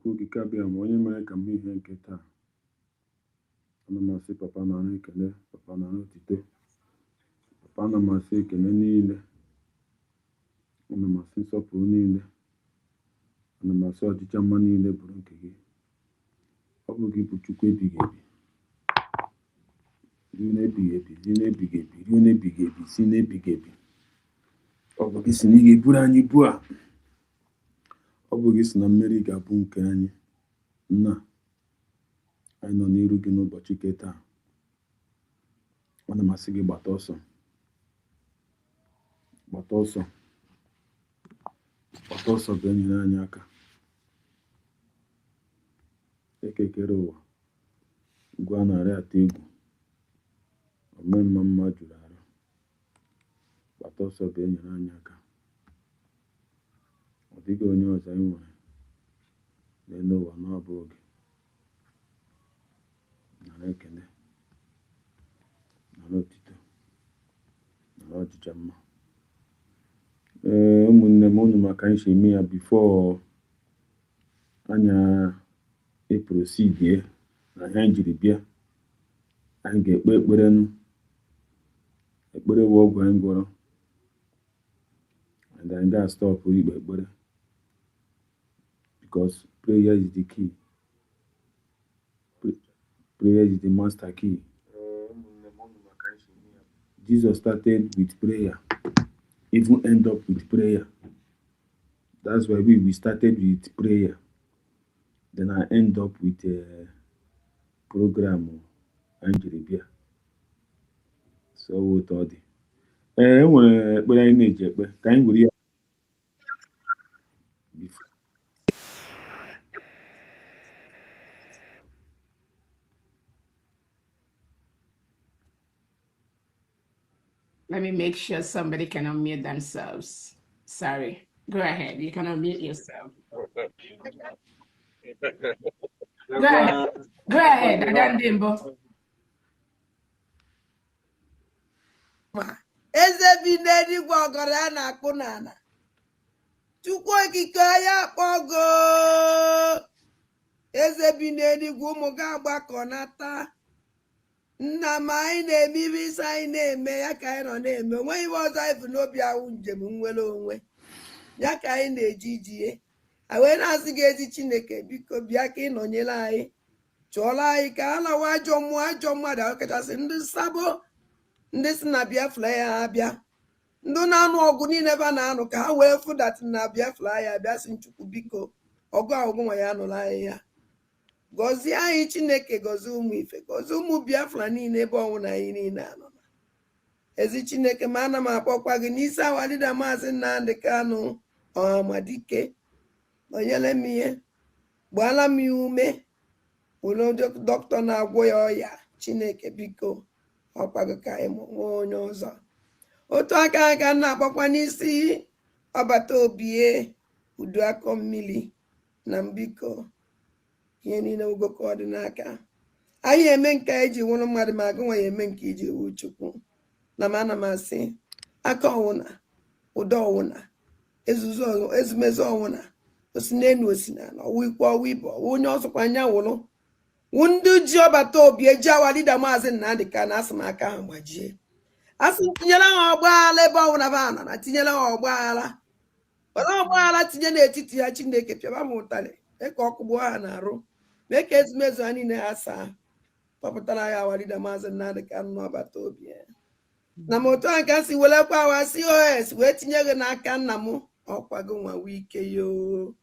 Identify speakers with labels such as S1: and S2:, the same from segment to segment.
S1: Chukwu kikabia ma onye mere ka m ihe nke taa. Ana m asị papa na ekele, papa na otito. Papa na m asị ekele niile. Ana m asị nsọpụrụ niile. Ana m asị ọchịchị mma niile bụrụ nke gị. Ọ bụ gị bụ Chukwu ebighị ebi. Ri n'ebighị ebi, ri n'ebighị ebi, ri n'ebighị ebi, si n'ebighị ebi. Ọ bụ gị si na ị ga-eburu anyị ibu a. Ọ bụ gị si na mmeri ga-abụ nke anyị. Nna, anyị nọ n'iru gị n'ụbọchị nke taa. Ana m asị gị gbata ọsọ. Gbata ọsọ. Gbata ọsọ bụ enyere anyị aka. Ekekere ụwa. Ugwu a na-arị ata egwu. Omemma mma juru arụ. Gbata ọsọ bụ enyere anyị aka. Ọ dịghị onye ọzọ anyị nwere n'elu ụwa n'ọbụ oge. Nara ekele, nara otito, nara ọjịja mma. Ụmụnne m unu maka anyị si eme ya bifo anya eprosidie na ihe anyị jiri bịa. Anyị ga-ekpe ekpere nụ. Ekpere bụ ọgwụ anyị gwọrọ. And anyị ga-stọpụ ikpe ekpere. Because prayer is the key. Prayer is the master key. Jesus started with prayer, even end up with prayer. That's why we started with prayer. Then I end up with a program Angelibia. So what all the when I need you, can you before?
S2: Let me make sure somebody can unmute themselves. Sorry. Go ahead. You can unmute yourself. Go ahead. Go ahead, Adandimbo.
S3: Eze bi n'eluigwe ọgọrọ ya na-akpụ n'ala. Chukwu okike ya kpọgo. Eze bi n'eluigwe ụmụ gị agbakọnata. Nna m anyị na-eme ibe isi anyị na-eme ya ka anyị nọ na-eme. Onweghị ibe ọzọ anyị bụ n'obi ahụ njem nwere onwe. Ya ka anyị na-eji ijie. Wee na-asị gị ezi Chineke biko bịa ka ị nọnyere anyị. Chụọla anyị ka a lawa ajọ mmụọ ajọ mmadụ ahụ kachasị ndị sabo. Ndị si na Biafra ya abịa. Ndị na-anụ ọgụ niile ba na-anụ ka ha wee fụdatị na Biafra ya abịa si Chukwu biko ọgụ ahụ nwa ya anụla anyị ya. Gọzie anyị Chineke, gọzie ụmụ ife, gọzie ụmụ Biafra niile ebe ọnwụ na anyị niile anọ. Ezi Chineke ma ana m akpọkwa gị n'isi awalida Maazị Nnamdi Kanu Ọhamadike. Nọnyere m ihe, gbaala m ya ume, were dọkịta na-agwọ ya ọya. Chineke biko ọkwago ka anyị nwee onye ọzọ. Otu aka ka na-akpọkwa n'isi ọbata obie udu akọ mmiri na mbiko ihe niile ugoko ọ dị n'aka. Anyị eme nke eji nwụrụ mmadụ ma agụ nwa ya eme nke iji wu Chukwu. Na m ana m asị aka ọwụna, ụdọ ọwụna, ezumezu ọwụna, osi n'enu osi n'ala, ọwụ ikwu ọwụ ibe, ọwụ onye ọsọkwa anya wụrụ. Wụ ndị ji ọbata obi eji awalida Maazị Nnamdi Kanu asị m aka ha gbajie. Asị tinyere ha ọgbaghara ebe ọwụna ba nọ na tinyere ha ọgbaghara. Were ọgbaghara tinye n'etiti ha Chineke pịaba m ụtalị. Mee ka ọkụ gbuo ha na-arụ. Mee ka ezumezu ha niile ha saa. Kpọpụtara ya awalida Maazị Nnamdi Kanu n'ọbata obi ya. Na m otu a ka si welekwa awa COS wee tinye gị n'aka nna m ọkwago nwa wike yo.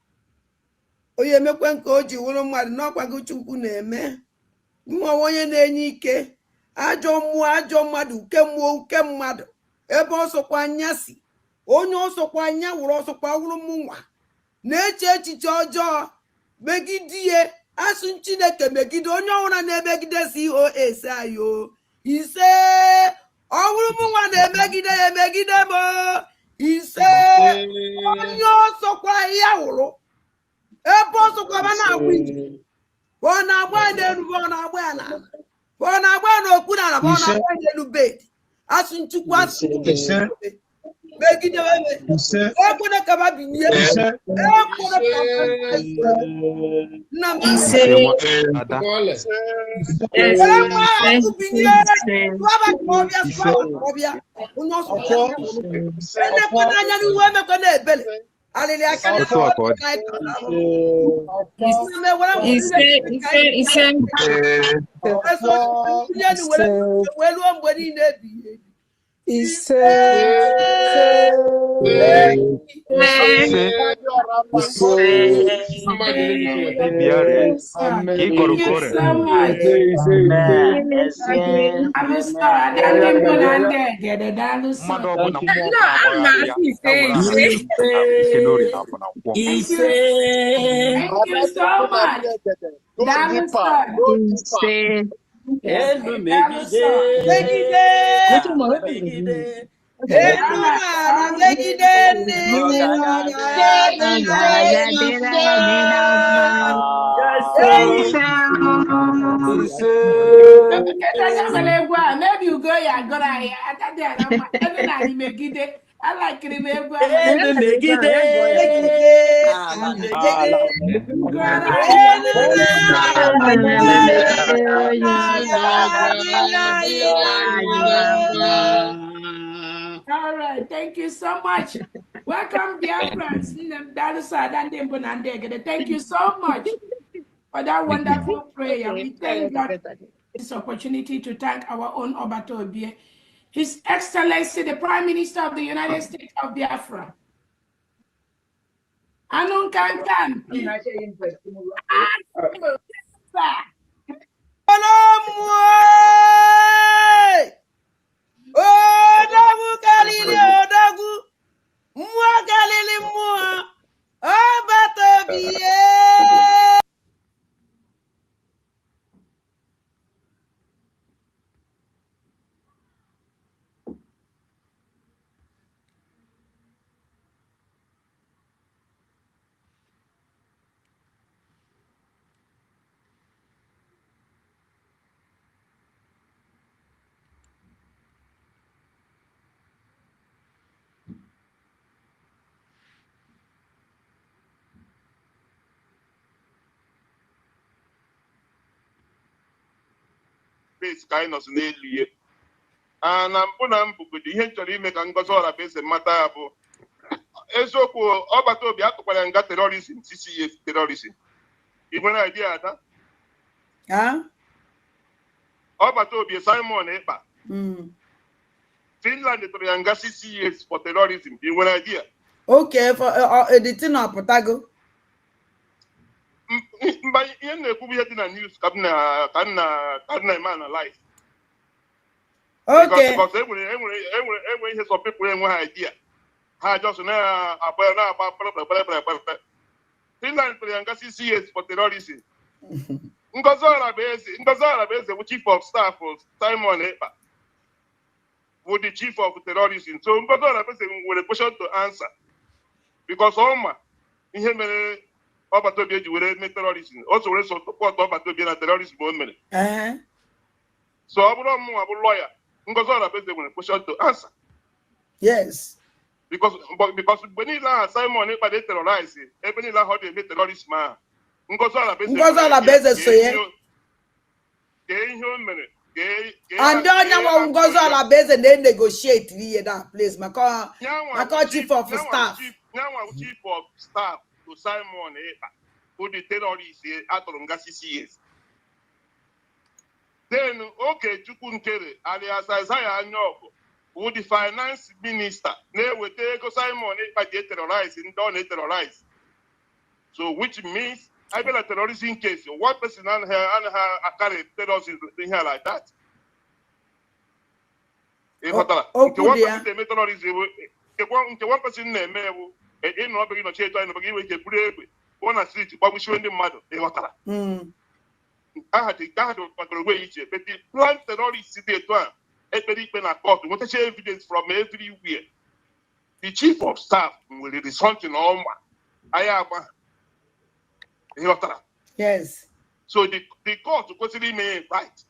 S3: Onye emekwe nke o ji wụrụ mmadụ n'ọkwago Chukwu na-eme. Nwa onye na-enye ike. Ajọ mmụọ ajọ mmadụ uke mmụọ uke mmadụ. Ebe ọsọkwa anya si. Onye ọsọkwa anya wụrụ ọsọkwa wụrụ mụnwa. Na-eche echiche ọjọọ megidie asụ Chineke megide onye ọwụra na-emegide COS ayo. Ise ọwụrụ mụnwa na-emegide ya emegide m. Ise onye ọsọkwa ya wụrụ. Ebe ọsọkwa ba na-agba ije. Ọ na-agba n'elu, ọ na-agba ya n'ala. Ọ na-agba n'okpuru ala, ọ na-agba n'elu bed. Asụ Chukwu asụ megide weme ekwene ka ba binye ekwene ka na ma binye swaba kobia uno so ene kwene anya ni weme kwene ebele alele akane
S4: Otu aka ọ dị.
S2: Maybe you go, yeah, go there. I like it. All right, thank you so much. Welcome, dear friends. Thank you so much for that wonderful prayer. We thank God for this opportunity to thank our own Obato Obie, His Excellency, the Prime Minister of the United States of Biafra. Anun Kankan.
S5: Base kind of n'elu na mpụ na mbugodi ihe nchọrọ ime ka Ngozi Ọrabeze mata ya bụ eziokwu Ọbata Obi atụkwara nga terrorism CCS terrorism. You have an idea ada? Ọbata Obi Simon Ekpa. Finland tụrụ ya nga CCS for terrorism. You have an idea?
S3: Okay, for the thing of Potago.
S5: Mba ihe na-ekwu ihe dị na news ka na analyze.
S3: Okay.
S5: Because enwere ihe some people enwe idea. Ha just na agba Finland tụrụ ya nga CCS for terrorism. Ngozi Ọrabeze bụ chief of staff Simon Ekpa bụ the chief of terrorism. So Ngozi Ọrabeze nwere question to answer because ọma ihe mere Ọbata Obi eji were mee terrorism. Also were support Ọbata Obi na terrorism o mere. So ọ bụrụ mụ abụ lawyer, Ngozi Ọrabeze nwere question to answer.
S3: Yes.
S5: Because mgbe niile ahụ Simon Ekpa dey terrorize ebe niile ahụ ọ dị eme terrorism ahụ. Ngozi Ọrabeze
S3: so ya.
S5: Ihe o mere.
S3: And onye Ngozi Ọrabeze na-negotiate ihe that place maka chief of staff.
S5: Chief of staff to Simon Ekpa who the terrorist atụrụ nga CCS. Then Okechukwu Nkere alias Isaiah Anyaogu who the finance minister na-eweta ego Simon Ekpa ji terrorize ndị ọ na-terrorize. So which means I feel a terrorism case. One person and her carry terrorism thing here like that. One person they terrorism. One person name in no begin to change to begin with a brave one street, but we showing the mother. I had to way each but the plan terrorists today to a very pen at court. What evidence from everywhere. The chief of staff will be something on I am.
S3: Yes.
S5: So the court consider me right.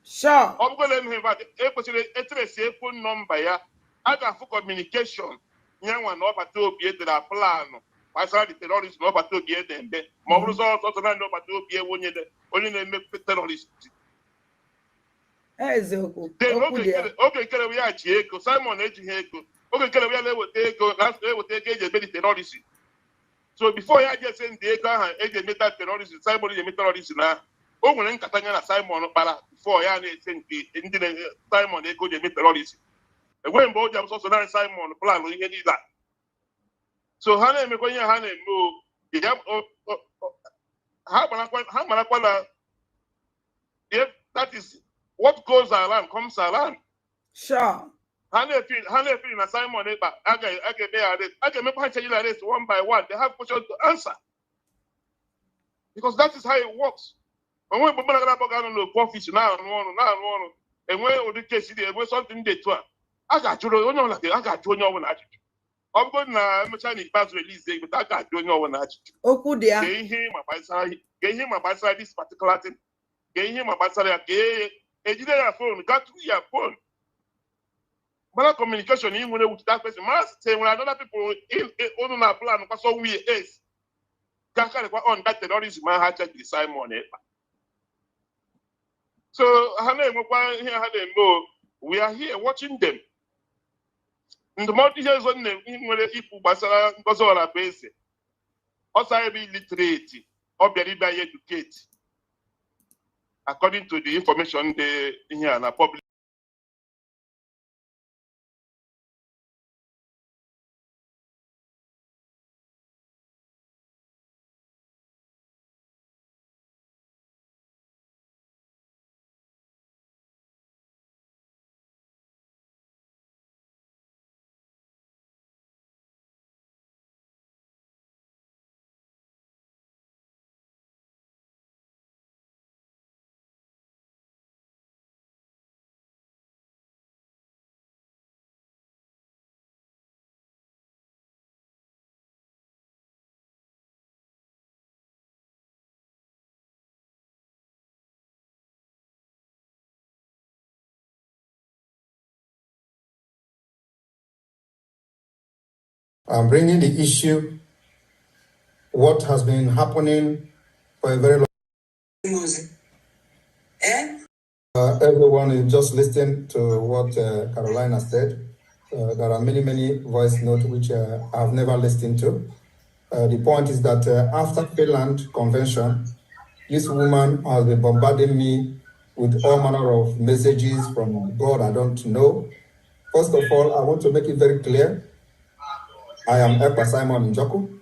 S3: Sure.
S5: I'm going to invite a phone number. aga for communication nyanwa no pata obi e dira plan pasara the terrorist no pata obi e dembe ma bụrụ so na no pata obi e onye na-eme terrorist
S3: eziokwu
S5: oge kere ya ji ego Simon ejighị ego oge kere ya na-eweta ego eji eme the terrorist so before ya je send ego aha eji emeta terrorist Simon eji eme terrorist na o nwere nkata nya na Simon kpara before ya na-ese ndị Simon ego eji eme terrorist enweghị mgbe o ji abụsọsọ na Simon plan ihe niile so ha na-emekwa ihe ha na-eme ha marakwa na if that is what goes around comes around.
S3: Sure.
S5: Ha na-efiri na Simon Ekpa aga-eme ya arrest. Aga-emekwa ha change arrest one by one. They have questions to answer. Because that is how it works. Onwe mgbe mmadụ ga-abụ ga-anọ n'okwu ọfisi na-arụ ọrụ enwe ụdị kesi dị enwe something dị etu a ga-ajụ onye ọbụla ajụjụ. Ọ bụrụ na emechaa na ikpeazụ release ego a ga-ajụ onye ọbụla ajụjụ.
S3: Okwu dị ya.
S5: Ka ihe ma gbasara this particular thing. Ka ihe ma gbasara ya ka ejide ya phone, got through your phone. But communication in with that person. Must say when other people in on a plan because so we is. Can on that terrorism man had check the Simon. So we are here watching them. And the more years on them, people basara ngozora base. Also be literate or be educated. According to the information they here in the public.
S4: I'm bringing the issue, what has been happening for a very long time. Everyone is just listening to what Carolina said. There are many voice notes which I have never listened to. The point is that after Finland Convention, this woman has been bombarding me with all manner of messages from God I don't know. First of all, I want to make it very clear. I am Ekpa Simon Njoku.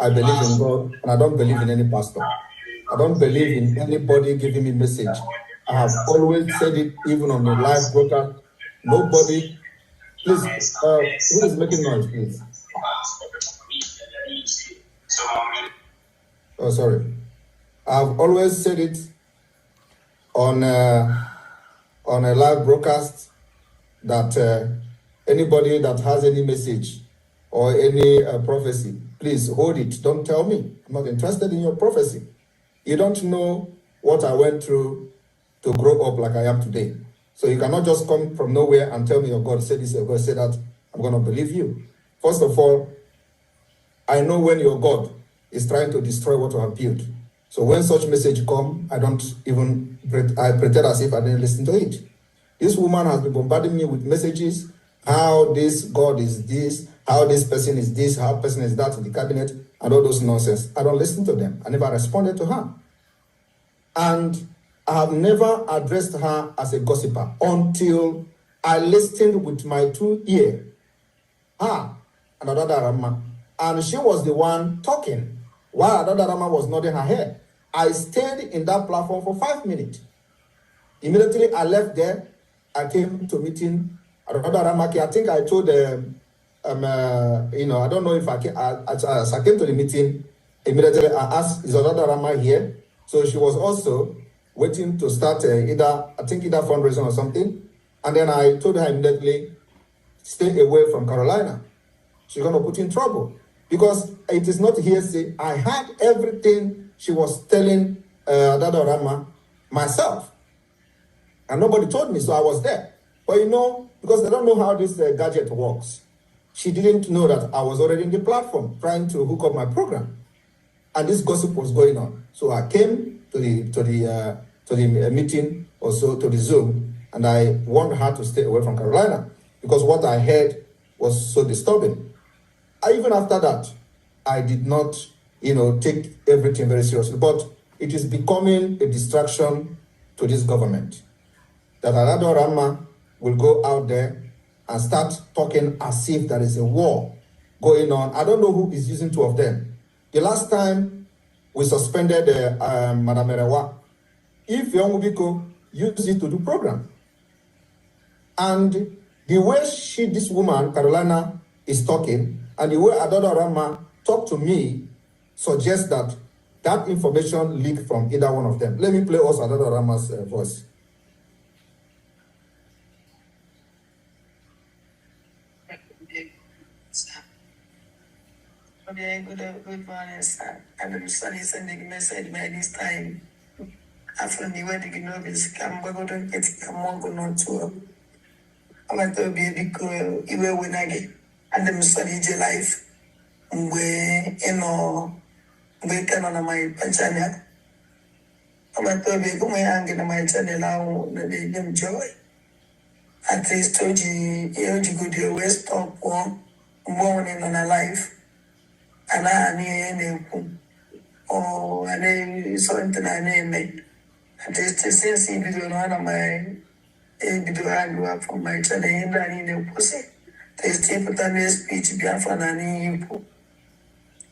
S4: I believe in God, and I don't believe in any pastor. I don't believe in anybody giving me message. I have always said it, even on the live broadcast. Nobody, please, who is making noise, please? Oh, sorry. I've always said it on a live broadcast that anybody that has any message or any prophecy, please hold it. Don't tell me. I'm not interested in your prophecy. You don't know what I went through to grow up like I am today. So you cannot just come from nowhere and tell me your God said this, your God said that. I'm going to believe you. First of all, I know when your God is trying to destroy what you have built. So when such message come, I don't even, I pretend as if I didn't listen to it. This woman has been bombarding me with messages, how this God is this, how this person is this, how person is that in the cabinet, and all those nonsense. I don't listen to them. I never responded to her. And I have never addressed her as a gossiper until I listened with my 2 ears. Her and Adada Rama. And she was the one talking while Adada Rama was nodding her head. I stayed in that platform for 5 minutes. Immediately I left there. I came to meeting Adada Rama. I think I told I don't know if as I came to the meeting, immediately I asked, is Adada Rama here? So she was also waiting to start either fundraising or something. And then I told her immediately, stay away from Carolina. She's going to put in trouble. Because it is not hearsay. I had everything she was telling Adada Rama myself. And nobody told me, so I was there. But because they don't know how this gadget works. She didn't know that I was already in the platform trying to hook up my program, and this gossip was going on. So I came to the meeting, also to the Zoom, and I warned her to stay away from Carolina because what I heard was so disturbing. Even after that, I did not, take everything very seriously. But it is becoming a distraction to this government that Alado Rama will go out there and start talking as if there is a war going on. I don't know who is using two of them. The last time we suspended Madame Erewa, if Yongubiko used it to do program. And the way this woman, Carolina, is talking, and the way Adodo Rama talked to me suggests that information leaked from either one of them. Let me play also Adodo Rama's voice.
S6: Good morning, sir. I'm sorry sending message by this time. After the wedding, I'm going to get a to. I'm going to be a big girl, even when I get. And I'm sorry, life. Where, we can on my channel. I'm going to be going on my channel now, the enjoy. At least told you go to West Top one morning on a life. And I name or I name something I name it. And it's since he did one of my individual from my channel and in the pussy. There's typical speech beyond any input.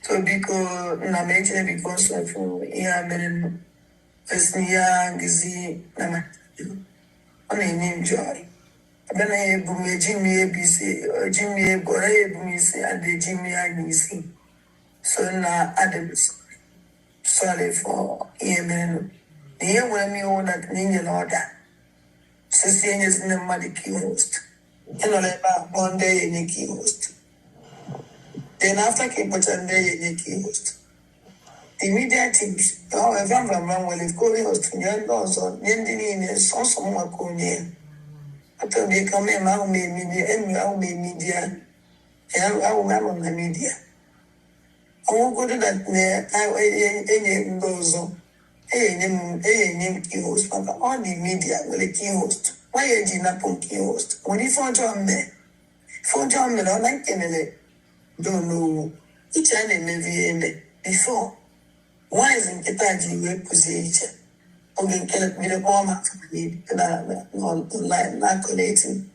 S6: So because na mention because of men as young gizi na on a name joy. Then I have Jimmy ABC, Jimmy Gore Bumisi, and the Jimmy Agnisi. So now Adams, sorry for Yemen. The year when you own that Ninja order. Sissy is in the muddy key host. You know, about 1 day in a key host. Then after keep it on day in a key host. The media teams, however, I'm wrong with the Korean host in your laws on Yendini is also more Korean. After they come in, I'll make media, and I'll make media, and I'll have on the media. I won't go to that near any those name key host, but all the media will a key host. Why are you not on key host? When you found John there, for John Miller, like Kennedy, don't know each and every before. Why isn't Ketaji reposition? Okay, can it be the format online, not collating?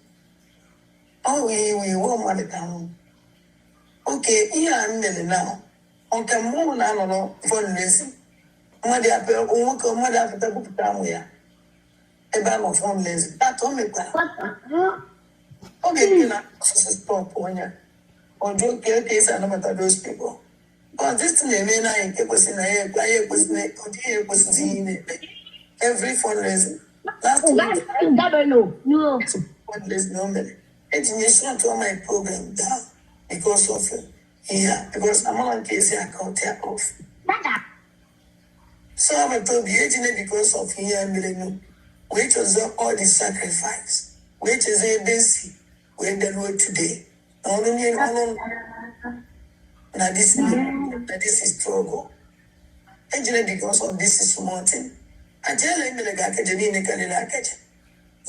S6: Oh, we won't want it down. Okay, here I'm now. On can move on for listen. Mother, mother, after the book down here. A bag of phone listen. That's only that. Okay, you know, stop on you. Or do case and about those people. But this thing, I was in a player was in every fundraising. Last week, no. Fundraising normally. It's not on my program down because of because I'm on case account off. So I'm told the agent because of which was all the sacrifice, which is a basic when the road today. Now this is struggle. Engineer because of this is small thing. I tell him the Gakajani Kalilakaja.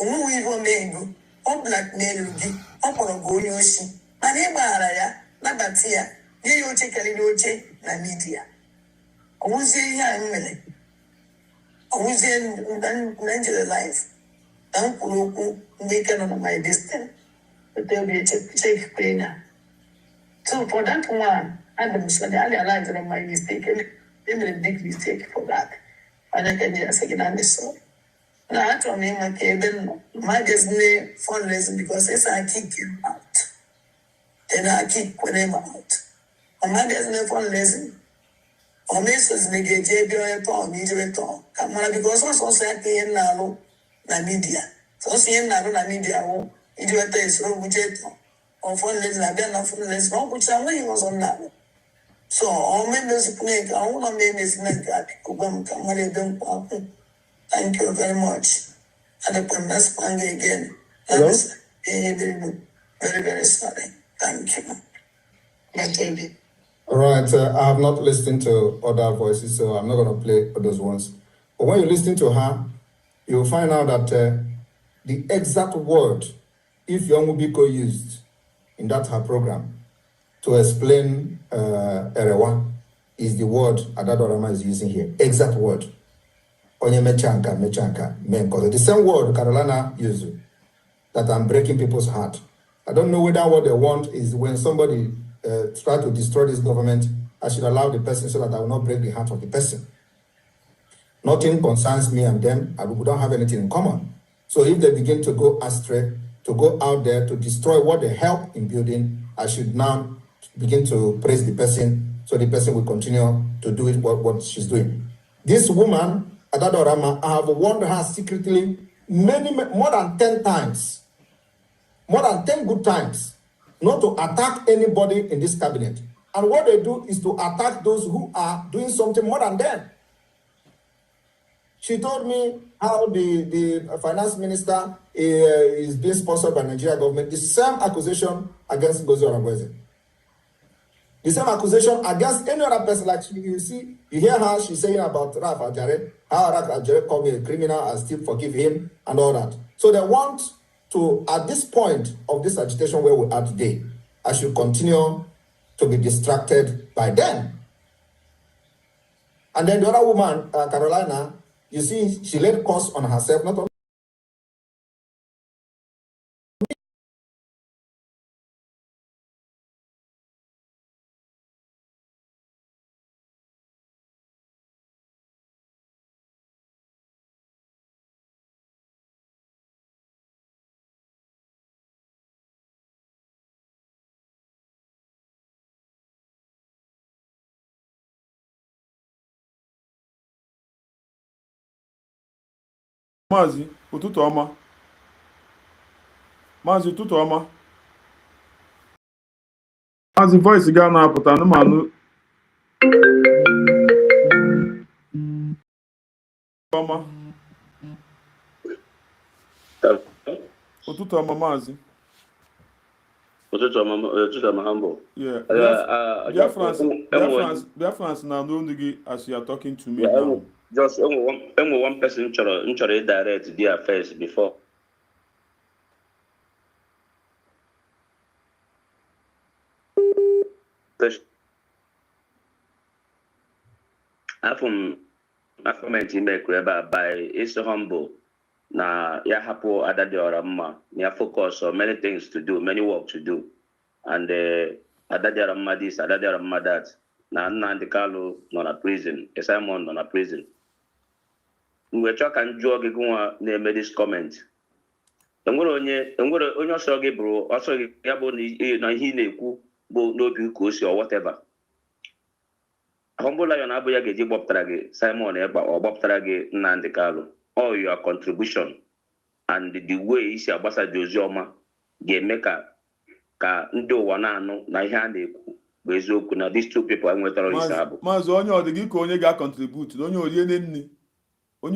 S6: We even made on blackmail, on go yoshi. My name Araya, Nabatia, you take a little check, na media. I was saying, I was in Nigeria life. Don't make on my distance, but there'll be a check cleaner. So for that one, Adam said, I realized that my mistake, and a big mistake for that. And I can just again understand. Now, I told him, okay, then my Disney fundraising because it's I kick you out. Then I kick whatever out. And my Disney fundraising, or Mrs. Negative, you're a tall, you're a tall. Come on, because also say, now, na media. So, seeing now, na media, you do a taste, so we get on fundraising, I've done nothing less wrong, which I'm waiting on that. So, all members of the I want to name is Thank you very much. And the next one again.
S1: Hello?
S6: Very, very sorry. Thank you. Matilda.
S4: All right, I have not listened to other voices, so I'm not going to play those ones. But when you listen to her, you'll find out that the exact word if Yomubiko used in that her program to explain Erewa is the word Adadorama is using here. Exact word. Onye mechanka, menko. The same word Carolina used that I'm breaking people's heart. I don't know whether what they want is when somebody try to destroy this government, I should allow the person so that I will not break the heart of the person. Nothing concerns me and them, and we don't have anything in common. So if they begin to go astray, to go out there to destroy what they help in building, I should now begin to praise the person so the person will continue to do it what she's doing. This woman, Adadorama, I have warned her secretly more than 10 times, more than 10 good times, not to attack anybody in this cabinet. And what they do is to attack those who are doing something more than them. She told me how the finance minister is being sponsored by the Nigeria government. The same accusation against Ngozi Orongozi. The same accusation against any other person. Like you see, you hear her, she's saying about Raf Ajare, how Raf Ajare called me a criminal and still forgive him and all that. So they want to, at this point of this agitation where we are today, I should continue to be distracted by them. And then the other woman, Carolina, you see, she laid curse on herself, not only
S1: Maazị, ụtụtụ ọma. Maazị, ụtụtụ ọma. Maazị, voice ga na-apụta anụmanụ. Ọma. Ụtụtụ ọma, Maazị.
S7: Ụtụtụ ọma, humble.
S1: Yeah. Biafrans na n'onu gị as you are talking to me now.
S7: Just one person chọrọ direct their first before. Afọ m comment imekwu ebe a by is humble na ya hapụ Adadiora mma ya focus on many things to do, many work to do, and Adadiora mma this, Adadiora mma that. Na Nnamdi Kanu nọ na prison, Simon nọ na prison. Mgbe chọọ ka njụọ gị gụnwa na-eme this comment. Enwere onye ọsọ gị bụrụ ọsọ gị ya bụ na ihe na-ekwu bụ n'obi ka o si or whatever. Humble Lion abụ ya ga-eji gbọpụtara gị Simon Ekpa ọ gbọpụtara gị Nnamdi Kanu. All your contribution and the way isi agbasa dị ozi ọma ga-eme ka ndị ụwa na-anụ na ihe a na-ekwu bụ eziokwu na these two people enwetara isi abụ.
S1: Maazị, onye ọ dị gị ka onye ga-contribute na onye oriene nni. Ya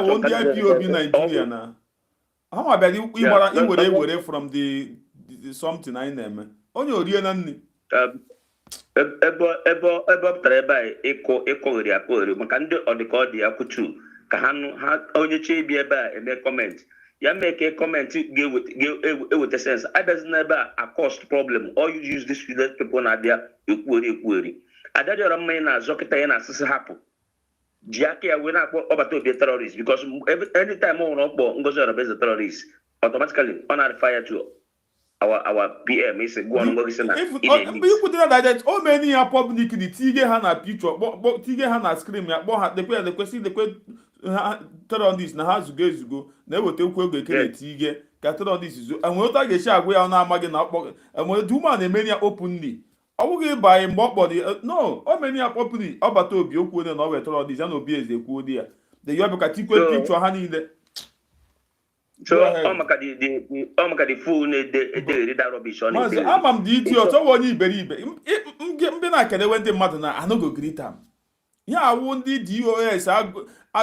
S1: wo ndị IPOB Nigeria na ha ma bịara iwere from the something anyị na-eme. Onye orie na nni.
S7: Ebe ọ pụtara ebe a ịkọgheri akọgheri maka ndị ọdịka ya kwuchu ka ha onye chọọ ibi ebe a eme comment ya mee ka comment ga-eweta sense abịazi n'ebe a cost problem or you use this people na-abịa ekwueri Adadiora mma ị na-azọ kịta ya na-asịsị hapụ ji aka ya wee na-akpọ ọbata obi terrorist because anytime ọ hụrụ ọkpọ Ngozi Orongozi terrorist automatically ọ na-refer to our PM is go on Ngozi na
S1: you put that all many are public the tige ha na picture tige ha na screen ya kpọ ha dekwe terrorist na ha zugo na-eweta okwu ego ekele tige ka terrorist zo enwe ụta ga-echi agwa ya na-amaghị na ọkpọ enwe duma na-emeri ya openly ọ bụghị ịbanye mgbe ọ kpọrọ no o meri ya openly ọbata obi okwu onye na ọ wee terrorist ya na obi eze kwuo dị ya de ya bụ ka tikwe picture ha niile.
S7: So ọ maka the fool na-ede that rubbish on
S1: it. Ama m dị idiot ọ onye iberibe mbe na-akenewe ndị mmadụ na anọgo gritam ya awụ ndị DOS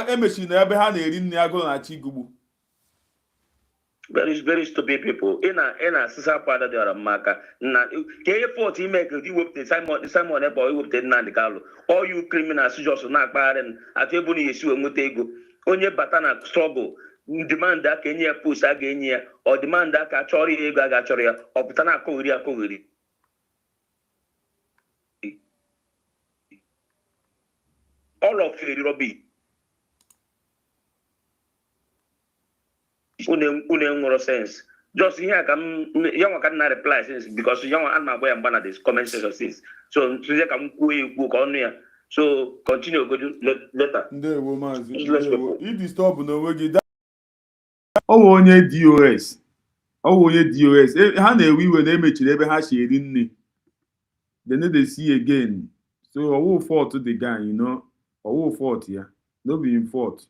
S1: emechiri na ebe ha na-eri nri agụrụ na chi igugbu
S7: Very, very stupid people. In a sister part of the Maka. K 40 make you whip the Simon boy whip the Nandicalo. All you criminals just not bad and at Ebony issue and Mutego. Only Batana struggle. Demand that Kenya push again or demand that Kachori Gagachoria or Patana Korea. All of you, Robbie. Une sense. Just here, young can not reply since because young and my boy and Banner this comment section since. So today come book on here. So continue go later.
S1: Ndị woman, if you stop no we get. Ọ onye DOS. Ọ onye DOS. Ha na-ewe iwe na emechiri ebe ha si eri nne. They no dey see again. So owo fault to the guy, you know. Owo fault ya. No be him fault.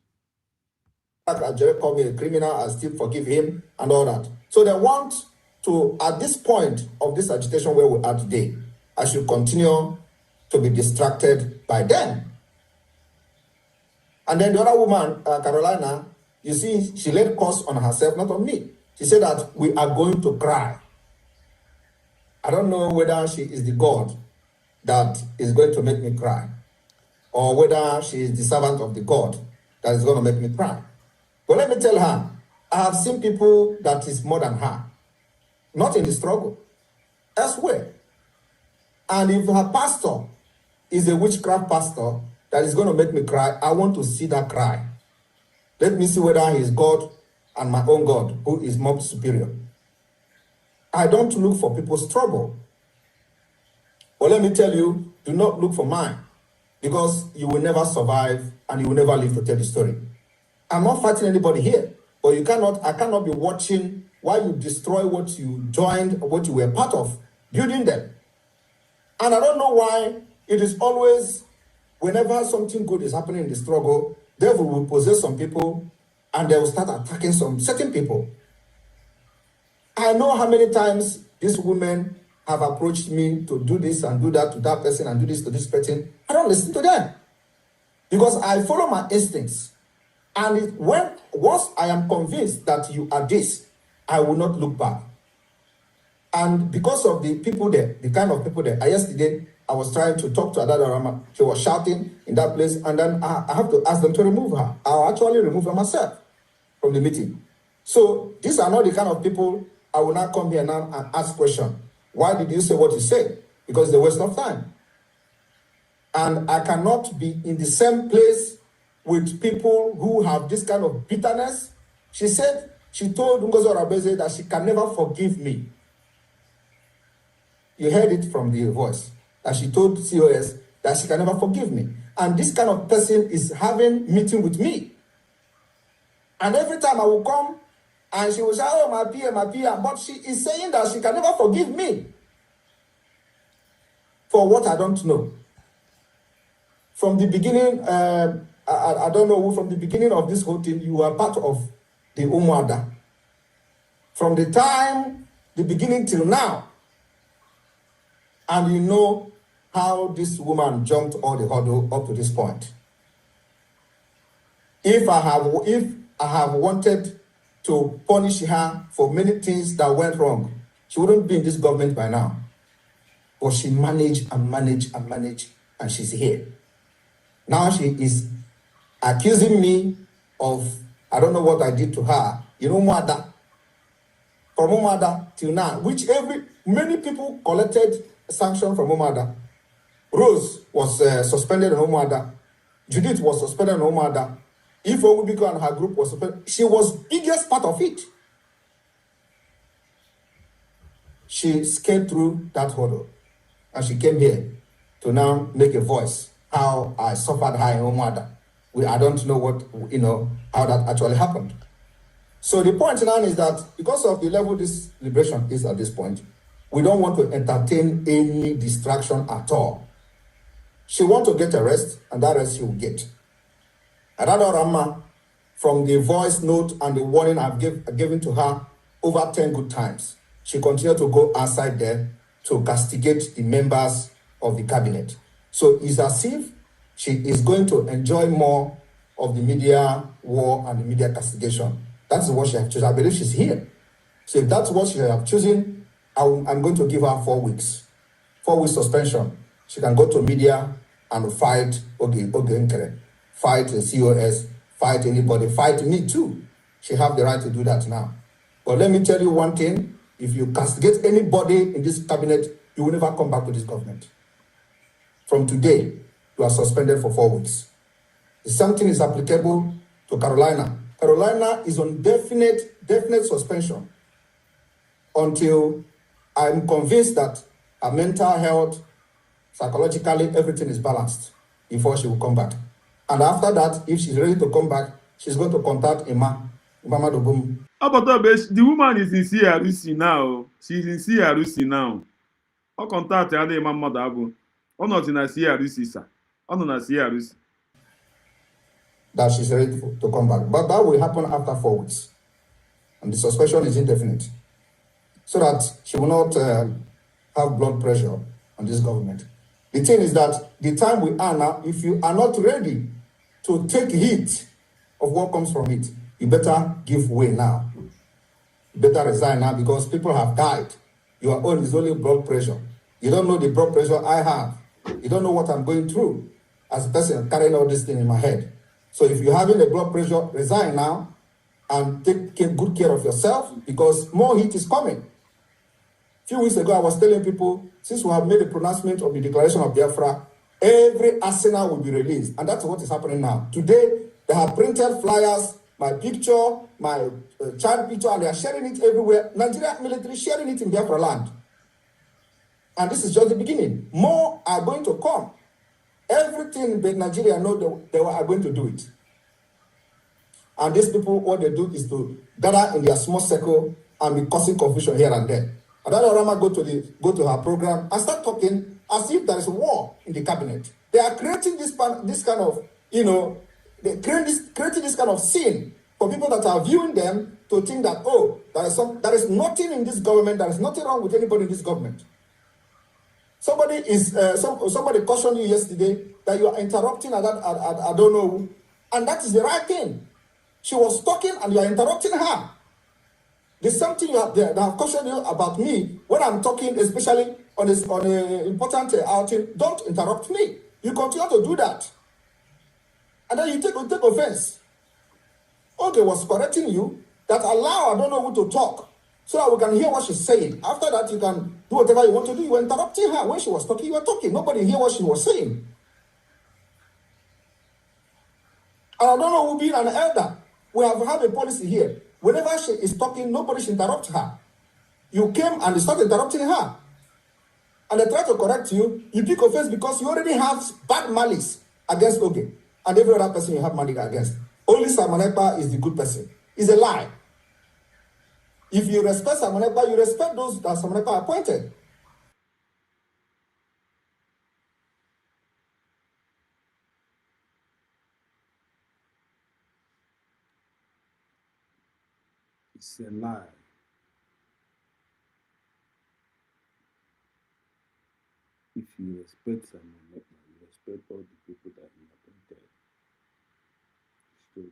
S4: Jerry called me a criminal, I still forgive him and all that. So they want to, at this point of this agitation where we are today, I should continue to be distracted by them. And then the other woman, Carolina, you see, she laid curse on herself, not on me. She said that we are going to cry. I don't know whether she is the God that is going to make me cry, or whether she is the servant of the God that is going to make me cry. But let me tell her, I have seen people that is more than her, not in the struggle, elsewhere. And if her pastor is a witchcraft pastor that is going to make me cry, I want to see that cry. Let me see whether he is God and my own God, who is more superior. I don't look for people's trouble. But let me tell you, do not look for mine, because you will never survive and you will never live to tell the story. I'm not fighting anybody here, but I cannot be watching while you destroy what you joined, what you were part of, building them. And I don't know why it is always, whenever something good is happening in the struggle, devil will possess some people and they will start attacking some certain people. I know how many times these women have approached me to do this and do that to that person and do this to this person. I don't listen to them because I follow my instincts. And once I am convinced that you are this, I will not look back. And because of the people there, the kind of people there, yesterday I was trying to talk to Adada Rama. She was shouting in that place, and then I have to ask them to remove her. I'll actually remove her myself from the meeting. So these are not the kind of people I will not come here now and ask questions. Why did you say what you said? Because they waste of time. And I cannot be in the same place with people who have this kind of bitterness. She told Ngozi Orabeze that she can never forgive me. You heard it from the voice, that she told COS that she can never forgive me. And this kind of person is having meeting with me. And every time I will come, and she will say, oh, my peer, but she is saying that she can never forgive me for what I don't know. From the beginning, I don't know, from the beginning of this whole thing, you are part of the Umuada. From the time, the beginning till now. And you know how this woman jumped all the hurdle up to this point. If I have wanted to punish her for many things that went wrong, she wouldn't be in this government by now. But she managed, and she's here. Now she is accusing me of, I don't know what I did to her. You know, Mada. From Umada till now, which many people collected sanction from Umada. Rose was suspended on Umada. Judith was suspended on Umada. If Owubiko and her group was suspended, she was biggest part of it. She scaled through that hurdle, and she came here to now make a voice. How I suffered her in Umada. I don't know how that actually happened. So the point now is that because of the level this liberation is at this point, we don't want to entertain any distraction at all. She wants to get a rest, and that rest she will get. Adada Rama, from the voice note and the warning I've given to her over 10 good times, she continued to go outside there to castigate the members of the cabinet. So it's as if she is going to enjoy more of the media war and the media castigation. That's what she has chosen. I believe she's here. So if that's what she has chosen, I'm going to give her 4 weeks. 4 weeks suspension. She can go to media and fight fight the COS, fight anybody, fight me too. She have the right to do that now. But let me tell you one thing. If you castigate anybody in this cabinet, you will never come back to this government. From today, you are suspended for 4 weeks. The same thing is applicable to Carolina. Carolina is on definite suspension until I'm convinced that her mental health, psychologically, everything is balanced before she will come back. And after that, if she's ready to come back, she's going to contact Mama Dobum.
S1: The woman is in CRC now. She's in CRC now. I'll contact her and Mama Dabu. I'm not in a CRC, sir. I'm not in a CRC.
S4: That she's ready to come back. But that will happen after 4 weeks. And the suspension is indefinite. So that she will not have blood pressure on this government. The thing is that the time we are now, if you are not ready to take heat of what comes from it, you better give way now. You better resign now because people have died. Your own is only blood pressure. You don't know the blood pressure I have. You don't know what I'm going through as a person carrying all this thing in my head. So if you're having a blood pressure, resign now and take good care of yourself because more heat is coming. A few weeks ago, I was telling people, since we have made a pronouncement of the declaration of Biafra, every arsenal will be released. And that's what is happening now. Today, they have printed flyers, my picture, my child picture, and they are sharing it everywhere. Nigeria military sharing it in Biafra land. And this is just the beginning. More are going to come. Everything that Nigeria know they are going to do it. And these people, what they do is to gather in their small circle and be causing confusion here and there. And then Rama go to her program and start talking as if there is a war in the cabinet. They are creating this kind of, they creating this kind of scene for people that are viewing them to think that, oh, there is nothing in this government, there is nothing wrong with anybody in this government. Somebody cautioned you yesterday that you are interrupting, I don't know, and that is the right thing. She was talking and you are interrupting her. There's something they have cautioned you about me when I'm talking, especially on an important outing. Don't interrupt me. You continue to do that. And then you take offense. Okay, was correcting you that allow I don't know who to talk so that we can hear what she's saying. After that, you can do whatever you want to do. You were interrupting her. When she was talking, you were talking. Nobody hear what she was saying. And I don't know who being an elder. We have a policy here. Whenever she is talking, nobody should interrupt her. You came and started interrupting her. And they try to correct you. You pick offense because you already have bad malice against Oge. And every other person you have malice against. Only Samanepa is the good person. It's a lie. If you respect Samanepa, you respect those that Samanepa appointed.
S1: It's a lie. If you respect someone, you respect all the people that he appointed. Story.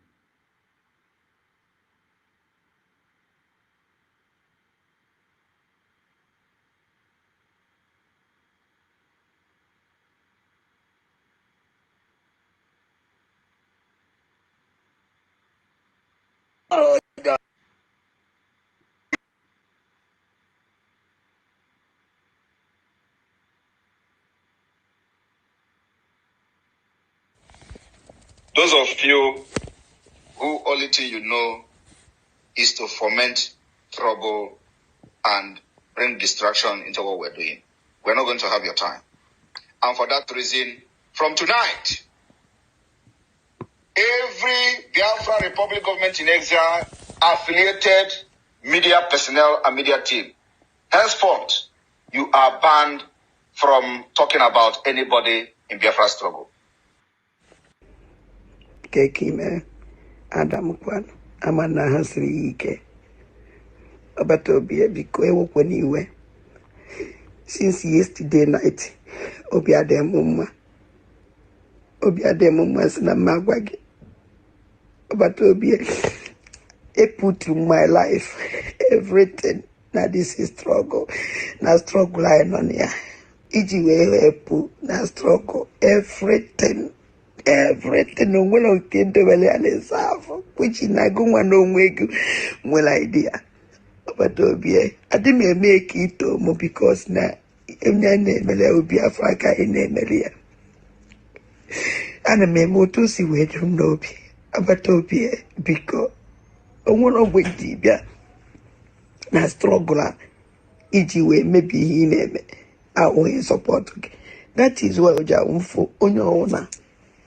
S3: Oh, God.
S4: Those of you who only thing you know is to foment trouble and bring distraction into what we're doing. We're not going to have your time. And for that reason, from tonight, every Biafra Republic government in exile, affiliated media personnel and media team, henceforth, you are banned from talking about anybody in Biafra struggle.
S6: Kekime Adam Kwan Amana Hasrike Obatobi Biko Ewokoniwe. Since yesterday night, Obiademuma Sina Magwagi Obatobi
S8: I put through my life everything. Now this is struggle. Now struggle I know here. Iji we help na struggle everything. No well okay to well and serve. Which na go one no make well idea. But I didn't make it because na will be Africa in Emilia. And a memo to see where you know be. But because I want to wait deep. Na struggle. Iji we maybe he name I want support. That is why Oja Unfo Onyona.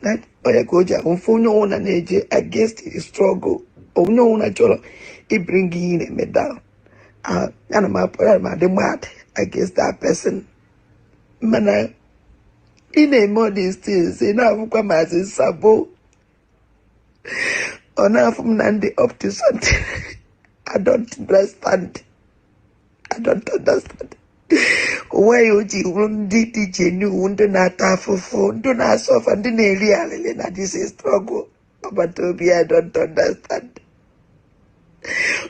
S8: That Oja Unfo Onyona Neje against the struggle. Onyona Cholo. It bring in a down. And my the mad against that person. Mana in a modest things, in our commas in Sabo. Or now from Nandi up to something. I don't understand. Why would you did genuine do not have for phone, do not suffer and really that this is struggle. But Toby, I don't understand.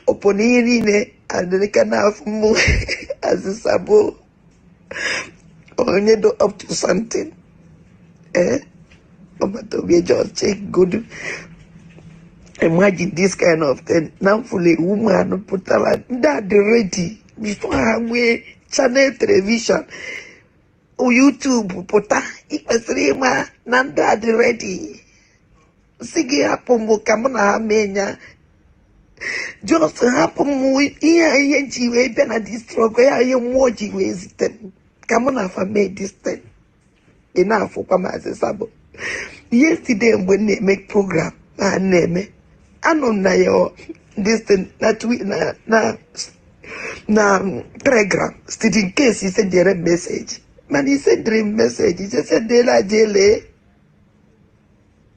S8: Oponine and they can have more as a sabo only do up to something. But Toby just take good. Imagine this kind of thing. Now fully woman put a lot that ready. Before I wear channel television or YouTube, pota, ikasrima, nanda ready. Sigi hapo mukamuna menya. Just hapo mu iya jiwe bena distrogo ya ye mo jiwe zitem. Kamuna fa made this thing. Enough for kama sabo. Yesterday when they make program, I name. I know na yo this thing na Telegram. Still in case he send a message. Man, he sent a message. He just said, "Dela Jele."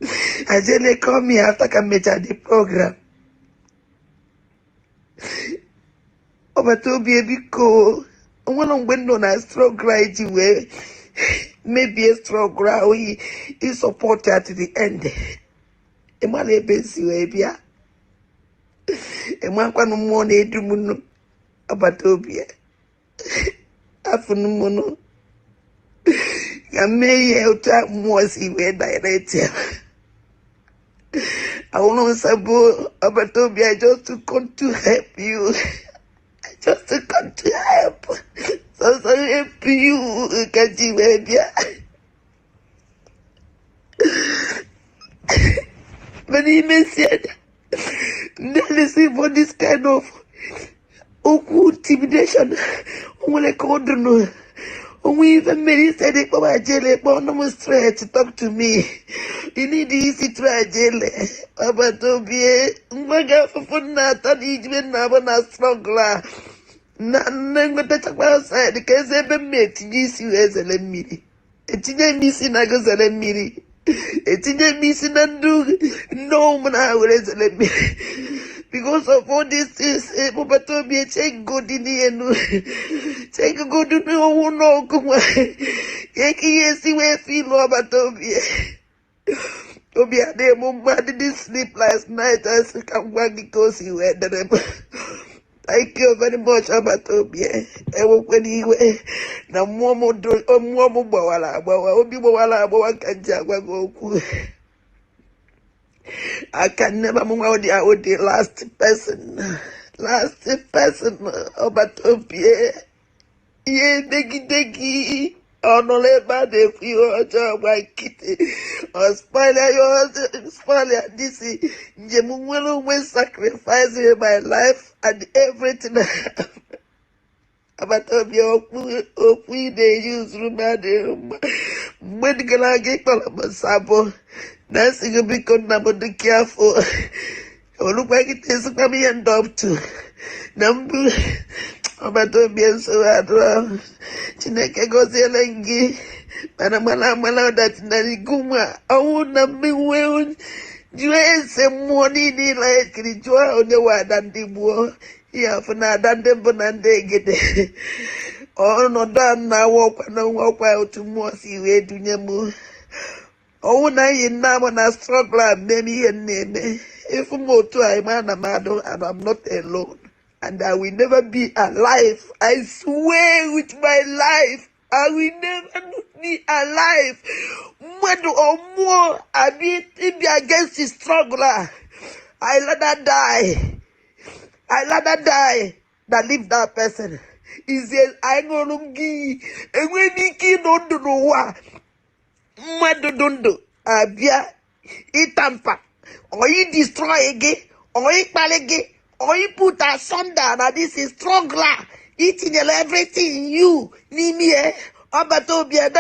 S8: Ajele call me after I met the program. But to be a bit cool. One on window na struggle right away. Maybe a struggle he support her to the end. Emale bensi webia. Emakwa no mo na edumu no. Abatobia. Afunu mono. Gameye uta mwasi we direct. I want sabo Abatobia just to come to help you. Just to come to help. So help you, Kaji Webia. But he said, listen for this kind of intimidation. We even made said it for my jail, but no more straight to talk to me. You need easy try jail. But to be my girl for Nata, even now when I struggle. None but the outside because ever met you as a lemmy. It's in missing I goes a lemmy. It's in missing and do no man I will as a lemmy. Because of all these things, but to be a check good in the end. Take a good to know who no come away. Yes, you will feel about Toby. Toby, I didn't sleep last night. I come back because you were the thank you very much, Abatobi. When he went, the Momo do Momo Bawala, Obi Bawala, Bowakanjago. I can never move out the last person, Abatobi. Ye, Degi. Oh no, let bad if you are job like kitty or spoiler this Jemuelo will sacrifice my life and everything about your they use medical sabo dancing a big number to careful. Oh, look like it is coming and up to number. Abatobi so adra Chineke gozelengi mana that nariguma auna miwe juese money ni like rijwa one wa dandibuo ya funa dandembo nande gede ono dan na wokwa otumo si we dunyemu ona yinna na struggle memi yeneme If Moto I'm and I'm not alone. And I will never be alive. I swear with my life. I will never be alive. One or more, I be against the struggler. I let her die. I rather die than leave that person. He says, I go to give. And when he don't know what, Madodondo, Abia, Itampa, or he destroy again, or he pal again, or he put asunder. Now this is stronger. Eating everything in you, Nimi, Obatobia,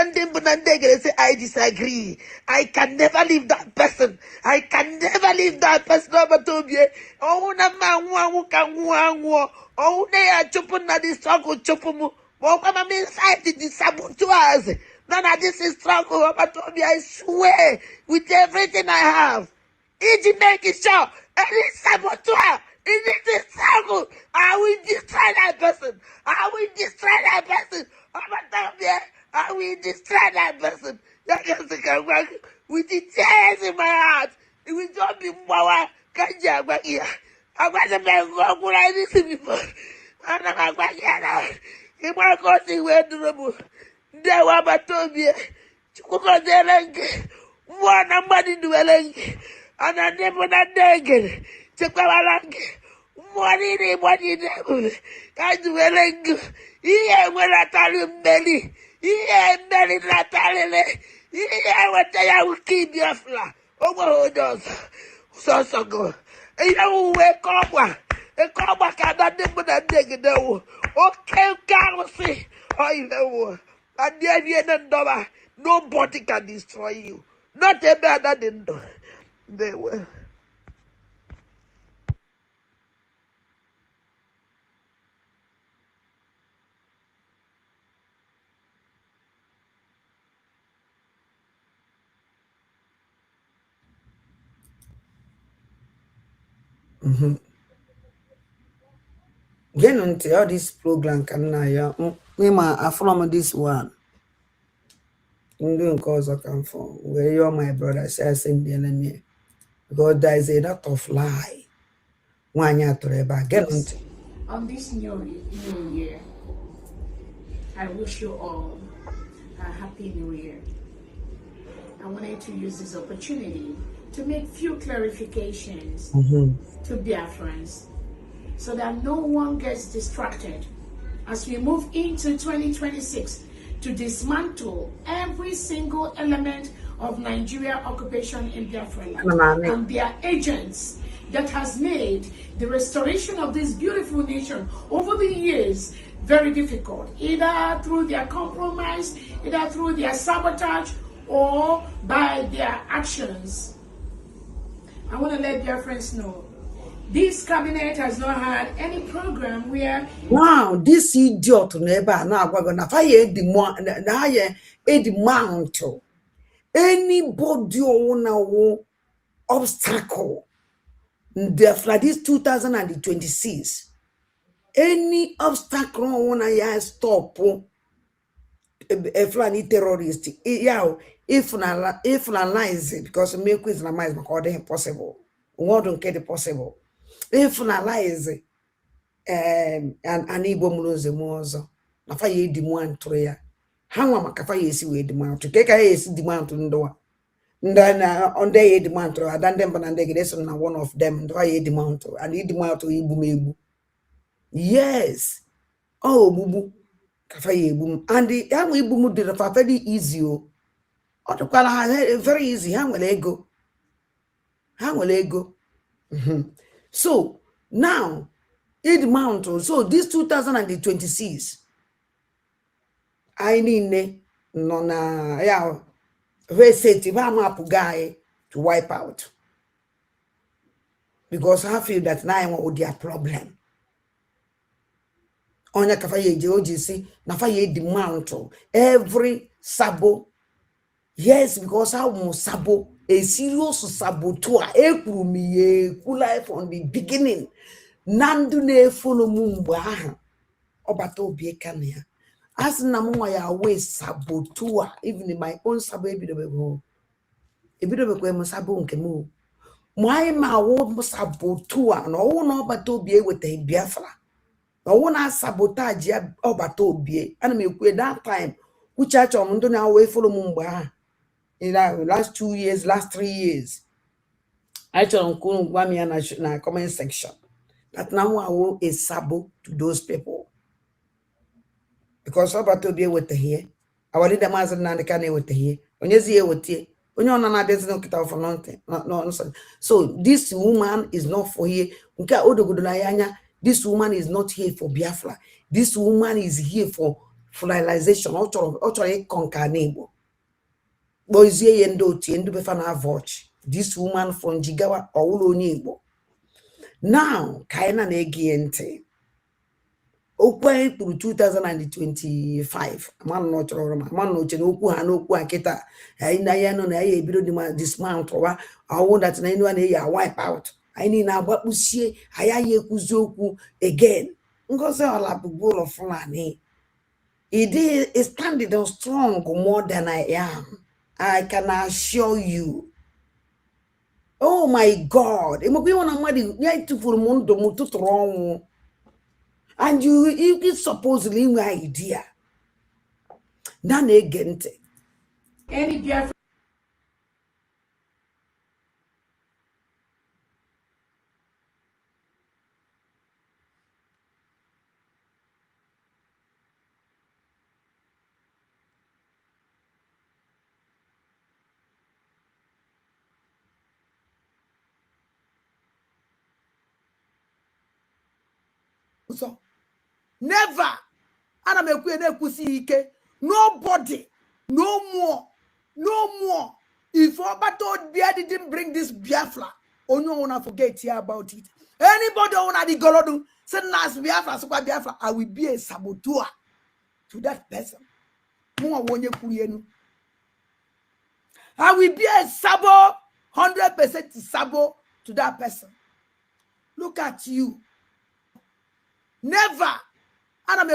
S8: say, I disagree. I can never leave that person. I can never leave that person, Obatobia. Oh, na man, who can go. Oh, they are chopping na this struggle, chopumu. Well, come on, inside the saboteurs. None of this is struggle, Obatobia. I swear, with everything I have. Each make it sure, any saboteur. Is it a struggle? I will destroy that person. I will destroy that person. I will destroy that person. That person can work with the tears in my heart. It will just be more. Can't you back here? I'm going to make God what I did before. I'm not back here now. If I go see where the rubble, there were my Tobia. Chukuka Zelenke. One number in the Welenke. And I never that day again. Chakalanke. Money, I do Welenke. Here, when I tell you, Belly. Here, Belly, Natalie. Here, what I will keep your flag. Oh, those. So good. And you wake up. And come back at that neighbor that dig though. Okay, can't see. Oh, you know. And there you know, nobody can destroy you. Not a better than they were.
S3: Get into all this program can I from this one. Cause I come from where you're my brother says in the enemy. Because there is a lot of lie. One year to get into
S2: On this new year, I wish you all a happy new year. I wanted to use this opportunity to make few clarifications to Biafrans so that no one gets distracted as we move into 2026 to dismantle every single element of Nigeria occupation in Biafra land and their agents that has made the restoration of this beautiful nation over the years very difficult, either through their compromise, either through their sabotage, or by their actions. I want to let Biafrans know this cabinet has not had any program where
S3: wow, this idiot never now gonna fire the mantle. Anybody who obstacle for this 2026. Any obstacle wanna stop a terrorist. Yeah, if analyze it because make it analyze because impossible. We don't get it possible. If analyze and Igbo muloze mozo. Na fa ye di mu antro ya. Ha nwa maka fa ye si we di mu antro. Ke ka ye si di mu antro ndo. Ndana on day ye di mu antro. Adan dem na ndege so na one of them. Ndo fa ye di mu antro. And ye di mu antro igbu megbu. Yes. Oh bubu. Ka fa ye igbu. And the ha we igbu mu dey fa very easy o. Otokwala very easy. Ha nwere ego. Ha nwere ego. So now it mount so this 2026 I need no na ya reset map guy to wipe out because I feel that now I want their problem. Onya kafaye jeojisi na faye the mount every sabo. Yes, because I want sabo a serious saboteur ekuru mi life from the beginning. Nandu ne follow mumbo aha obata obi kania as na mo ya we sabotua even in my own sabo ebido beko mo sabo nke mo my ma wo sabotua no no bato bie with a Biafra. No one sabotage or bato bie. And me that time, which church on do now way follow Mumba in the last 2 years, last 3 years. I told Gwami na comment section that now I will a sabo to those people. Because about be with the here. Our leader Master Nandekane with the here. When you see what here, when you're not business no for nothing. No. So this woman is not for here. This woman is not here for Biafra. This woman is here for realization. Actually, conquer neighbor. Boys here and do befana vouch. This woman from Jigawa or neighbor. Now, Kaina Negiente. Okwe through 2025. Man no choroma. Man no chenoku hanoku aketa. Na yano na ye bido dismount or I want that anyone here wipe out. I need na what we see. Ayaye kuzoku again. Ngoze ala buburo fulani. It is standing on strong more than I am. I can assure you. Oh my God. Imobi wana mwadi yaitu mundo mututu wrong. And you supposedly no idea. None again.
S2: Any Biafra.
S3: So never. And I'm nobody, no more. If Obato Bia didn't bring this Biafra, no one forget here about it. Anybody on the Golodu send us Biafra, super Biafra, I will be a saboteur to that person. I will be a sabo, 100% sabo to that person. Look at you. Never. And I'm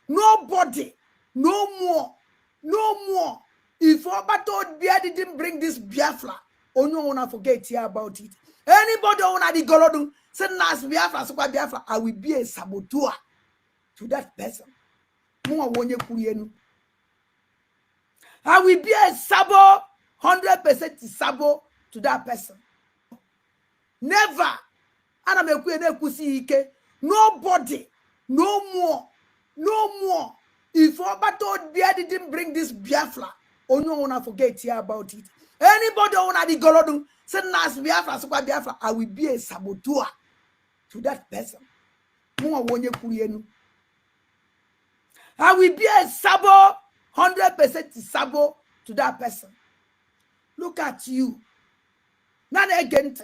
S3: nobody, no more. If Obato Bia didn't bring this Biafra, no one forget here about it. Anybody on the Golodu send us Biafra, super Biafra, I will be a saboteur to that person. I will be a sabo, 100% sabo to that person. Never. And I'm nobody, no more. If Obato Bia didn't bring this Biafra, no one forget here about it. Anybody on the Golodu send us Biafra, super Biafra, I will be a saboteur to that person. I will be a sabo, 100% sabo to that person. Look at you. Not again.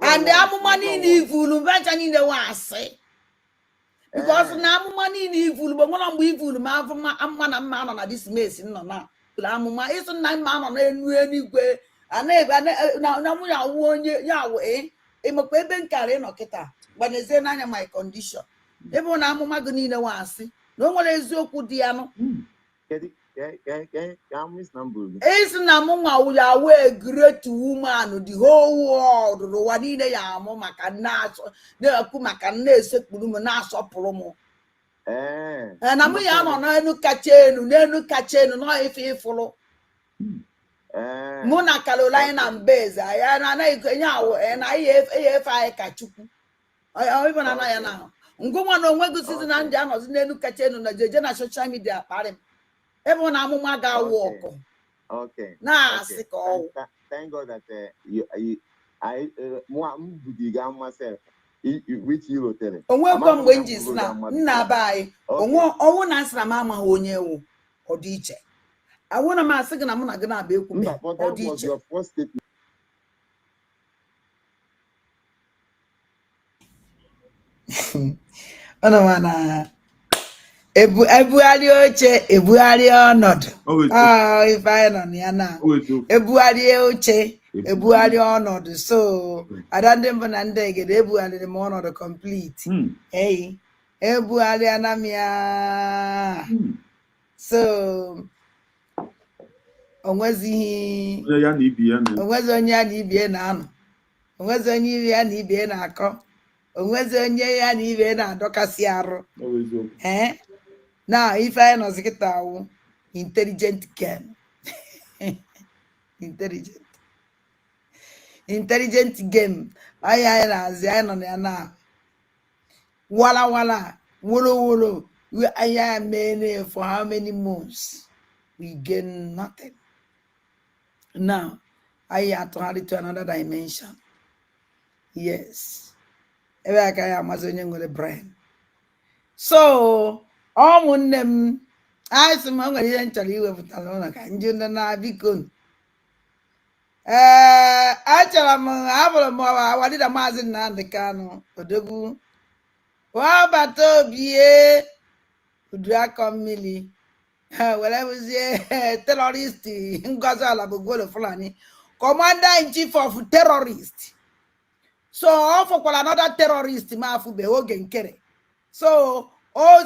S3: And the money in evil, venturing the wase. Because now money in evil, but when I'm evil, I'm man on this mess in no. Amuma is 9 man on any way. And now we are 1 year. I'm a baby carrying or kita. But they say none of my condition. Everyone Amuma Gunina wase. No one is so good, Diano. It's Namuma, we are a great woman, the whole world, the Wadina Yamoma can not, the Akuma can say Kulumanas or Promo. And I'm on no catching, no catching, no if you follow. Mona Carolina and Bez, I and I if I catch you. I even an I now. Go on when the season and Janos, no catching on the Jena social media parent. Everyone Amuma got walk.
S9: Okay.
S3: Nah,
S9: Okay. Thank God that I myself. Which you will tell it.
S3: Welcome wages now. Nabai. Own answer Mamma Onye or DJ. I want to mask and I'm not gonna be or
S9: was your first statement.
S3: Ono mana ebugharị oche ebugharị ọnọdụ ife anyị nọ na ya na ebugharị oche ebugharị ọnọdụ so ada ndị mbụ na ndị egede ebugharịrị m ọnọdụ complete eyi ebugharịana m ya so onwezi onye ya na ibie na-anọ onwezi onye ya na ibie na-akọ onwezi onye ya na ibie na-adọkasị arụ na ife anyị nọzi kịta wụ intelligent game intelligent game anyị na-azị anyị nọ na ya na wala wolo anyị mene for how many months we gain nothing. Now anyị atụgharị to another dimension. Yes, ebe aka ya amazi onye nwere brain. So ụmụnne m anyị sị m o nwere ihe m chọrọ iwepụtara ụlọ ka ndị ndị na-biko achọrọ m abụrụ m awadịda maazị Nnamdi Kanu Odogwu wabata obie uduakọ mmiri were bụzie terrorist Ngozi Alabogolo Fulani commander in chief of terrorist. So ọ fọkwara another terrorist ma afụbe oge nkere. So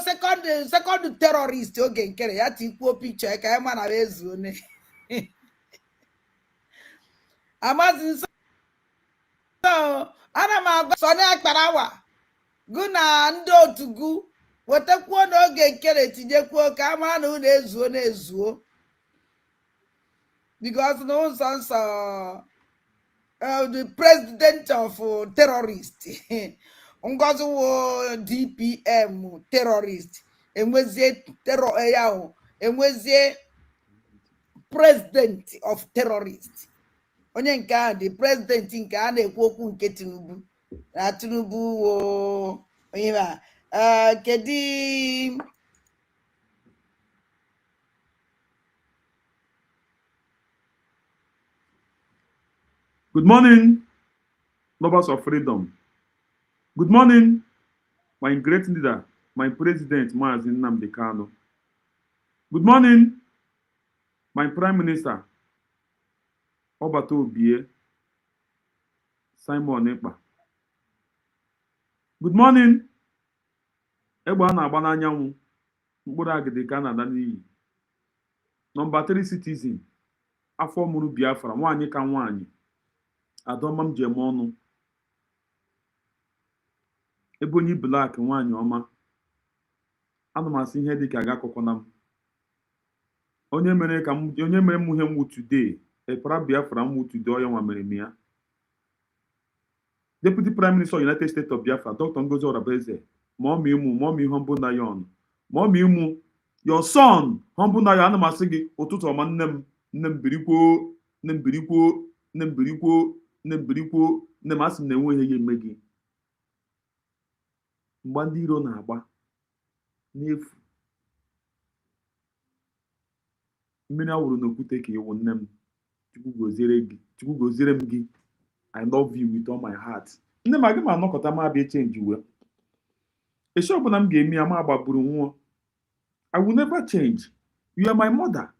S3: second terrorist oge nkere ya tikpuo picture ka ya ma na ezu one amazi nso. So ana m agwa Sọnị Akparawa gụ na ndị otu gụ wetakwuo n'oge nkere tinyekwuo ka ama na unu ezuo because na nsọ the president of terrorist Ngozi wo DPM terrorist enwezie terror ya enwezie president of terrorist onye nke a the president nke a na-ekwu okwu nke Tinubu na Tinubu wo onye ba kedi
S1: Good morning, lovers of freedom. Good morning, my great leader, my president, Maazị Nnamdi Kanu. Good morning, my prime minister, Obata Obie, Simon Ekpa. Good morning, egbe a na-agba n'anyanwụ, mkpụrụ agidi ka a na-ada n'iyi. Number 3 citizen, afọ mụrụ Biafra, nwaanyị ka nwaanyị. Adọma m jem ọnụ Ebonyi Black nwaanyị ọma ana m asị ihe dị ka agakọkọna m onye mere m ihe mwu today epara Biafra mwu today ọya nwa mere m ya. Deputy Prime Minister United States of Biafra Dr. Ngozi Orabaeze mommy humble nayon mommy mu your son humble nayon ana m asị gị ụtụtụ ọma nne m birikwo nne m asị m na-enwe ihe ya eme gị mgbe ndị iro na-agba n'efu mmiri awụrụ n'okwute ka iwu nne m Chukwu goziere m gị I love you with all my heart. Nne m aga m anọkọta m abịa change uwe echi ọbụla m ga-eme ya ma agbagburu nwụọ I will never change. You are my mother.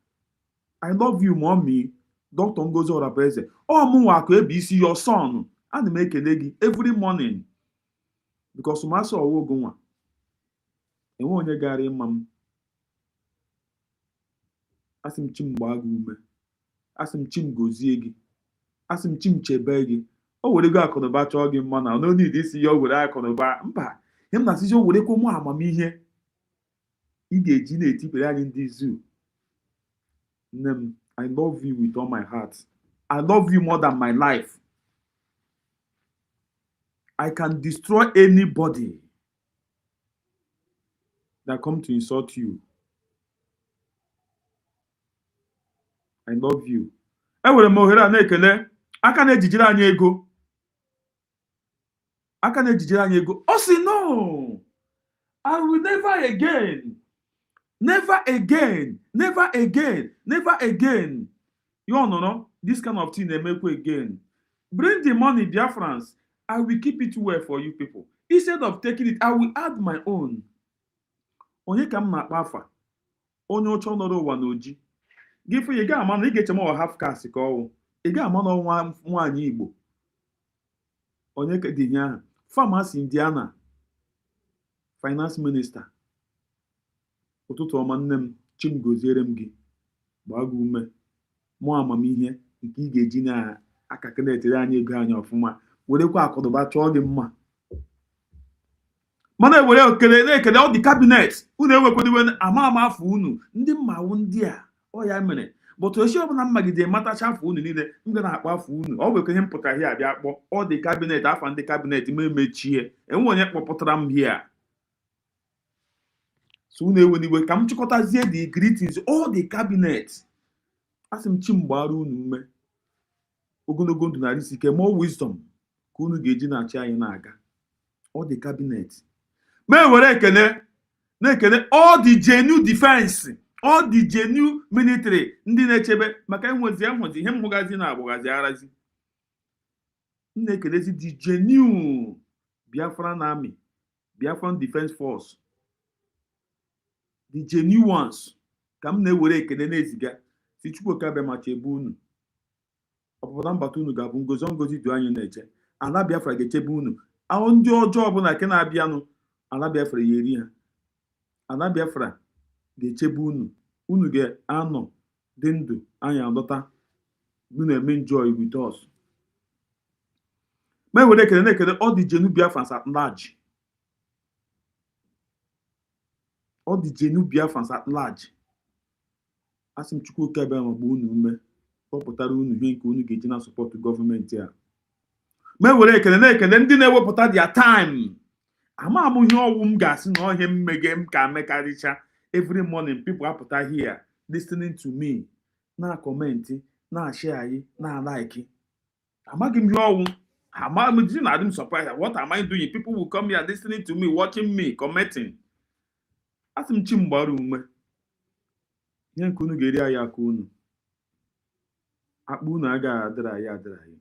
S1: I love you mommy. Dr. Ngozi Orabaeze mụnwa akụ ABC your son ana m ekele gị every morning because masị ọwa ogo nwa enwe onye gara ịma m asị m chi m gbaa gị ume asị m chi m gozie gị asị m chi m chebe gị o were go akụnụba chọọ gị mma na n'onye isi ya o were akụnụba mba ihe m na-asịzi o werekwa ụmụ amamihe ị ga-eji na-etipere anyị ndị zoo. Nne m I love you with all my heart. I love you more than my life. I can destroy anybody that come to insult you. I love you. Enwere m ohere a na-ekele aka na-ejijere anyị ego. Ọ sị no, I will never again. Never again. You know, this kind of thing they make again. Bring the money, Biafrans. I will keep it well for you people. Instead of taking it, I will add my own. Onye ka m na-akpa afa? Onye ọcha nọrọ ụwa n'oji. Gị fụ ị ga-ama na ị ga-eche m half caste ka ọwụ. Ị ga-ama na ọnwa nwaanyị Igbo. Onye ka dị ihe ahụ? Pharmacy Indiana. Finance Minister. Ụtụtụ ọma nne m, chi m goziere m gị. Gbaa gị ume. Mụ amamihe nke ị ga-eji na-aka na-etere anyị ego anyị ọfụma. Werekwa akụnụba chọọ gị mma. Mana ewere na-ekele ọ dị kabinet. Unu ewekwadiwe ama afọ unu. Ndị mmanwụ ndị a ọ ya mere. Bụtụ esi ọbụla mmagide matacha afọ unu niile m ga na-akpọ afọ unu. Ọ bụ ihe m pụtara ihe abịa kpọ ọ dị kabinet afa ndị kabinet ma emechie. Enwe onye kpọpụtara m hia. So unu eweniwe ka m chịkọtazie the greetings all the cabinet. Asị m chi m gbara unu ume. Ogologo ndụ narị isi ike, more wisdom ka unu ga-eji na-achị anyị na-aga. All the cabinet. Ma ewere ekele na-ekele all the genuine defense, all the genuine military ndị na-echebe maka enwezi ihe m hụgazi na agbụgazi arazi. M na-ekelezi the genuine Biafran Army, Biafran Defense Force, the genuine ones ka m na-ewere ekele na-eziga si Chukwuka bịa ma chebe unu. Ọpụpụta mbata unu ga-abụ ngozi dị anyị na-eche. Ala Biafra ga-echebe unu. Ahụ ndị ọjọọ ọbụla nke na-abịanụ ala Biafra ya eri ha. Ala Biafra ga-echebe unu. Unu ga-anọ dị ndụ anyị alọta. Unu eme enjoy with us. Ma ewere ekele na-ekele all the genuine Biafrans at large. All the genuine Biafrans at large. Asị m Chukwuka bịa ma gbuo unu ume. Kpọpụtara unu ihe nke unu ga-eji na sọpọtụ gọọmenti a. Ma ewere ekele na-ekele ndị na-ewepụta their time. Ama m ihe ọwụ m ga-asị na ọhịa mmege m ka mekarịcha. Every morning people apụta here listening to me, na-akọmentị, na-ashare, na-like. Amaghị m ihe ọwụ. Amaghị m na adị m surprised. What am I doing? People will come here listening to me, watching me, commenting. Asị m chi m gbara ume. Ihe nke unu ga-eri anyị aka unu. Akpa unu agaghị adịrị anyị.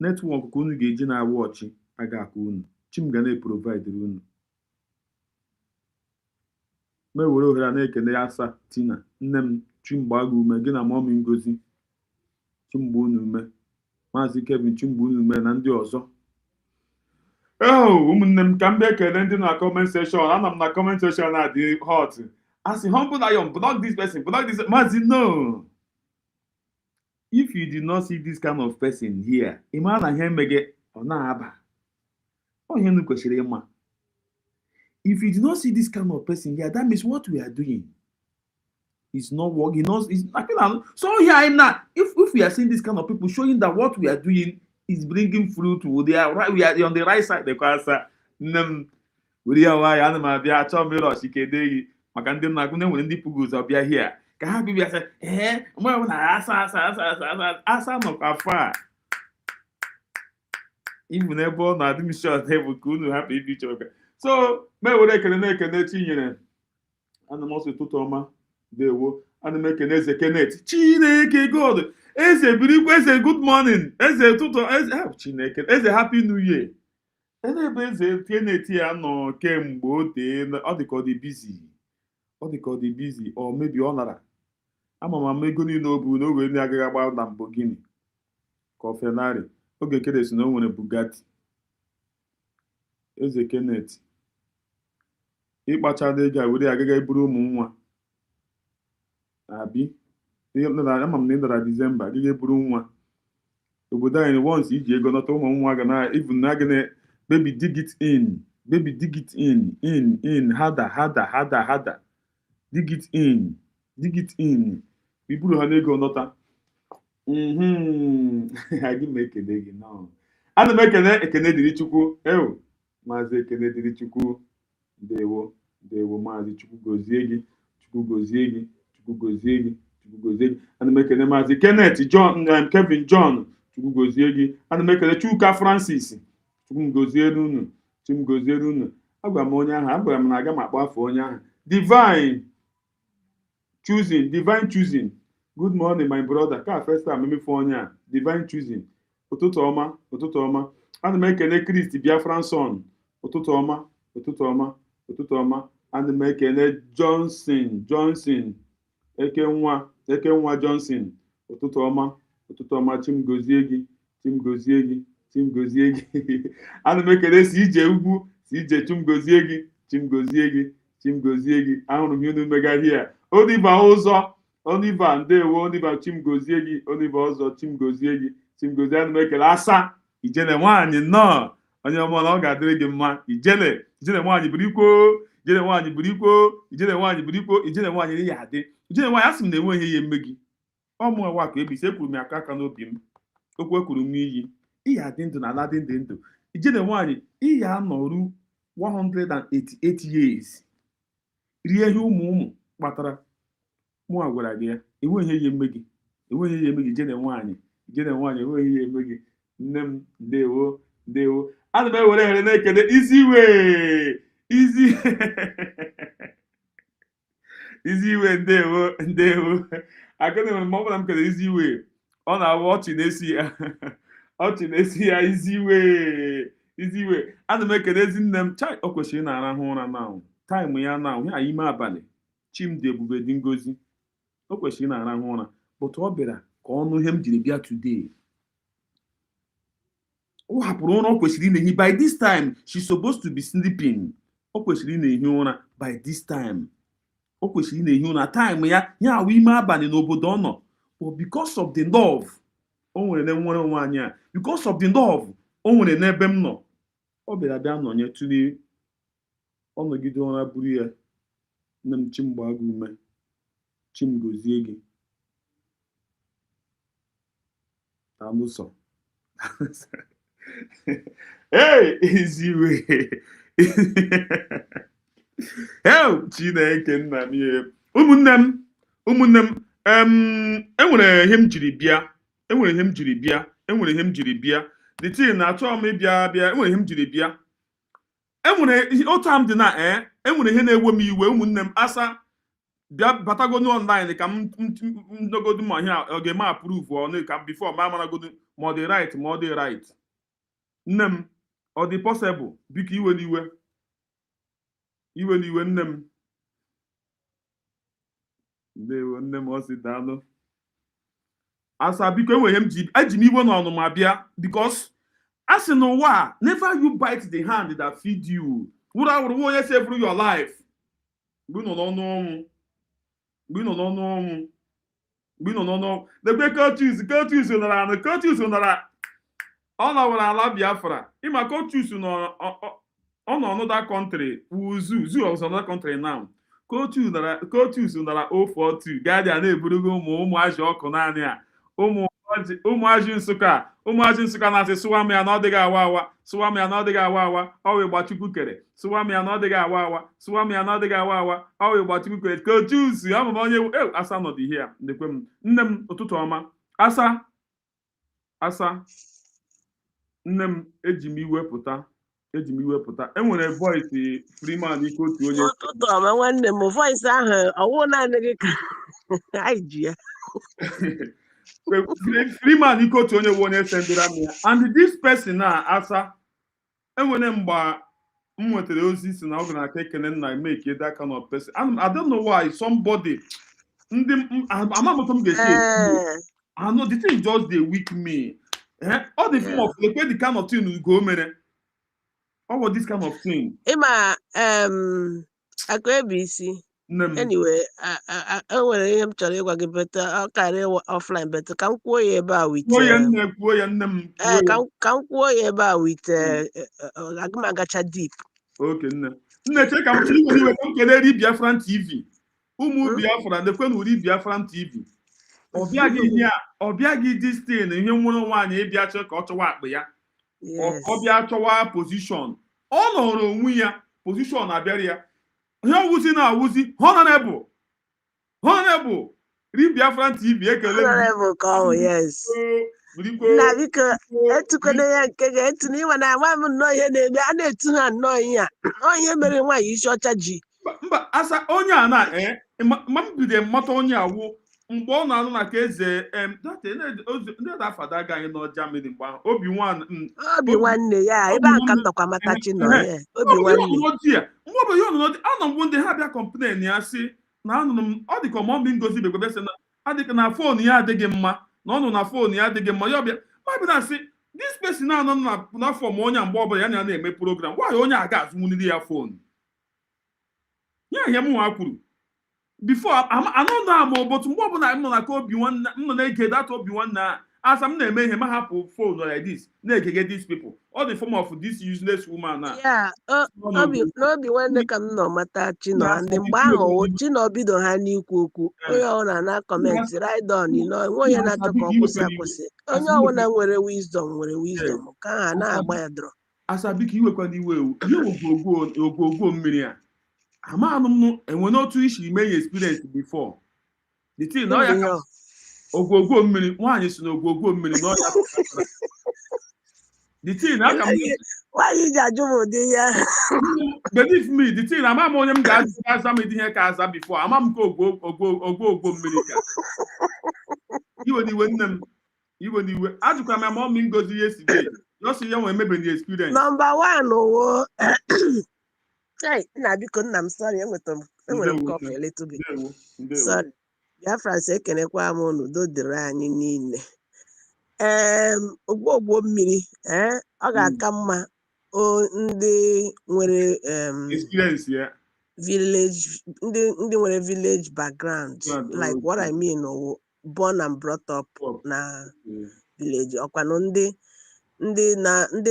S1: Netwọk ka unu ga-eji na-awụ ọchị aga aka unu. Chi m ga na-eprovide unu. Ma ewere ohere na-ekele Asa Tina, nne m, chi m gbaa gị ume, gị na mọmị Ngozi, chi m gbaa unu ume. Maazị Kevin, chi m gbaa unu ume na ndị ọzọ. Ụmụnne m ka m bịa ekele ndị na comment section. Ana m na comment section na-adị hot. Asị humble lion, block this person, block this. Maazị no. If you did not see this kind of person here, ị mara na ihe mmege ọ na-aba. Ọ ihe unu kwesịrị ịma. If you did not see this kind of person here, that means what we are doing is not working. So here I'm not. If we are seeing this kind of people showing that what we are doing is bringing fruit, we are on the right side. Because we are why I'm here. Maka ndị na-agụ na-enwere ndị pugos ọbịa here. Ka ha bịa sị, mgbe na asa nọ ka fa. Even ebe ọ na-adị m short ebe ka unu hapụ ibi iche. So, me were ekele na-ekele Chinyere. Ana m ọsọ ụtụtụ ọma. Dewo. Ana m ekele Eze Kenneth. Chineke God. Eze birikwa Eze good morning. Eze ụtụtụ. Chineke. Eze happy new year. Ebe Eze Kenneth ya nọ kemgbe o tee. Ọ dị ka ọ dị busy. Or maybe ọ lara. Ama m ego niile o bu n'oge ndị agaghị agba Lamborghini. Ka ọ Ferrari. Oge Keres na o nwere Bugatti. Eze Kenneth. Ịkpachara ego a were agaghị eburu ụmụ nwa. Abi. Ama m na ịdara Disemba agaghị eburu nwa. Obodo anyị once iji ego nọta ụmụ nwa ga na even na gị baby dig it in. Baby dig it in. Harder. Dig it in. Iburu ha n'ego nọta. Agị m ekele gị no. Ana m ekele dịrị Chukwu. Maazị ekele dịrị Chukwu. Dewo Maazị Chukwu gozie gị. Ana m ekele Maazị Kenneth John, Kevin John, Chukwu gozie gị. Ana m ekele Chuka Francis, Chukwu goziere unu. Agwara m onye ahụ, agwara m na aga m akpọ afọ onye ahụ. Divine choosing. Good morning my brother. Ka first time memefe onye a. Divine choosing. Ụtụtụ ọma. ana m ekele Kristi Biafran son ụtụtụ ọma ụtụtụ ọma ụtụtụ ọma. Ana m ekele Johnson Ekenwa Johnson ụtụtụ ọma Chim gozie gị Chim gozie gị Chim gozie gị. Ana m ekele CJ Ugwu CJ Chim gozie gị Chim gozie gị Chim gozie gị. Ahụrụ m unu megaghị a Oliver ụzọ Oliver ndewo Oliver Chim gozie gị Oliver ụzọ Chim gozie gị Chim gozie. Ana m ekele Asa Ijele nwaanyị nnọọ onye ọma na ọ ga-adịrị gị mma. Ijele nwaanyị birikwo Ijele nwaanyị birikwo Ijele nwaanyị birikwo Ijele nwaanyị ya adị Ijele nwaanyị asị m na enweghị ihe eme gị ọmụ nwa ka ebisi ekwuru m aka n'obi m okwu ekwuru m n'iyi ihe adị ndụ na ala dị ndụ. Ijele nwaanyị ihe anọrụ 188 years rie ihe ụmụ kpatara mụ a gwara gị ya enweghị ihe eme gị enweghị ihe eme gị. Ijele nwaanyị enweghị ihe eme gị. Nne m ndewo. Ana m ewere here na-ekele Iziwe Iziwe ndewo akụna nwere ma ọ bụla m kele Iziwe ọ na-awụ ọchị na-esi ya Iziwe. Ana m ekele ezi nne m chai o kwesịrị na-arahụ ụra na taịm ya na ya ime abalị Chimdi Ebube dị Ngozi o kwesịrị na-arahụ ụra but ọ bịara ka ọnụ ihe m jiri bịa today. Ọ hapụrụ ụra o kwesịrị na-ehi by this time she's supposed to be sleeping. O kwesịrị na-ehi ụra by this time. O kwesịrị na-ehi ụra time ya awụ ime abalị n'obodo ọ nọ but because of the love o nwere na nwere onwe anyị a because of the love o nwere n'ebe m nọ ọ bịara bịa nọnye tụrụ ọnọgide ụra buru ya. Nne m Chim gbaa gị ume Chim gozie gị alụsọ. Eziwe Chineke nna m ihe ụmụnne m enwere ihe m jiri bịa the thing na-achọ m ịbịa enwere ihe m jiri bịa. Enwere otu m dị na enwere ihe na-ewe m iwe ụmụnne m asa bịa batagodu online ka m ndogodu ma ihe ọ ga-eme approve ọnụ ka m before ma amaragodu ma ọ dị right ma ọ dị right. Nne m ọ dị possible biko iwe n'iwe nne m ndewo nne m ọ sị daalụ asa biko enweghị m eji m iwe n'ọnụma bịa because a sị n'ụwa never you bite the hand that feed you. Wụrụ awụrụ onye save your life mgbe ị nọ n'ọnụ debe Coaches nara ọ nọwara ala Biafra ịma Coaches nọ ọ nọ another country zoo of another country now. Coaches nara 042 Guardian na-eburugo ụmụazị ọkụ naanị a ụmụazị Nsụka na-asị sụwa m ya na ọ dịghị awa awa sụwa m ya na ọ dịghị awa awa ọ wee Gbachukwu kere sụwa m ya na ọ dịghị awa awa sụwa m ya na ọ dịghị awa awa ọ wee Gbachukwu kere. Coaches ama m onye asa nọ dị here ndekwe m nne m ụtụtụ ọma asa nne m eji m iwepụta enwere voice Freeman ike otu onye
S8: ụtụtụ ọma nwanne m voice ahụ ọwụ naanị gị ka anyị ji ya
S1: Freeman ike otu onye onye sendera m ya and this person na asa enwere mgba m nwetara ozi si na ọ gara aka ekele nna make that kind of person. I don't know why somebody ndị amamụta m ga-esi I know the thing just dey weak me. All the form of the kind of thing go mere all of this kind of thing.
S8: Ịma akụ ebe isi anyway enwere ihe m chọrọ ịgwa gị beta ọ karịa offline beta ka m kwuo ya ebe a with
S1: kwuo ya nne m
S8: ka m kwuo ya ebe a with agụmagacha deep.
S1: Okay nne che ka m chiri iwe ka m kelee Biafran TV ụmụ Biafra ndekwe na uri Biafran TV ọ bịaghị distin ihe nwere nwaanyị ịbịa chọ ka ọ chọwa akpa ya ọ bịa chọwa position ọ nọrọ onwe ya position abịara ya ihe ọwụzi na-awụzi honorable ri Biafran TV ekele
S8: nna biko etukwana ya nke ga-etu na ịma na ama m nnọọ ihe na-eme a na-etu ha nnọọ ihe a ihe mere nwaanyị isi ọcha ji
S1: mba asa onye a na ma m bido mmata onye awụ mgbe ọ na-anụ na ka eze ndị fada agaghị nọ Germany mgbe ahụ
S10: obi nwanne ya ebe a ka m nọkwa matachi nọ ya obi nwanne
S1: mgbe ọ bụ ihe ọnọdụ anọ mgbe ndị ha bịa kọmplen ya sị na anụrụ m ọ dịka ọmọmị Ngozi Begbe sị na adịka na fon ya adịghị mma na ọ nọ na fon ya adịghị mma ya ọbịa mabụ na-asị dis pesin na-anọ na fọm onye mgbe ọbụla ya na-eme program nwaanyị onye a ga-azụnwuniri ya fon ya ihe m nwa kwuru bifo anọ na ama ụbọchị mgbe ọbụla m nọ na ka obi nwanne m nọ na-ege data obi nwanne a asa m na-eme ihe ma hapụ fon like this na-egege these people all the form of this useless woman na
S10: n'obi nwanne ka m nọ mata Chinọ ndị mgbe ahụ Chinọ bido ha n'ikwu okwu onye ọbụla na kọmentị raidon nwe onye na-achọ ka ọ kwụsị akwụsị onye ọbụla nwere wisdom ka ha na-agba ya drọ
S1: asabiko iwekwana iwe ihe ogwogwo mmiri a amanụ m enwe n'otu isi ime ya experience before the thing na ya ogwogwo mmiri nwaanyị si na ogwogwo mmiri n'ọya the thing aka m
S10: nwaanyị ji ajụ m ụdị ya
S1: believe me the thing ama m onye m ga-aza m ihe ka aza before ama m ka ogwogwo mmiri ka iwe n'iwe nne m iwe n'iwe ajụkwa m ama m Ngozi yesterday yosi ya nwee mebeni experience
S10: number 1 wo nna biko nna m sorry enwere m cough a little bit sorry Biafrans ekenekwa m n'udo dịrị anyị niile ogwogwo mmiri ọ ga-aka mma ndị nwere
S1: experience ya
S10: village ndị nwere village background like what I mean born and brought up na village ọkwanụ ndị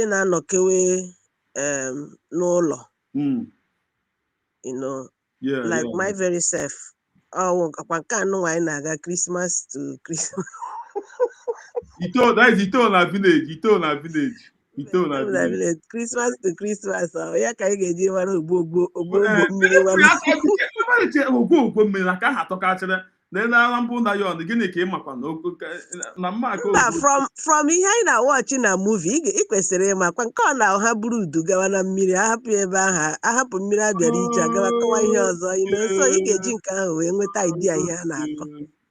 S10: na-anọkewe n'ụlọ you know like my very self akwa nke anụ nwaanyị na-aga Christmas to Christmas
S1: ito na village
S10: Christmas to Christmas ya ka anyị ga-eji mara ogwogwo mmiri
S1: ogwogwo mmiri na ka ha atọkachịrị na mbụ na yon gịnị ka ị makwa na mmaka
S10: from ihe anyị na-watch na movie ị kwesịrị ịmakwa nke ọ na ha buru udu gawa na mmiri ahapụ ebe ahụ ahapụ mmiri abịara ije agawa kọwa ihe ọzọ so ị ga-eji nke ahụ wee nweta idea ihe a na-akọ.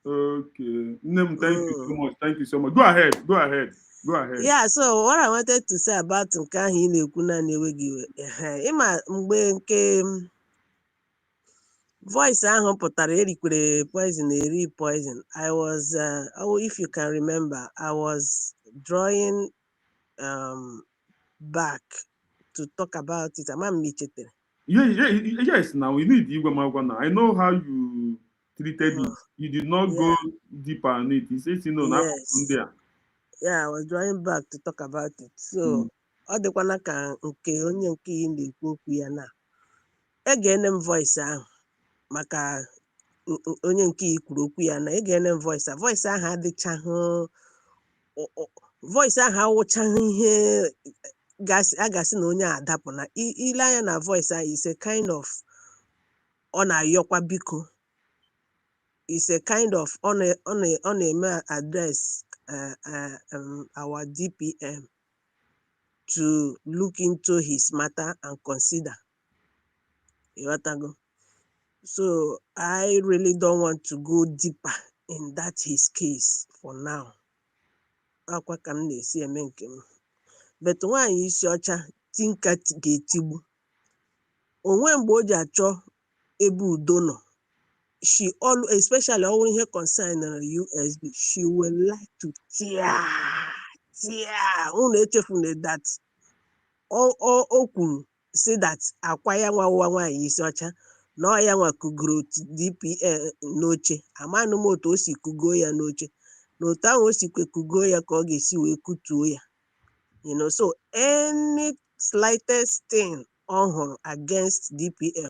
S1: Okay, nne thank you so much. Go ahead.
S10: Yeah, so what I wanted to say about nke ahụ ị na-ekwu na na-enweghị iwe ịma mgbe nke voice ahụ pụtara erikwere poison eri poison I was if you can remember I was drawing back to talk about it. Ama m ichetere.
S1: Yes, now we need Igwe Magwana. I know how you treated it. You did not go deeper on it. You said,
S10: yes.
S1: There.
S10: Yeah, I was drawing back to talk about it. So, ọ dịkwana ka nke onye nke ị na-ekwu okwu ya na egene m voice ahụ maka onye nke ị kwuru okwu ya na egene m voice ahụ adịchaghị voice ahụ awụchaghị ihe a gasị na onye adapụ na ile anya na voice ahụ is a kind of ọ na-ayọkwa biko is a kind of ọ na-eme address our DPM to look into his matter and consider. So I really don't want to go deeper in that his case for now. Akwa ka m na-esi eme nke m. But nwaanyị isi ọcha tinka ga-etigbu. Onwe mgbe o ji achọ ebe udo nọ. She always, especially all ihe concern USB, she will like to tear. Unu echefuna that. O kwuru say that akwa ya nwa nwaanyị isi ọcha na ọ ya nwa kugoro DPM n'oche. Amanụ m otu o si kugo ya n'oche. Na otu ahụ o si kugo ya ka ọ ga-esi wee kutuo ya. So any slightest thing on her against DPM.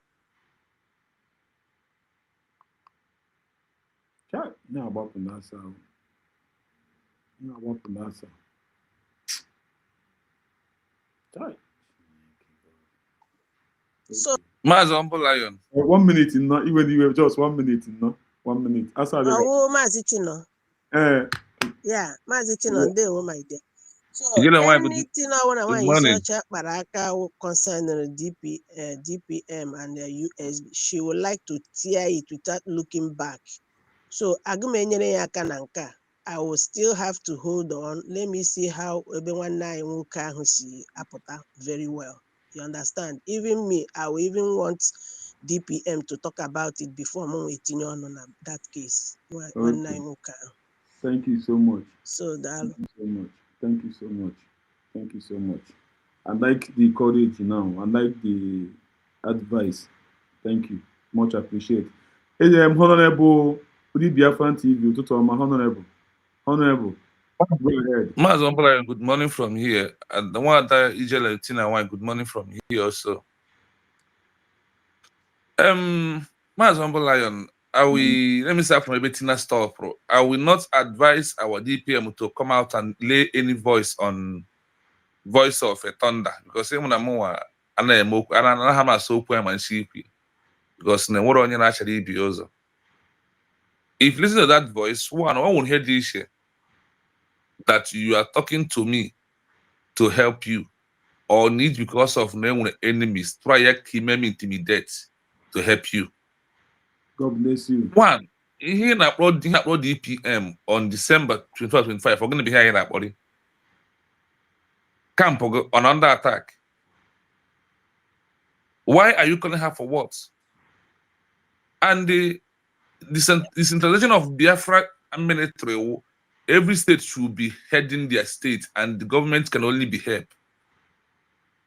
S1: So, Lion. 1 minute in not even just 1 minute in not 1 minute.
S10: Oh, Mazi Chino. Yeah, Mazi Chino, they were my dear. So, anything I want to search Baraka concerning DPM and the USB, she would like to tear it without looking back. So agụmenyere ya aka na nke a. I will still have to hold on. Let me see how ebe nwanne anyị nwoke ahụ si apụta very well. You understand? Even me, I will even want DPM to talk about it before m etinye ọnụ na that case. Nwanne anyị nwoke ahụ.
S1: Thank you so much.
S10: So
S1: Thank you so much. Thank you so much. Thank you so much. I like the courage now. I like the advice. Thank you. Much appreciated. Honorable Biafran TV, Honorable. Honorable. Go ahead.
S11: Good morning from here. And the one that Ijele Tina Wine, good morning from here also. Lion, let me start from a Bettina Store Pro. I will not advise our DPM to come out and lay any voice on voice of a thunder because even a more and I have a soap and sheepy because no one actually be also. If you listen to that voice, one won't hear this shit that you are talking to me to help you or need because of no enemies, try to intimidate to help you.
S1: God bless you.
S11: One, he upload DPM on December 2025. We're going to be here in that body. Camp on under attack. Why are you calling her for what? And the decentralization of Biafra military, every state should be heading their state, and the government can only be helped.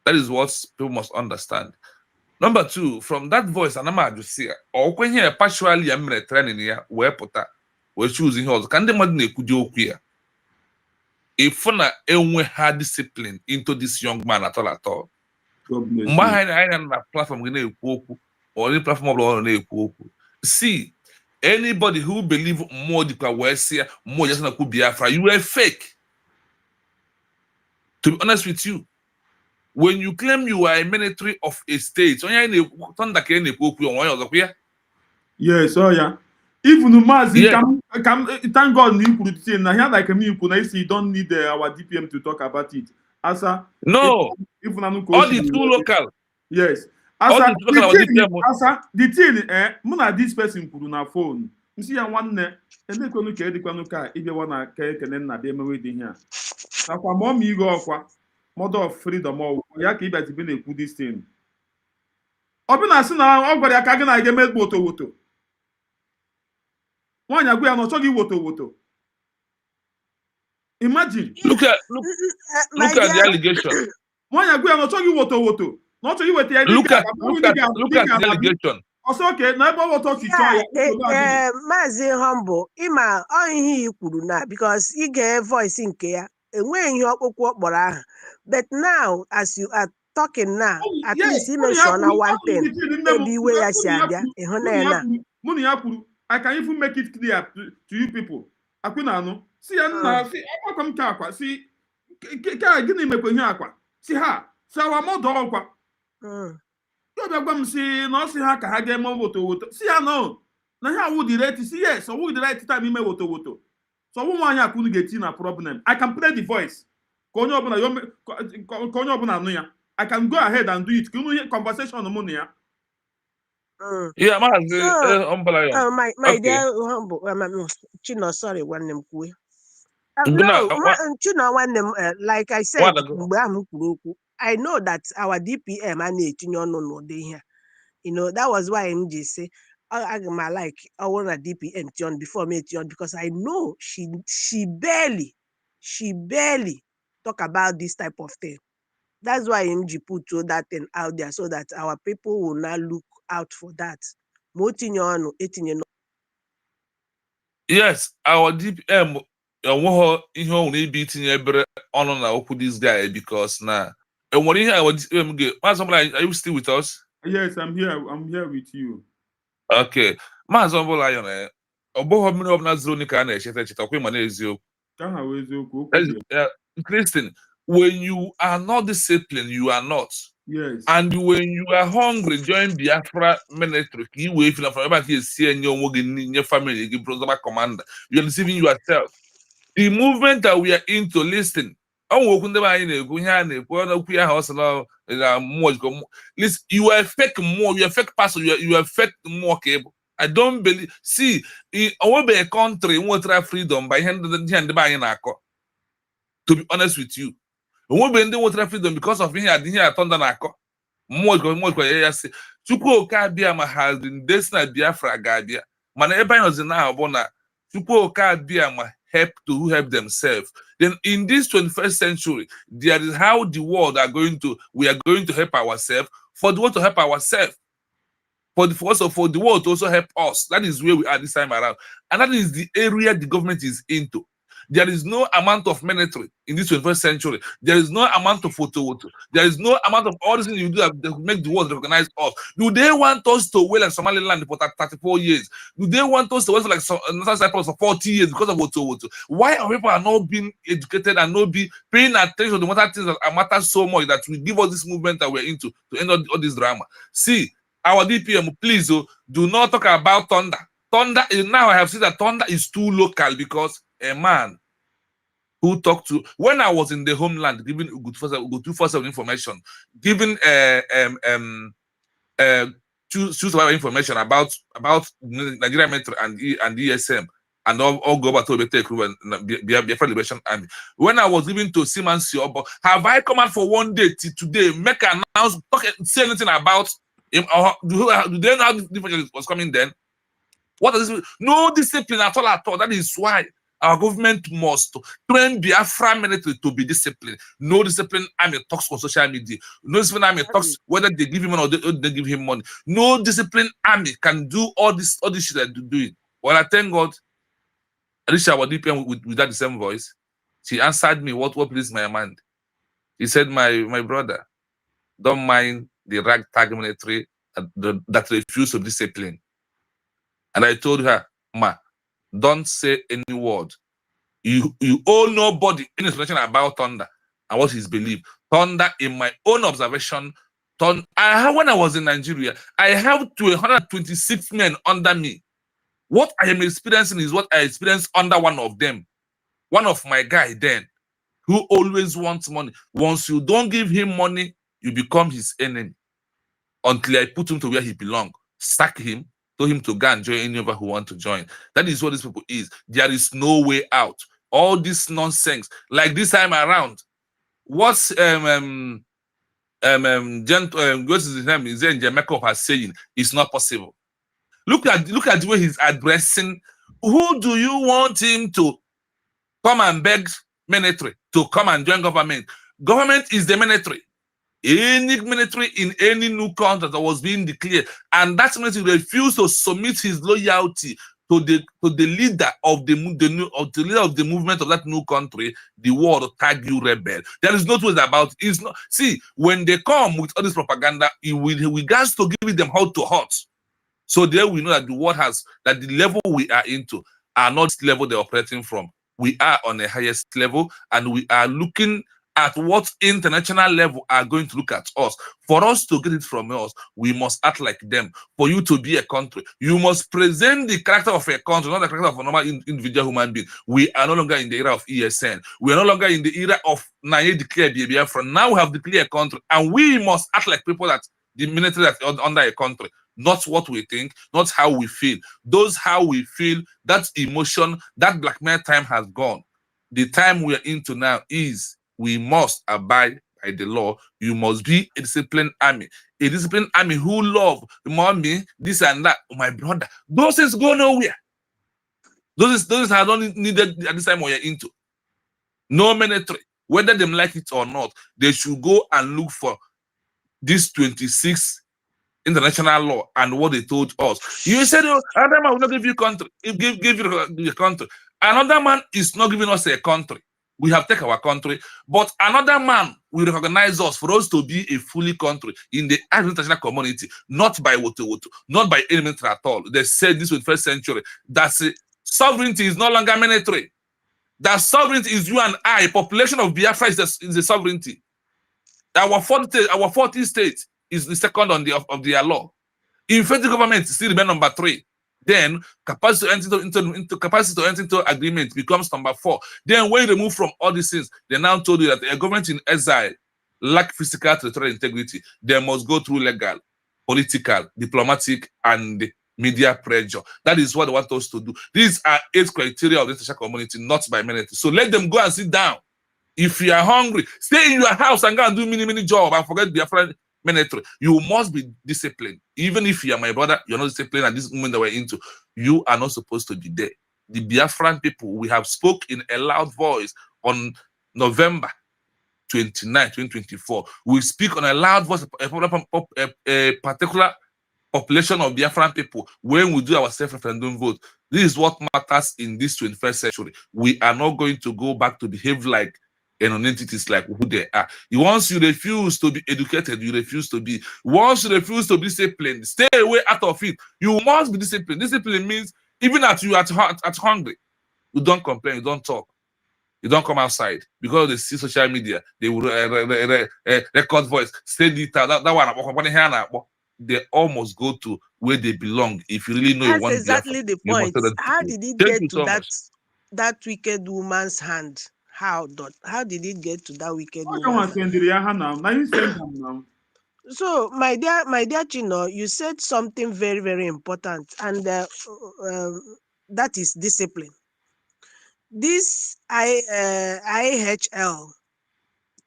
S11: That is what people must understand. Number two, from that voice, and I'm just say, or when you partially I'm training here, where put we're choosing house. Can the madne could you queer? If na enwe hard discipline into this young man at all.
S1: God bless you.
S11: My platform or any platform of see anybody who believe more the more just could be Biafra, you are fake. To be honest with you, when you claim you are a military of a state,
S1: yes, oh yeah. Even Mazi, thank God you could say now like me, you could say you don't need our DPM to talk about it. Asa,
S11: no,
S1: even
S11: all the two local.
S1: Yes.
S11: Asa,
S1: the thing, muna this person could na phone. You see, one and they couldn't carry the Kwanuka if you want to carry Canada, they may wait here. Now, for mom, you go for mother of freedom or Yaki that been a good thing. Open as soon as I've got a kagan, I get made woto. One ya go and talking woto. Imagine.
S11: Look at the allegation.
S1: One ya go and talking woto. Not you with the
S11: look at the allegation.
S1: Also, okay, now what talk you
S10: Mazi humble. Ima all he kwuru na because he gave voice nke ya. Enwe ihe okpokwu okporo ahụ. But now as you are talking now, at least he mentioned one thing. Maybe where ya si abia,
S1: Money yapuru. I can even make it clear to you people. Akuna no. See na see come akwa. See ka gini mekwe hi akwa. See ha. See our mother akwa. You be gbam see no see ha ka ha ga mo woto. See ya no. Na ha wo the right see yes, so wo the right time me woto. So wo anya akunu get na problem. I can play the voice. Konyo obuna no ya. I can go ahead and do it. Kunu conversation no money ya.
S11: Yeah, my
S10: dear humble. Chino, sorry, one name. No, Chino, one name. Like I said, I know that our DPM and here. You know, that was why I'm just say I want a DPM Tion before me Tion because I know she barely talk about this type of thing. That's why MG put that thing out there so that our people will not look out for that.
S11: Yes, our DPM on this guy because now and what here our DPM get are you still with us?
S1: Yes, I'm here. I'm here with you.
S11: Okay. Mazombo Lion Obo mini of Nazonica and Cheta Christian, when you are not disciplined, you are not.
S1: Yes.
S11: And when you are hungry, join Biafra military. You wait from everybody seeing your family, you brother commander. You're deceiving yourself. The movement that we are into, listen. Listen, you are fake more, you are fake person, you are fake more cable. I don't believe. See, in a country, we try freedom by hand the buying. To be honest with you, we want freedom because of here. I didn't hear thunder nako. More say. Chukwu Okabiama has been destined Biafra Gabia. Man, everybody knows now about Chukwu Okabiama help themselves. Then in this 21st century, there is how the world we are going to help ourselves for the world to help ourselves. For the world to also help us. That is where we are this time around. And that is the area the government is into. There is no amount of military in this 21st century. There is no amount of photo. There is no amount of all these things you do that make the world recognize us. Do they want us to wait like Somaliland for 34 years? Do they want us to wait for like Northern Cyprus for 40 years because of Woto? Why are people not being educated and not be paying attention to the things that matter so much that we give us this movement that we're into to end all this drama? See, our DPM, please do not talk about thunder. Thunder is now I have seen that thunder is too local because a man who talked to when I was in the homeland giving Ugutu information, giving choose information about Nigeria Metro and ESM and all global to take Biafra Liberation Army. When I was giving to Simon Siobo, have I come out for one day today, make an announcement, say anything about him, or do they know how this difference was coming then? What is this? No discipline at all. That is why our government must train Biafra military to be disciplined. No discipline army talks on social media. No discipline army talks whether they give him money or they give him money. No discipline army can do all this shit that they do it. Well, I thank God, Alicia was DPM with that same voice. She answered me what pleased my mind. He said, my brother, don't mind the ragtag military that refuse to discipline. And I told her, Ma, don't say any word. You owe nobody any information about thunder and what his belief. Thunder, in my own observation, when I was in Nigeria, I have 126 men under me. What I am experiencing is what I experienced under one of them. One of my guy then, who always wants money. Once you don't give him money, you become his enemy. Until I put him to where he belongs. Sack him, told him to go and join anyone who want to join. That is what these people is. There is no way out. All this nonsense, like this time around, what's what's his name? Zen Jamaica has saying is not possible. Look at the way he's addressing. Who do you want him to come and beg military to come and join government? Government is the military. Any military in any new country that was being declared, and that military refused to submit his loyalty to the leader of the leader of the movement of that new country, the world tag you rebel. There is no truth about it. It's not. See, when they come with all this propaganda, we got to give them heart to heart. So there we know that the world that the level we are into are not the level they're operating from. We are on the highest level, and we are looking at what international level are going to look at us. For us to get it from us, we must act like them. For you to be a country, you must present the character of a country, not the character of a normal individual human being. We are no longer in the era of ESN. We are no longer in the era of Naye declared Biafra. Now we have declared a country, and we must act like people that the military that are under a country. Not what we think, not how we feel. Those how we feel, that emotion, that blackmail time has gone. The time we are into now is we must abide by the law. You must be a disciplined army. A disciplined army who love mommy, this and that. Oh, my brother, those things go nowhere. Those are not needed at this time we are into. No military, whether they like it or not, they should go and look for this 26 international law and what they told us. You said, oh, another man will not give you country, give you a country. Another man is not giving us a country. We have taken our country, but another man will recognize us for us to be a fully country in the international community, not by Woto, not by any military at all. They said this in the 1st century that sovereignty is no longer military. That sovereignty is you and I. Population of Biafra is the sovereignty. Our 40 states is the second on of their law. In federal government, still remain number 3. Then capacity to enter into agreement becomes number 4. Then when you remove from all these things, they now told you that a government in exile lack physical territorial integrity. They must go through legal, political, diplomatic, and media pressure. That is what they want us to do. These are 8 criteria of the international community, not by military. So let them go and sit down. If you are hungry, stay in your house and go and do mini job and forget Biafran military. You must be disciplined. Even if you are my brother, you're not disciplined at this moment that we're into. You are not supposed to be there. The Biafran people, we have spoke in a loud voice on November 29, 2024. We speak on a loud voice, a particular population of Biafran people when we do our self-referendum vote. This is what matters in this 21st century. We are not going to go back to behave like entities like who they are. Once you refuse to be educated, you refuse to be. Once you refuse to be disciplined, stay away out of it. You must be disciplined. Discipline means even at you at hungry, you don't complain, you don't talk. You don't come outside because they see social media. They will record voice, say that one. They almost go to where they belong. If you really know
S10: That's
S11: you want
S10: exactly the
S11: you must
S10: point.
S11: tell them.
S10: How did it
S11: Thank
S10: get
S11: you
S10: to
S11: so much.
S10: that wicked woman's hand? How did it get to that wicked
S1: What
S10: woman's
S1: can
S10: hand?
S1: send ya now? Now you send them now.
S10: So, my dear Chino, you said something very, very important, and that is discipline. This IHL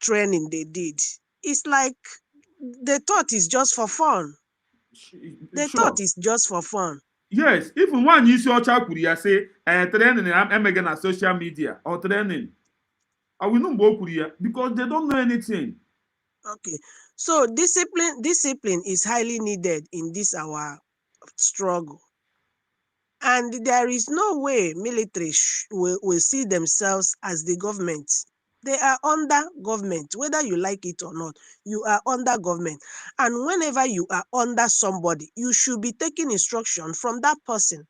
S10: training they did, it's like the thought is just for fun. The
S1: Sure.
S10: thought is just for fun.
S1: Yes, even one isi ọcha kwuru ya say training emege na social media or training. I will know mgbe o kwuru ya because they don't know anything.
S10: Okay, so discipline is highly needed in this our struggle, and there is no way military will see themselves as the government. They are under government, whether you like it or not. You are under government, and whenever you are under somebody, you should be taking instruction from that person.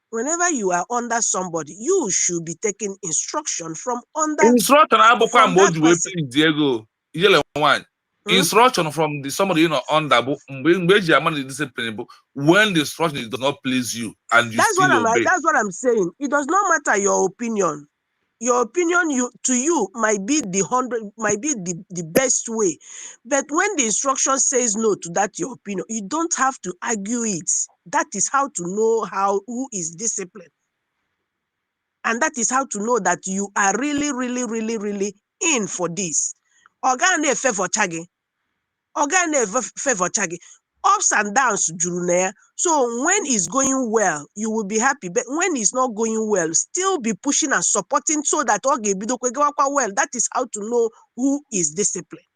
S10: Whenever you are under somebody, you should be taking instruction from
S11: Instruction abụkwa mgbe o
S10: that
S11: ji wee
S10: person.
S11: pay Diego ijele nwaanyị. Instruction from somebody you know under bụ mgbe eji ama the discipline bụ when the instruction does not please you and you
S10: That's
S11: still obey.
S10: That's what I'm saying. It does not matter your opinion. Your opinion to you might be the best way, but when the instruction says no to that your opinion, you don't have to argue it. That is how to know who is disciplined, and that is how to know that you are really, really, really, really in for this. Organ favor chagi, favor chagi. Ups and downs juru na ya. So when it's going well, you will be happy. But when it's not going well, still be pushing and supporting so that well. That is how to know who is disciplined.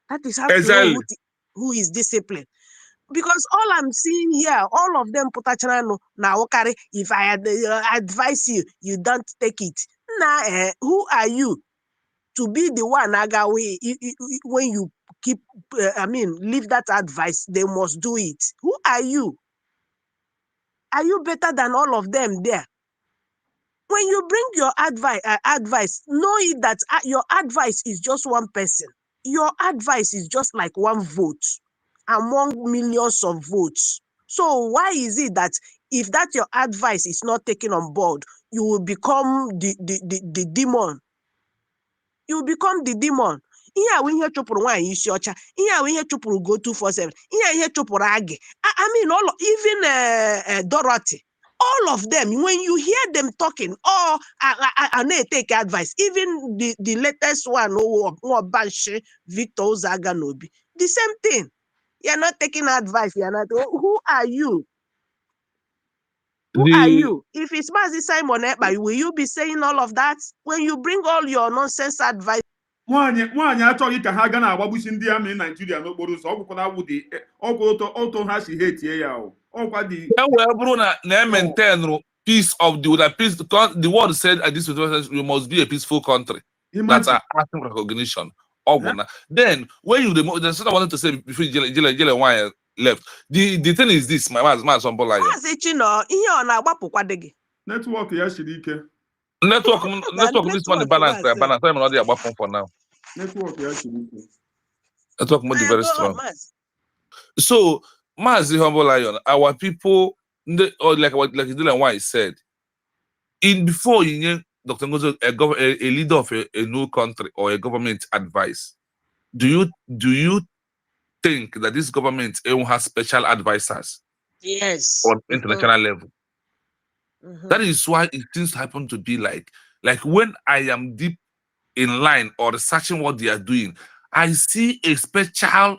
S10: That is how to know who is disciplined. Because all I'm seeing here, all of them putachana now carry. If I advise you, you don't take it. Nah, who are you to be the one agawe when you keep leave that advice? They must do it. Who are you? Are you better than all of them there? When you bring your advice, know it that your advice is just one person. Your advice is just like one vote among millions of votes. So why is it that if that your advice is not taken on board, you will become the demon? You will become the demon. Ihe a ihe chụpụrụ nwaanyị isi ọcha, ihe a ihe chụpụrụ go 247, ihe a ihe chụpụrụ agị. I mean, even Dorothy, all of them, when you hear them talking, oh, I take advice. Even the latest one, Victor Zaganobi, the same thing. You're not taking advice. You're not. Who are you? Who are you? If it's Mazi Simon Ekpa, will you be saying all of that when you bring all your nonsense advice?
S1: Nwaanyị achọghị ka ha ga na-agbagbusi ndị amị Naijiria n'okporo ụzọ ọgwụkwọ na awụ ọgwụ ha si ha etie ya ọkwa dị
S11: ya wee bụrụ na maintain peace of the peace, because the world said at this we must be a peaceful country that are asking recognition. Then when you remove, there's something I wanted to say before Jele Wine left. The thing is this, my man Sombola.
S1: Network ya siri ike.
S11: Network this one the balance I'm not there for now.
S1: Network ya siri ike.
S11: Network mode very strong. So Mazi Humble Lion, our people, like Dylan White said, before Dr. Ngozo, a leader of a new country or a government advice, do you think that this government has special advisors
S10: Yes.
S11: on international level. That
S10: Mhm.
S11: is why it seems to happen to be like when I am deep in line or researching what they are doing, I see a special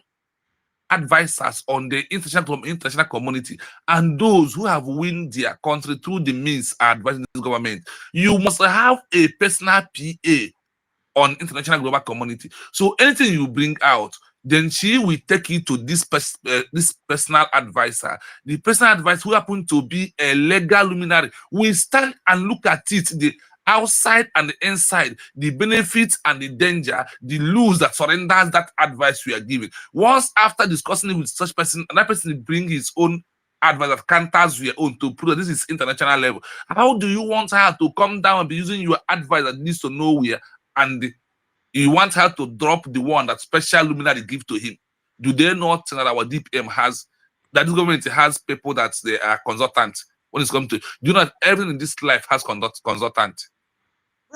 S11: advisors on the international community and those who have win their country through the means are advising this government. You must have a personal PA on international global community. So anything you bring out, then she will take it to this personal advisor. The personal advisor, who happen to be a legal luminary, will stand and look at it, the outside and the inside, the benefits and the danger, the loss that surrenders that advice we are giving. Once after discussing it with such person, another person will bring his own advice that counters your own to prove that this is international level. How do you want her to come down and be using your advice that needs to nowhere, and you want her to drop the one that special luminary give to him? Do they not think that our DPM has, that this government has people that they are consultants when it's come to? Do you know that everything in this life has consultant?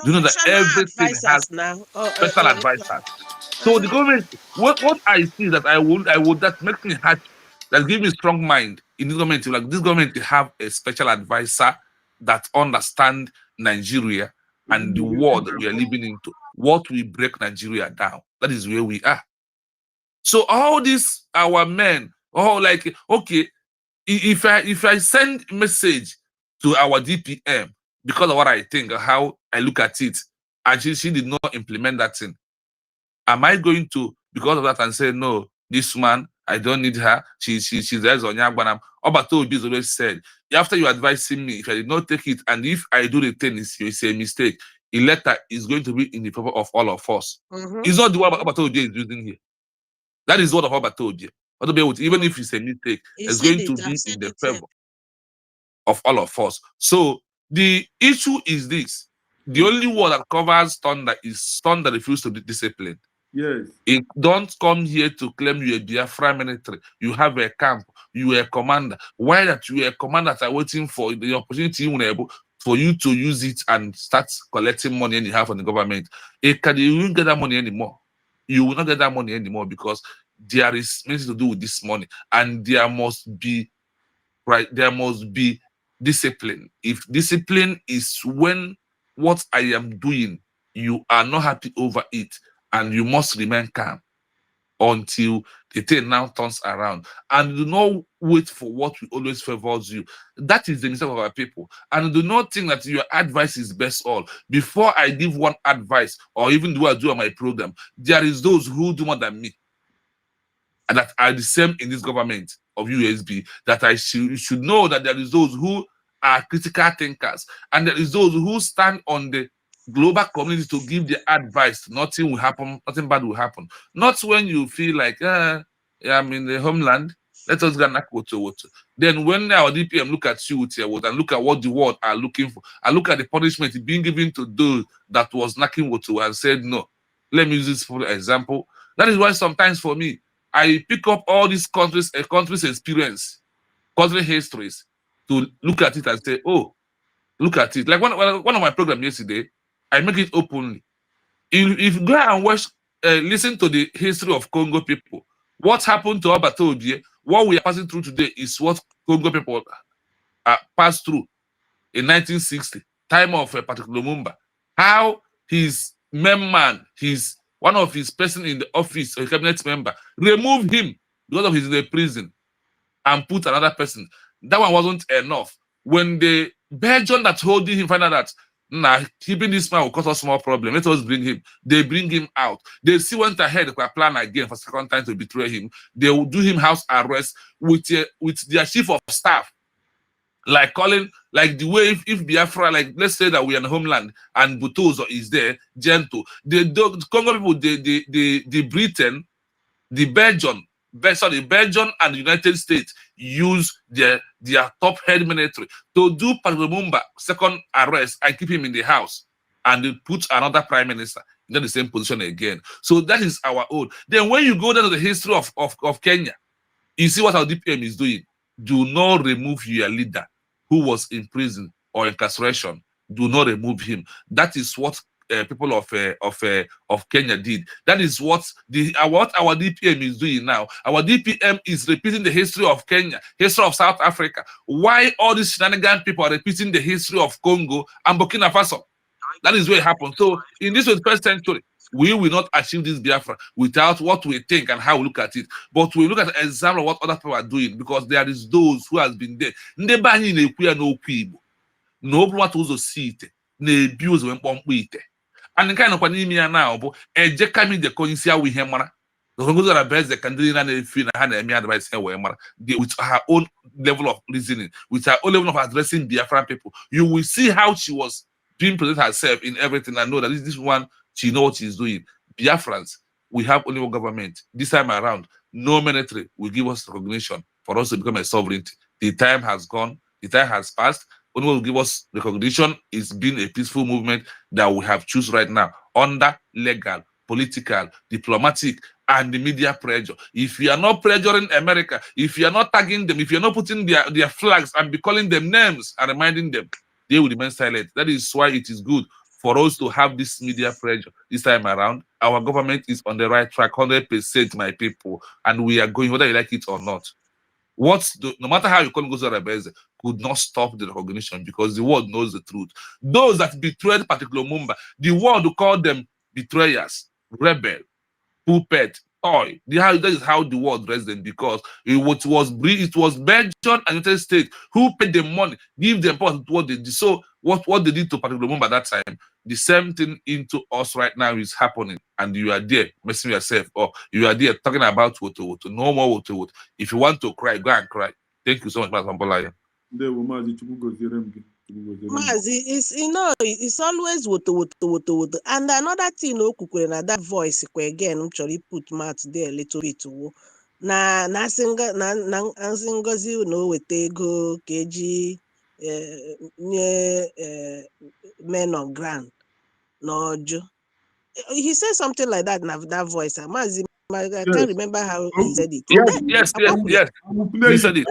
S11: Do you know that
S10: Professional
S11: everything has
S10: advisors now.
S11: special advisors? So the government, what I see that I would that makes me happy, that gives me strong mind in this government, like this government have a special advisor that understand Nigeria and the world that we are living into. What will break Nigeria down? That is where we are. So all these our men, like, okay, if I send message to our DPM because of what I think, how I look at it, and she did not implement that thing, am I going to, because of that, and say, no, this man, I don't need her, she's there on Yagbanam? Obato Obi has always said, after you advising me, if I did not take it, and if I do the thing, it's a mistake, a letter is going to be in the favor of all of us. It's not the one Obato Obi is using here. That is what of Obato Obi. Even if it's a mistake, it's going to be in the favor of all of us. So the issue is this: the only word that covers thunder is thunder refuse to be disciplined.
S1: Yes.
S11: It don't come here to claim you a Biafra military. You have a camp. You are a commander. Why that you are a commander that are waiting for the opportunity for you to use it and start collecting money anyhow from the government? You won't get that money anymore. You will not get that money anymore because there is something to do with this money, and there must be discipline. If discipline is when what I am doing, you are not happy over it, and you must remain calm until the thing now turns around, and do not wait for what will always favors you. That is the mistake of our people. And do not think that your advice is best all. Before I give one advice, or even do I do on my program, there is those who do more than me, and that are the same in this government of USB, that I should know that there is those who are critical thinkers, and there is those who stand on the global community to give the advice. Nothing will happen, nothing bad will happen. Not when you feel like, yeah, I'm in the homeland, let us get water. Then when our DPM look at you with your water and look at what the world are looking for, and look at the punishment being given to those that was knocking water and said no. Let me use this for example. That is why sometimes for me, I pick up all these countries' experience, country histories, to look at it and say, oh, look at it. Like one of my programs yesterday, I make it openly. If you go and watch, listen to the history of Congo people, what happened to Obato Obie, what we are passing through today is what Congo people passed through in 1960, time of Patrick Lumumba. How his man, one of his person in the office, a cabinet member, removed him because of he's in the prison and put another person. That one wasn't enough. When the Belgian that holding him find out that keeping this man will cause us small problem, let us bring him. They bring him out. They still went ahead, they plan again for second time to betray him. They will do him house arrest with their chief of staff. Like calling, like the way if Biafra, like let's say that we are in homeland and Butozo is there, gentle. The Congo people, the Britain, the Belgian and the United States use their top head military to do Lumumba second arrest and keep him in the house, and they put another prime minister in the same position again. So that is our own. Then when you go down to the history of Kenya, you see what our DPM is doing. Do not remove your leader who was in prison or incarceration. Do not remove him. That is what people of Kenya did. That is what our DPM is doing now. Our DPM is repeating the history of Kenya, history of South Africa. Why all these shenanigan people are repeating the history of Congo and Burkina Faso? That is what happened. So in this 21st century, we will not achieve this Biafra without what we think and how we look at it. But we look at the example of what other people are doing, because there is those who has been there. Ndị be anyị na-ekwu ya n'okwu Igbo na ọ bụrụ nwata ụzọ si ite na-ebi ụzọ mkpọmkpọ ite. And nke a nọkwa n'ime ya na ọ bụ eje kami de konisi awụ ihe mara. Zara beze ka ndị niile na-efi na ha na-eme advice ha wee mara with her own level of reasoning, with her own level of addressing Biafran people. You will see how she was being present herself in everything and know that this one, she knows what she's doing. Biafrans, we have only one government. This time around, no military will give us recognition for us to become a sovereignty. The time has gone, the time has passed. Only will give us recognition is being a peaceful movement that we have choose right now under legal, political, diplomatic, and the media pressure. If you are not pressuring America, if you are not tagging them, if you're not putting their flags and be calling them names and reminding them, they will remain silent. That is why it is good for us to have this media pressure this time around. Our government is on the right track, 100%, my people, and we are going, whether you like it or not. No matter how you call Ngozi Rebeze, could not stop the recognition, because the world knows the truth. Those that betrayed particular Lumumba, the world will call them betrayers, rebel, puppet, toy. That is how the world raised them, because it was Belgium and United States who paid the money, give them part of what they did. So what they did to Patrick Lumumba at that time, the same thing into us right now is happening, and you are there messing yourself up. You are there talking about woto. No more woto. If you want to cry, go and cry. Thank you so much, Mazi Mbolaya.
S10: Mazi, it's always woto. And another thing, na that voice again, actually put Matt there a little bit. Na Ngozi wete ego keji nye men of ground no Joe. He said something like that in that voice. Mazi, I can't remember how he said it.
S11: Yes. He said it.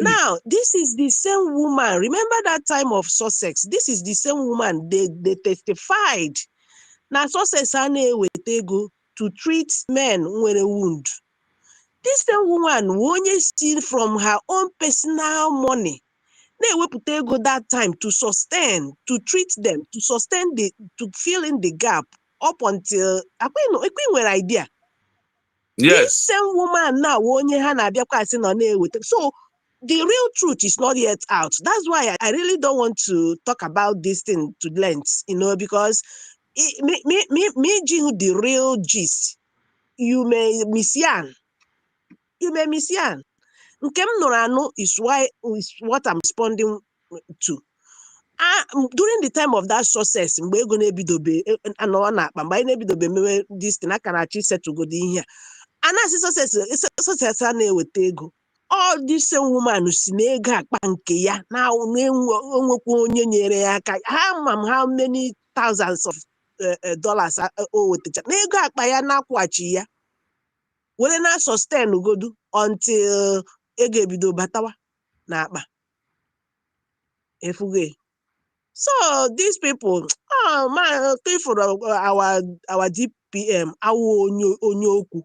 S10: Now, this is the same woman. Remember that time of Sussex? This is the same woman. They testified. Now, Sussex go to treat men with a wound. This same woman only steal from her own personal money. They will put go that time to sustain, to treat them, to sustain to fill in the gap up until a queen idea.
S11: Yes.
S10: This same woman now, so the real truth is not yet out. That's why I really don't want to talk about this thing to length, because me the real gist. You may miss yan. Nkem Norano is what I'm responding to. During the time of that success, mgbe ego na-ebidobe anọ na akpa, mgbe anyị na-ebidobe mewe this thing, aka na-achị settle go dị ihe a. Anasị success a na-eweta ego. All this same woman si na ego akpa nke ya na onwekwa onye nyere ya aka. How many thousands of dollars o wetacha na ego akpa ya na-akwụghachi ya. Were na sustain ugodu until ego ebido batawa na akpa. Efuge. So these people, for our DPM, onye okwu.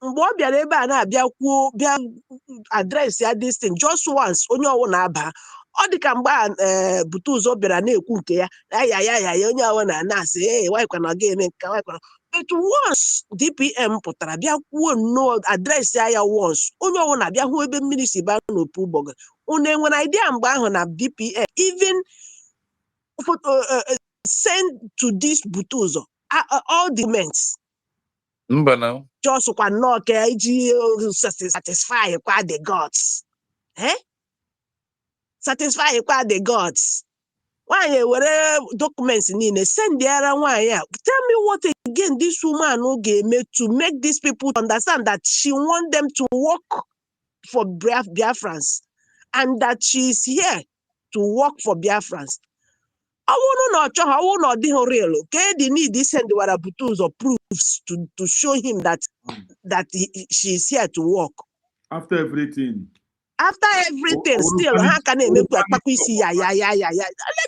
S10: Mgbe ọ bịara ebe a na-abịa kwuo bịa address ya this thing just once, onye ọwụ na-aba. Ọ dị ka mgbe bute ụzọ bịara na-ekwu nke ya ya onye ọwụ na-asị waịkwa na ga eme nke waịkwa. But once DPM pụtara bịa kwuo no address ya once, onye ọwụ na-abịa hụ ebe mmiri si ba n'opu ụgbọgọ. Unu enwere idea mgbe ahụ na DPM even send to this butuzo all the documents.
S11: Now.
S10: Just satisfy the gods. Satisfy the gods. Why were documents in send the other one? Tell me what again this woman made to make these people understand that she want them to work for Biafrans and that she is here to work for Biafrans. I want to know real. Okay, they need this and the buttons or proofs to show him that she is here to work.
S1: After everything,
S10: still, how can I make let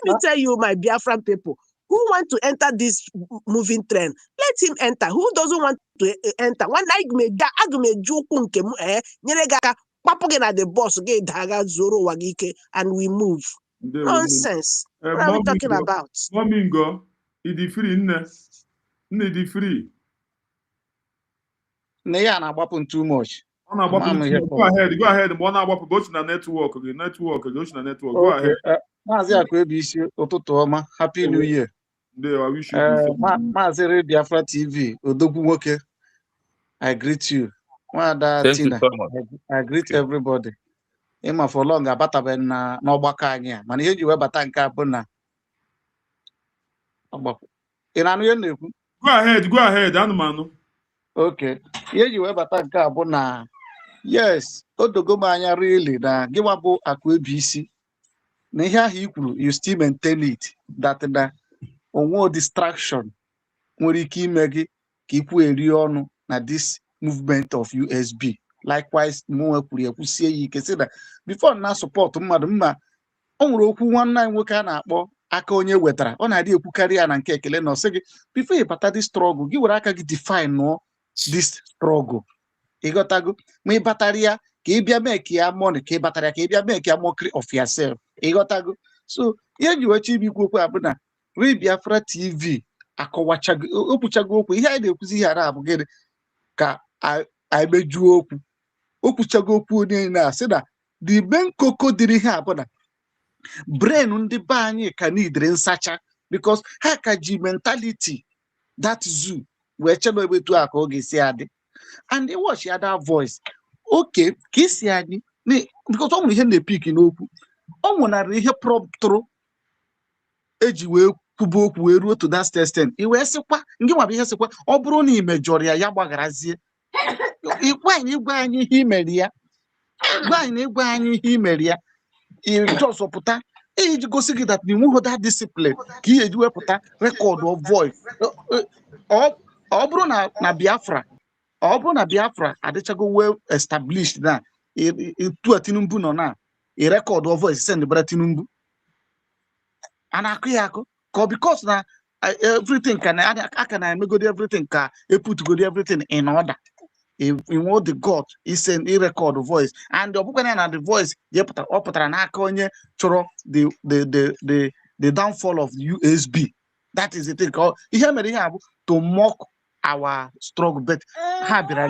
S10: me tell you, my Biafran people, Who want to enter this moving train? Let him enter. Who doesn't want to enter? One night me ga agme joku nke mu nyere ga papu gị na the boss gị daga zoro wagike and we move. Nonsense. What are we talking about?
S1: Mommy go, it free nne dị free.
S12: Na ya na-agbapụ too much.
S1: Go ahead. Ma ọ na-agbapụ go na network gị, go na network. Go ahead.
S12: Maazị Akwebuisi, ụtụtụ ọma. Happy New Year.
S1: I wish you the same.
S12: Maazị Biafra TV, Odogwu nwoke. I greet you.
S11: Thank you so much.
S12: I greet everybody. Ịma for long abatabe na n'ọgbakọ anyị a, mana ihe ji wee bata nke a bụ na ọgbakọ. Ị na-anụ ihe na-ekwu?
S1: Go ahead, anụmanụ.
S12: Okay. Ihe ji wee bata nke a bụ na yes, o dogo m anya really na gịwa bụ Akwebuisi. Na ihe ahụ i kwuru, you still maintain it that na onwe distraction nwere ike ime gị ka ikwu eri ọnụ na this movement of USB. Likewise, mụ kwuru ekwusie ya ike sị na before na support mmadụ mma o nwere okwu nwanne anyị nwoke a na-akpọ aka onye wetara ọ na-adị ekwukarị ya na nke ekele na ọsị gị before ị bata this struggle gị were aka gị define nụọ this struggle ịghọtago ma ị batara ya ka ị bịa mee ka ya money ka ị batara ya ka ị bịa mee ka ya mockery of yourself ịghọtago so ihe ji wechi ibi ikwu okwu a bụ na Biafra TV akọwachago okwuchago okwu ihe anyị na-ekwuzi ihe ara abụ gịnị ka anyị mejuo okwuchago okwu onye na-asị na the main koko dịrị ihe abụ na brain ndị be anyị ka nidere nsacha because ha ka ji mentality that zoo wee chebe ebetu a ka ọ ga-esi adị and they watch other voice okay ka isi anyị because ọ nwere ihe na-epik n'okwu ọ nwụnara ihe prọptụrụ eji wee kwuba okwu wee ruo to that extent i wee sịkwa ngị nwa bụ ihe sịkwa ọ bụrụ na imejọrọ ya gbagharazie igwe anyị ihe imeri ya igwe anyị ihe imeri ya ijọsọpụta iji gosi gị that na inweghị that discipline ka ihe eji wepụta record of voice ọ bụrụ na Biafra adịchago well established na etu Tinubu nọ na a record of voice send bara Tinubu ana akụ ya akụ ka because na everything can emegodi everything ka eputugodi everything in order in what the God is in a record voice and the na the voice ọ pụtara n'aka onye chọrọ the downfall of USB. That is the thing. Ihe mere ihe abụ to mock our struggle but ha bịara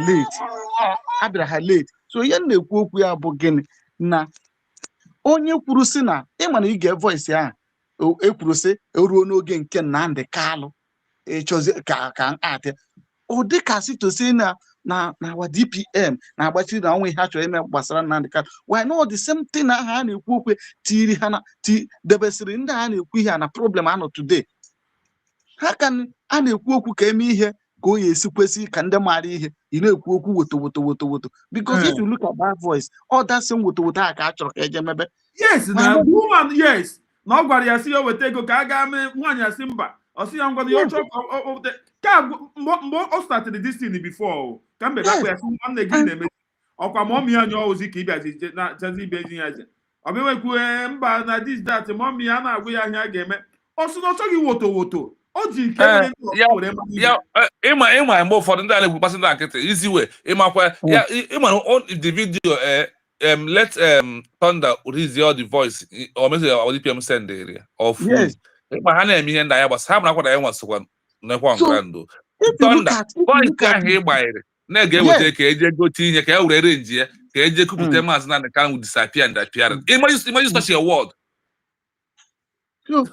S12: late so ihe na-ekwu okwu ya bụ gịnị na onye kwuru sị na ịma na ige voice ya ekwuru sị eruo n'oge nke Nnamdi Kalụ ịchọzi ka atị ọ dịka sitosi na our DPM na-agbachiri na onwe ha chọrọ ime gbasara Nnamdi Kalụ why not the same thing na ha na-ekwu okwu tiri ha na debesịrị ndị ha na-ekwu ihe na problem anọ today ha kan a na-ekwu okwu ka eme ihe ka o esi kwesị ka ndị mara ihe ị na-ekwu okwu woto because if you look at that voice all that same woto a ka a chọrọ ka eje mebe
S1: yes na woman yes na ọ gwara ya si ya weta ego ka a gaa mee nwaanyị asị mba ọ sị ya ngwa ya chọrọ ka mgbe ọ started this thing before ka mbe ga ya sị nwanne gị na-eme ọkwa ma ọmị anya ozi ka ịbịazi na chazi ibezi ya je ọ bịawekwu mba na this that ma ọmị ya na-agwa ya ihe a ga-eme ọ sị na ọ chọghị woto o ji nke
S11: ịma mgbe ụfọdụ ndị a na-ekwukpasị ndị nkịtị izi wee ịmakwa ya ịma the video let Thunder release all the voice or message our DPM send area of ịma ha na-eme ihe ndị anyị gbasa ha mara kwada ya nwasịkwa nekwa nkrando Thunder voice ahụ ịgbanyere na-ege eweta ka eje gote ihe ka e were renji ya ka eje kupụta maazị Nnamdi Kalụ disappear and appear imagine such a word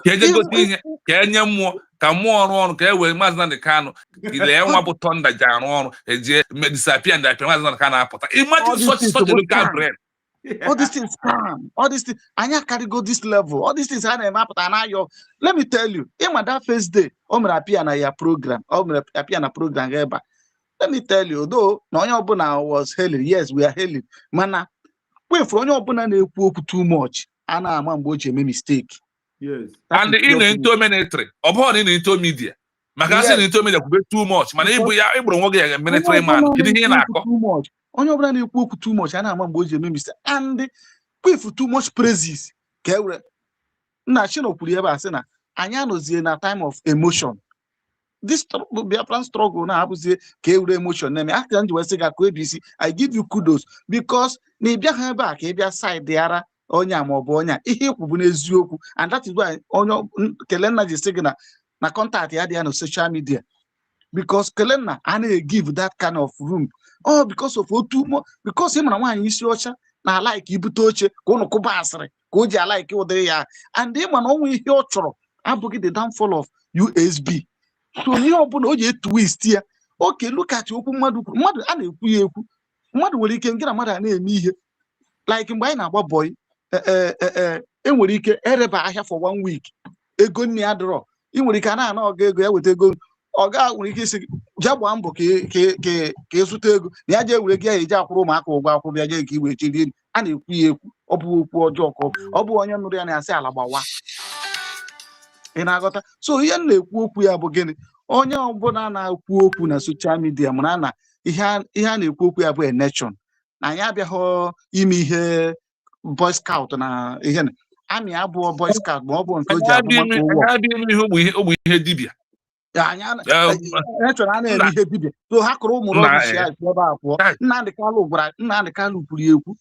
S11: ka eje gote ihe ka enye mmụọ ka mmụọ ọrụ ka e wee maazị Nnamdi Kalụ ile nwa bụ Thunder ji arụ ọrụ eje disappear and appear maazị Nnamdi Kalụ apụta imagine such a local brain
S12: all these things calm all these things anya carry go this level all these things ha na-eme apụta na ayo let me tell you ịma that first day o mere appear na ya program o mere appear na program ga-eba let me tell you though na onye ọbụla was hailing yes we are hailing mana kwefuru onye ọbụla na-ekwu okwu too much a na-ama mgbe o ji eme mistake
S11: yes and in into military ọ bụrụ na in into media maka asị na into media kwube too much mana ịbụ ya ịgburu nwoke ya military man kedu ihe na-akọ
S12: onye ọbụla na-ekwu okwu too much a na-ama mgbe o ji eme mistake and kwefuru too much praises ka ewere nna Chino kwuru ebe a sị na anya nozie na time of emotion. This Biafran struggle now happens ke emotion na me aka nji wesi ga ko ABC. I give you kudos because na bia ha ba ka bia side ara onya ma obo onya ihe ikwu na eziokwu, and that is why onyo Kelenna ji signa na contact ya dia no social media, because Kelenna ana give that kind of room. Oh, because of otu mo, because him na nwanyi isi ocha na like ibute oche ka unu kuba asịrị ka o ji like ụdịrị ya, and him na onwe ihe ọ chọrọ abụghị the downfall of USB. So ihe ọbụla o ji twist ya. Okay, look at okwu mmadụ kwuru, mmadụ a na-ekwu ya ekwu, mmadụ nwere ike ngị na mmadụ a na-eme ihe like mgbe anyị na-agba boy enwere ike ereba ahịa for 1 week, ego nne ya dọrọ, ị nwere ike a na-ana ọga ego ya weta ego, ọga nwere ike isi ja gbaa mbọ ka ịzụta ego na ya je were gị ya eji akwụrụ ụmụaka ụgwọ akwụkwọ bịa je ka iwe chiri. A na-ekwu ya ekwu, ọ bụ okwu ọjọọ ka ọ bụ onye nụrụ ya na-asị ala gbawa. Ị na-aghọta? So ihe na-ekwu okwu ya bụ gịnị? Onye ọbụla na-ekwu okwu na social media mana na ihe a na-ekwu okwu ya bụ election, na anyị abịaghị ime ihe boy scout na ihe na amị abụọ boy scout ma ọ bụ nke o ji abụ maka ụgwọ
S11: ogbu ihe dibịa
S12: election a na-eme ihe dibịa. So ha kụrụ ụmụ rọbish ya ebe a pụọ. Nnamdị Kalụ kwuru ekwu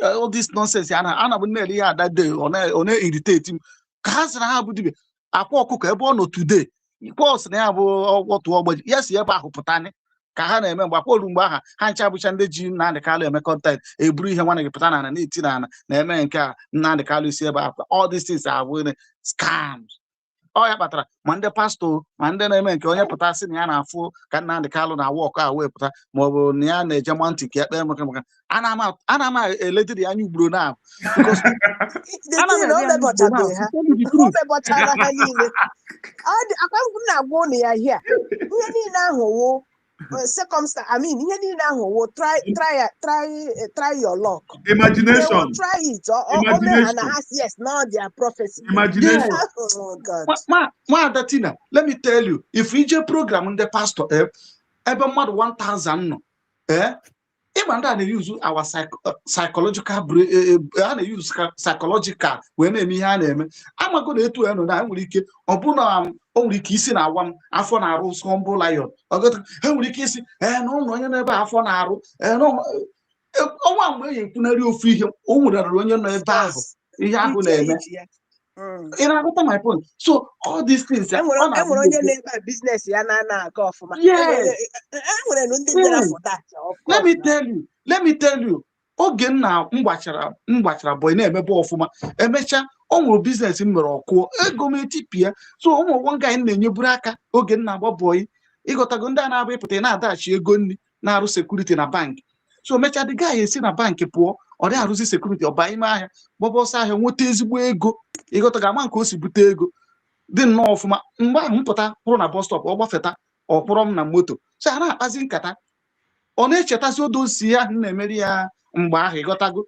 S12: all this nonsense ya na bụ na-ele ihe ada day ọ na-irritate m ka ha sịrị ha bụ dibịa akwa ọkụkọ ebe ọ nọ today pọs na ya bụ ọtụ ọgbaji ya si ebe ahụ pụta anyị ka ha na-eme mgbe akwa olu mgbe aha ha ncha bụcha ndị ji Nnamdị Kalụ eme content eburu ihe nwanne gị pụta na ana na-eti na ana na-eme nke a Nnamdị Kalụ si ebe ahụ. All these things abụ scams. Ọ ya kpatara ma ndị pastọ ma ndị na-eme nke onye pụta sị na ya na-afụ ka Nnamdị Kalụ na-awa ọkụ a wee pụta ma ọ bụ na ya na-eje mantị ka ya kpee maka ana m elediri anya ugboro na
S10: na-agwa ụnụ ya hia ihe niile ahụ wo circumstance, I mean ihe niile ahụ wo try your luck,
S1: imagination,
S10: try it and yes, now they are prophecy.
S1: Imagination.
S10: Oh God.
S12: Ma Tina, let me tell you, if we just program the pastor ebe mmadụ 1000 nọ even that they use our psychological use psychological when na-eme ihe a na-eme amago na etu eno na nwere ike ọbụna o nwere ike isi na awam afọ na-arụ sọmbụ lion ogoto ha nwere ike isi na ụlọ onye n'ebe afọ na-arụ ọnwa mgbe ya ekwunarị ofu ihe o nwere onye nọ ebe ahụ ihe ahụ na-eme. You know my point. So all these things
S10: business
S12: let me tell you oge na mgbachara boy na-emebe ọfụma emecha o nwere business m mere ọkụ ego m etipia. So o nwere one guy na-enyeburu aka oge na agba boy ịgotago ndị a na-abụ ịpụta na-adachi ego nri na-arụ security na bank. So mecha the guy esi na bank pụọ ọ dị arụzi security ọ baa ime ahịa gbaba ọsọ ahịa nweta ezigbo ego ịgotago ama nke o si bute ego dị nnọọ ọfụma. Mgbe ahụ mpụta pụrụ na bus stop ọ gbafeta ọ kpọrọ m na moto. So a na-akpazi nkata ọ na-echetazi odozi ya na-emeri ya mgbe ahụ ịgotago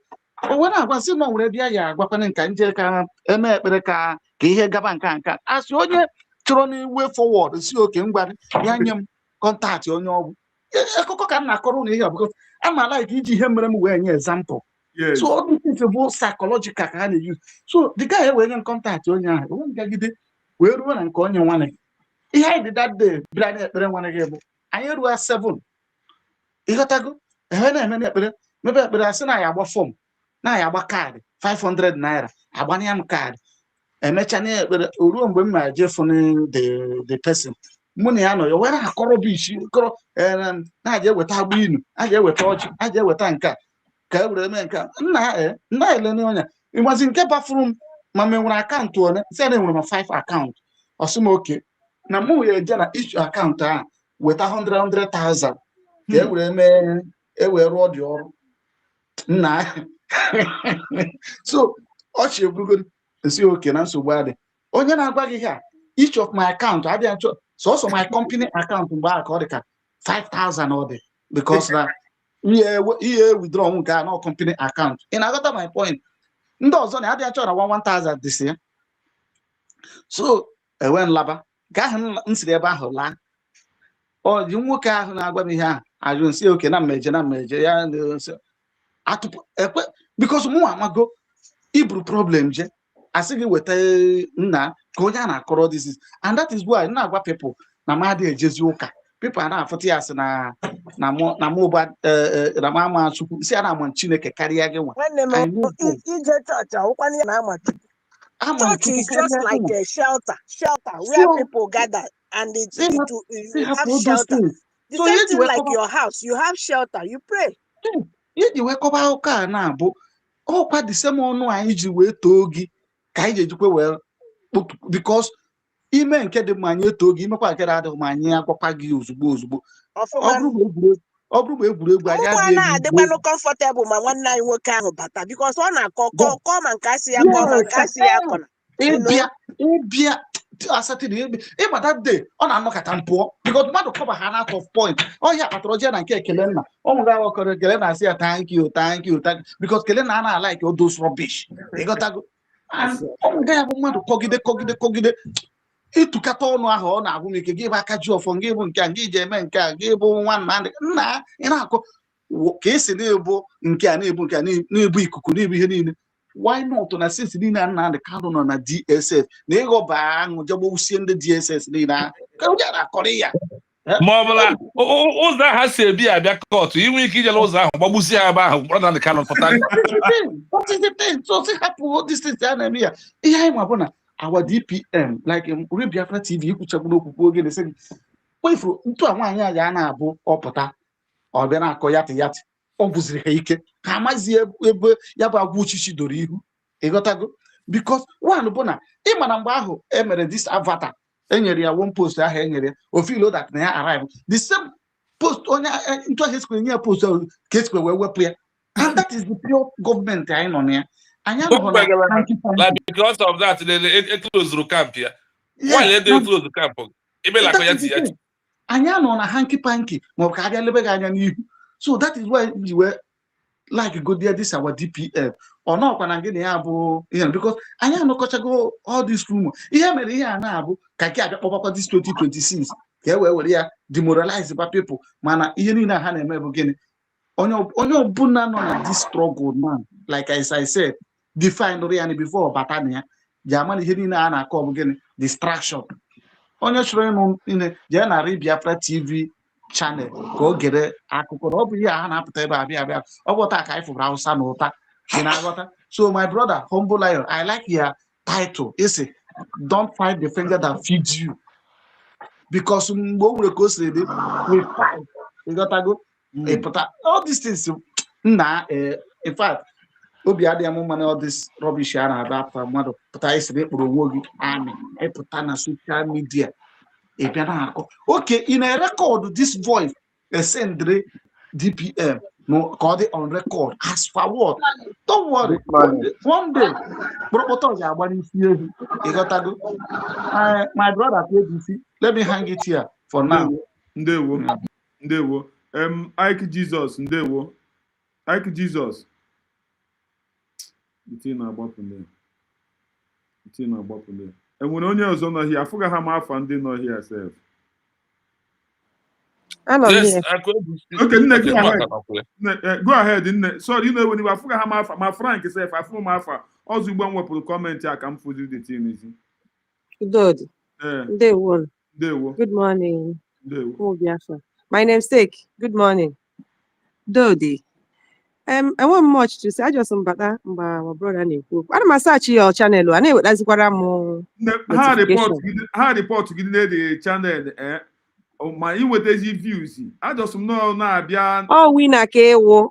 S12: o were agwazi na were bịa ya agwakwana nka nje ka eme ekpere ka ihe gaba nka asị onye chọrọ na way forward si oke ngwa ya nye m kọntaktị onye ọbụ akụkọ ka m na-akọrọ na ihe ọbụgo ama like iji ihe mere m wee nye example. So all these things bụ psychological ka ha na-use. So the guy wee nye m kọntaktị onye ahụ o gagide wee ruo na nke onye nwanne ihe anyị dị that day bịara na-ekpere nwanne gị bụ anyị ruo 7 ịghọtago na-eme na-ekpere mebe ekpere asị na ya agba fọm na ya agba kaadị 500 naira agbanye m kaadị emecha na ekpere ruo mgbe m ma jefu the person mụ na ya nọ ya were akọrọ bụ isi kọrọ na-aja eweta agba inu aja eweta ọchị aja eweta nke ka e were mee nke nna elene ọnya ịgbazi nke bafuru m ma menwere akaụntụ one si na enwere ma 5 akaụntụ ọsụmoke na mụ ya eje na ichu akaụntụ ahụ weta 100,000 ka e were mee ewee rụọ dị ọrụ nna. So ọchị eburugo nsi oke na nsogbu adị onye na-agwa gị ha each of my account adịghị nchọ so my company account mgbe ahụ ka ọ dị ka 5,000 ọ dị because na ihe withdraw nke a na company account. Ị na-aghọta my point? Ndị ọzọ na adịghị nchọ na 1,000 dị si ya. So ewe nlaba ka ahụ m siri ebe ahụ laa ọ dị nwoke ahụ na-agwa m ihe ahụ ajụ nsi oke na mmeje ya atụpụ ekwe because mụ amago iburu problem je asị gị weta nna ka onye a na-akọrọ this is, and that is why na-agwa people na mmadụ ejezi ụka people a na-afụta ya sị na mụba na ama Chukwu si a na-ama Chineke karịa gị nwa.
S10: ije chọọchị awụkwana ya na-ama church is just like a shelter where people gather and you have shelter. The same thing like your house, you have shelter, you pray.
S12: Iji wee kọba akụkọ a na-abụ ọkwa the same ọnụ anyị ji wee too gị ka anyị ga-ejikwa wee because ime nke dị mma anyị etoo gị, imekwa nke adịghị ma anyị agwakwa gị ozugbo ọ bụrụ egwuregwu anyị
S10: adịghị adịkwanụ comfortable ma nwanne anyị nwoke ahụ bata because ọ na-akọ ma nke asị ya kọ ma nke asị ya kọna
S12: ịbịa asatịrị ịgbata de ọ na-anọkọta mpụọ because mmadụ kọba ha out of point ọhịa kpatara oje na nke ekele nna ụmụ ga aghọkọrọ ekele na-asị ya thank you because kele na ana like all those rubbish ịghọtago ụmụ ga ya bụ mmadụ kọgide ịtụkata ọnụ ahụ ọ na-agwụ m ike gị bụ aka ji ọfọ gị bụ nke a gị ji eme nke a gị bụ nwanna nna ị na-akọ ka esi na-ebu nke a na-ebu nke a na-ebu ikuku na-ebu ihe niile. Why not na since niile Nnamdi Kanu nọ na DSS na ịghọba aṅụ jegbousie ndị DSS niile ahụ ka onye na-akọrọ ya
S11: ma ọ bụla ụzọ ha si ebi abịa kọtụ inwe ike ijele ụzọ ahụ gbagbusi ha ebe ahụ Nnamdi Kanu pụta
S12: so si hapụ distance a na-eme ya. Ihe anyị ma bụ na our DPM like Biafra TV ikwuchagbu n'okwukwu oge na-esi gị kwefuru ntu a nwaanyị a ya na-abụ ọpụta ọ bịa na-akọ yatị ọ bụziri ha ike ka amazi ebe ya bụ agwa uchichi doro ihu ịghọtago because one bụ na ịma na mgbe ahụ emere this avatar enyere ya one post ahụ enyere ya ofilo that na ya arrive the same post onye ntụ ahụ esikwe nye ya post ahụ ka esikwe wee wepụ ya and that is the pure government anyị nọ na ya. Anyị anọghị
S11: na because of that eklozuru camp ya nwaanyị ede close camp ebelakọ ya ti
S12: anyị anọ na hanky panky maọbụ ka a bịa lebe gị anya n'ihu. So that is why we were like go there this our DPM or not when I'm getting able because I am not go all this room. Ihe mere ihe a na-abụ ka ke abịa kpọbakwa this 2026 ka were ya demoralize by people mana ihe niile ha na-eme bụ gịnị onye ọbụla nọ na this struggle man like as I said define reality before batania ya mana ihe niile a na-akọ bụ gịnị distraction. Onye chọrọ ịnụ ine je na Biafra TV channel ka o gere akụkọ na ọ bụ ihe a na-apụta ebe abịa ọ bụ taa ka anyị fụrụ Hausa na ụta ị na-aghọta. So my brother Humble Lion, I like your title isi don't fight the finger that feeds you because mgbe o nwere ka o siri dị we fight ịghọtago ịpụta all these things na in fact obi adịghị m mma na all this rubbish a na-abịa apụta mmadụ pụta isiri ịkpụrụ onwe gị amị ịpụta na social media ịbịa na-akọ oke ị na-erekọdụ this voice esendịrị DPM ka ọ dị on record as for what? Don't worry, one day kpụrụkpụta ga-agba n'isi ehi ịghọtago. My brother KBC, let me hang it here for now.
S1: Ndewo Ike Jesus, ndewo Ike Jesus iti na-agbapụ enwere onye ọzọ nọ here afụga ha ma afa ndị nọ here sef.
S11: Yes,
S1: okay, go ahead nne. Sorry, when you afụga ha ma afa ma Frank sef afụ ma afa ozugbo m wepụrụ comment ya ka m fụzi the team isi.
S13: Ndewo. Good morning. My name's Sake. Good morning. Dodi. I want much to say. I just my brother and I'm search your channel. I know that's what I'm.
S1: How report to get the channel. My with the views. I just know now.
S13: Oh, we na kewo.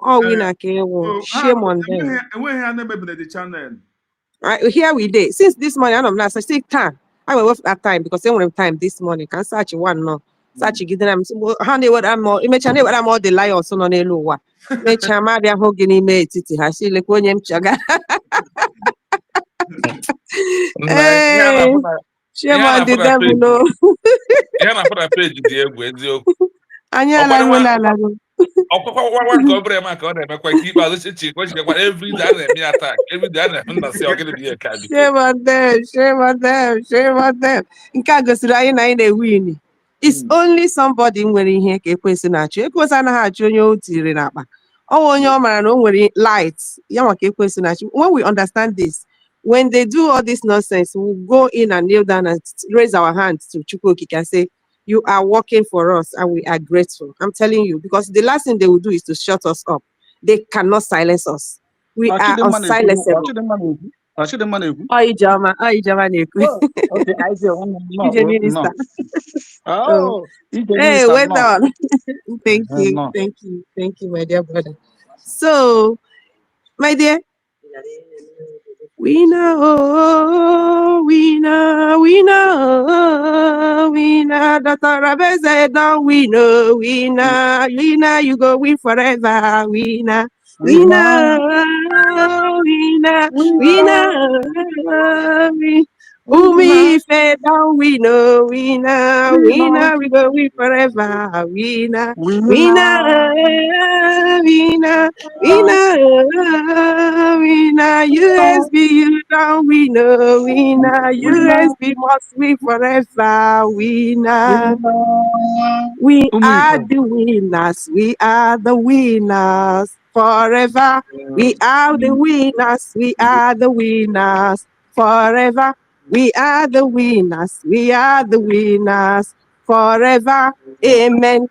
S13: Shame on them.
S1: When I never been the channel.
S13: Right here we did. Since this morning, I'm not such time. I will work at time because they want time this morning. Can search one no. Search give them. How they what I'm more. Imagine what I'm all the lie also no ne lowa. Me chama bia hogini me titi ha si le konye mchaga. Shame on the devil no.
S11: Ya na put a page di egwu eziokwu.
S13: Anya la wala la.
S11: One cover man can never quite keep all this chick. Every day me attack. Every day I'm say okay be a card.
S13: Shame on them. Nka gosira na ị win. It's only somebody nwere ihe ka ekwesị na-achụ. Ekwesị anaghị achụ onye o tiri n'akpa. Ọ onye ọ mara na o nwere light. Ya maka ekwesị na-achụ. When we understand this, when they do all this nonsense, we'll go in and kneel down and raise our hands to Chukwokika and say, you are working for us and we are grateful. I'm telling you, because the last thing they will do is to shut us up. They cannot silence us. We are unsilenceable. Ijama Neku.
S12: Okay, I say
S13: DJ
S12: no.
S13: Minister.
S12: Oh,
S13: Hey,
S12: Minister,
S13: wait
S12: no.
S13: on. Thank you,
S12: No.
S13: my dear brother. So, my dear, we know. Dr. Rabe said, no, we know, you go win forever, we know. We Umi fed down, we know, we go win forever, we know. USB, you down, we know, USB must win forever, we know. We are the winners. We are the winners forever. We are the winners. We are the winners forever. We are the winners. We are the winners forever. Amen.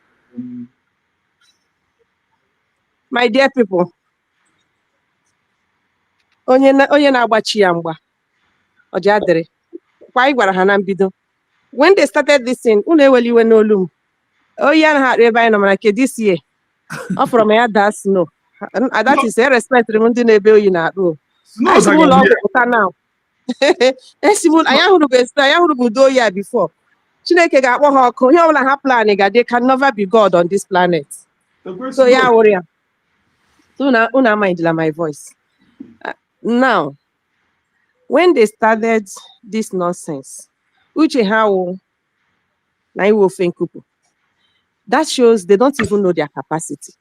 S13: My dear people, onye na-agbachi ya mgba, ọ ji adịrị. Kwa anyị gwara ha na mbido. When they started this thing, unu eweli iwe n'olu m. Oyi anaghị akpa ebe anyị nọ mana nke this year. Ọ fọrọ m ya daa snow. That is respect ndị na-ebe oyi na-akpụ. Anyị si ụlọ ọgwụ pụta now. Anyị ahụrụbụ udo oyi a before. Chineke ga-akpọ ha ọkụ. Ihe ọbụla ha plan ga-adị can never be God on this planet. So ya wụrụ ya. Una mindla my voice. Now, when they started this nonsense, uche ha wụ na iwe ofe nkupu. That shows they don't even know their capacity.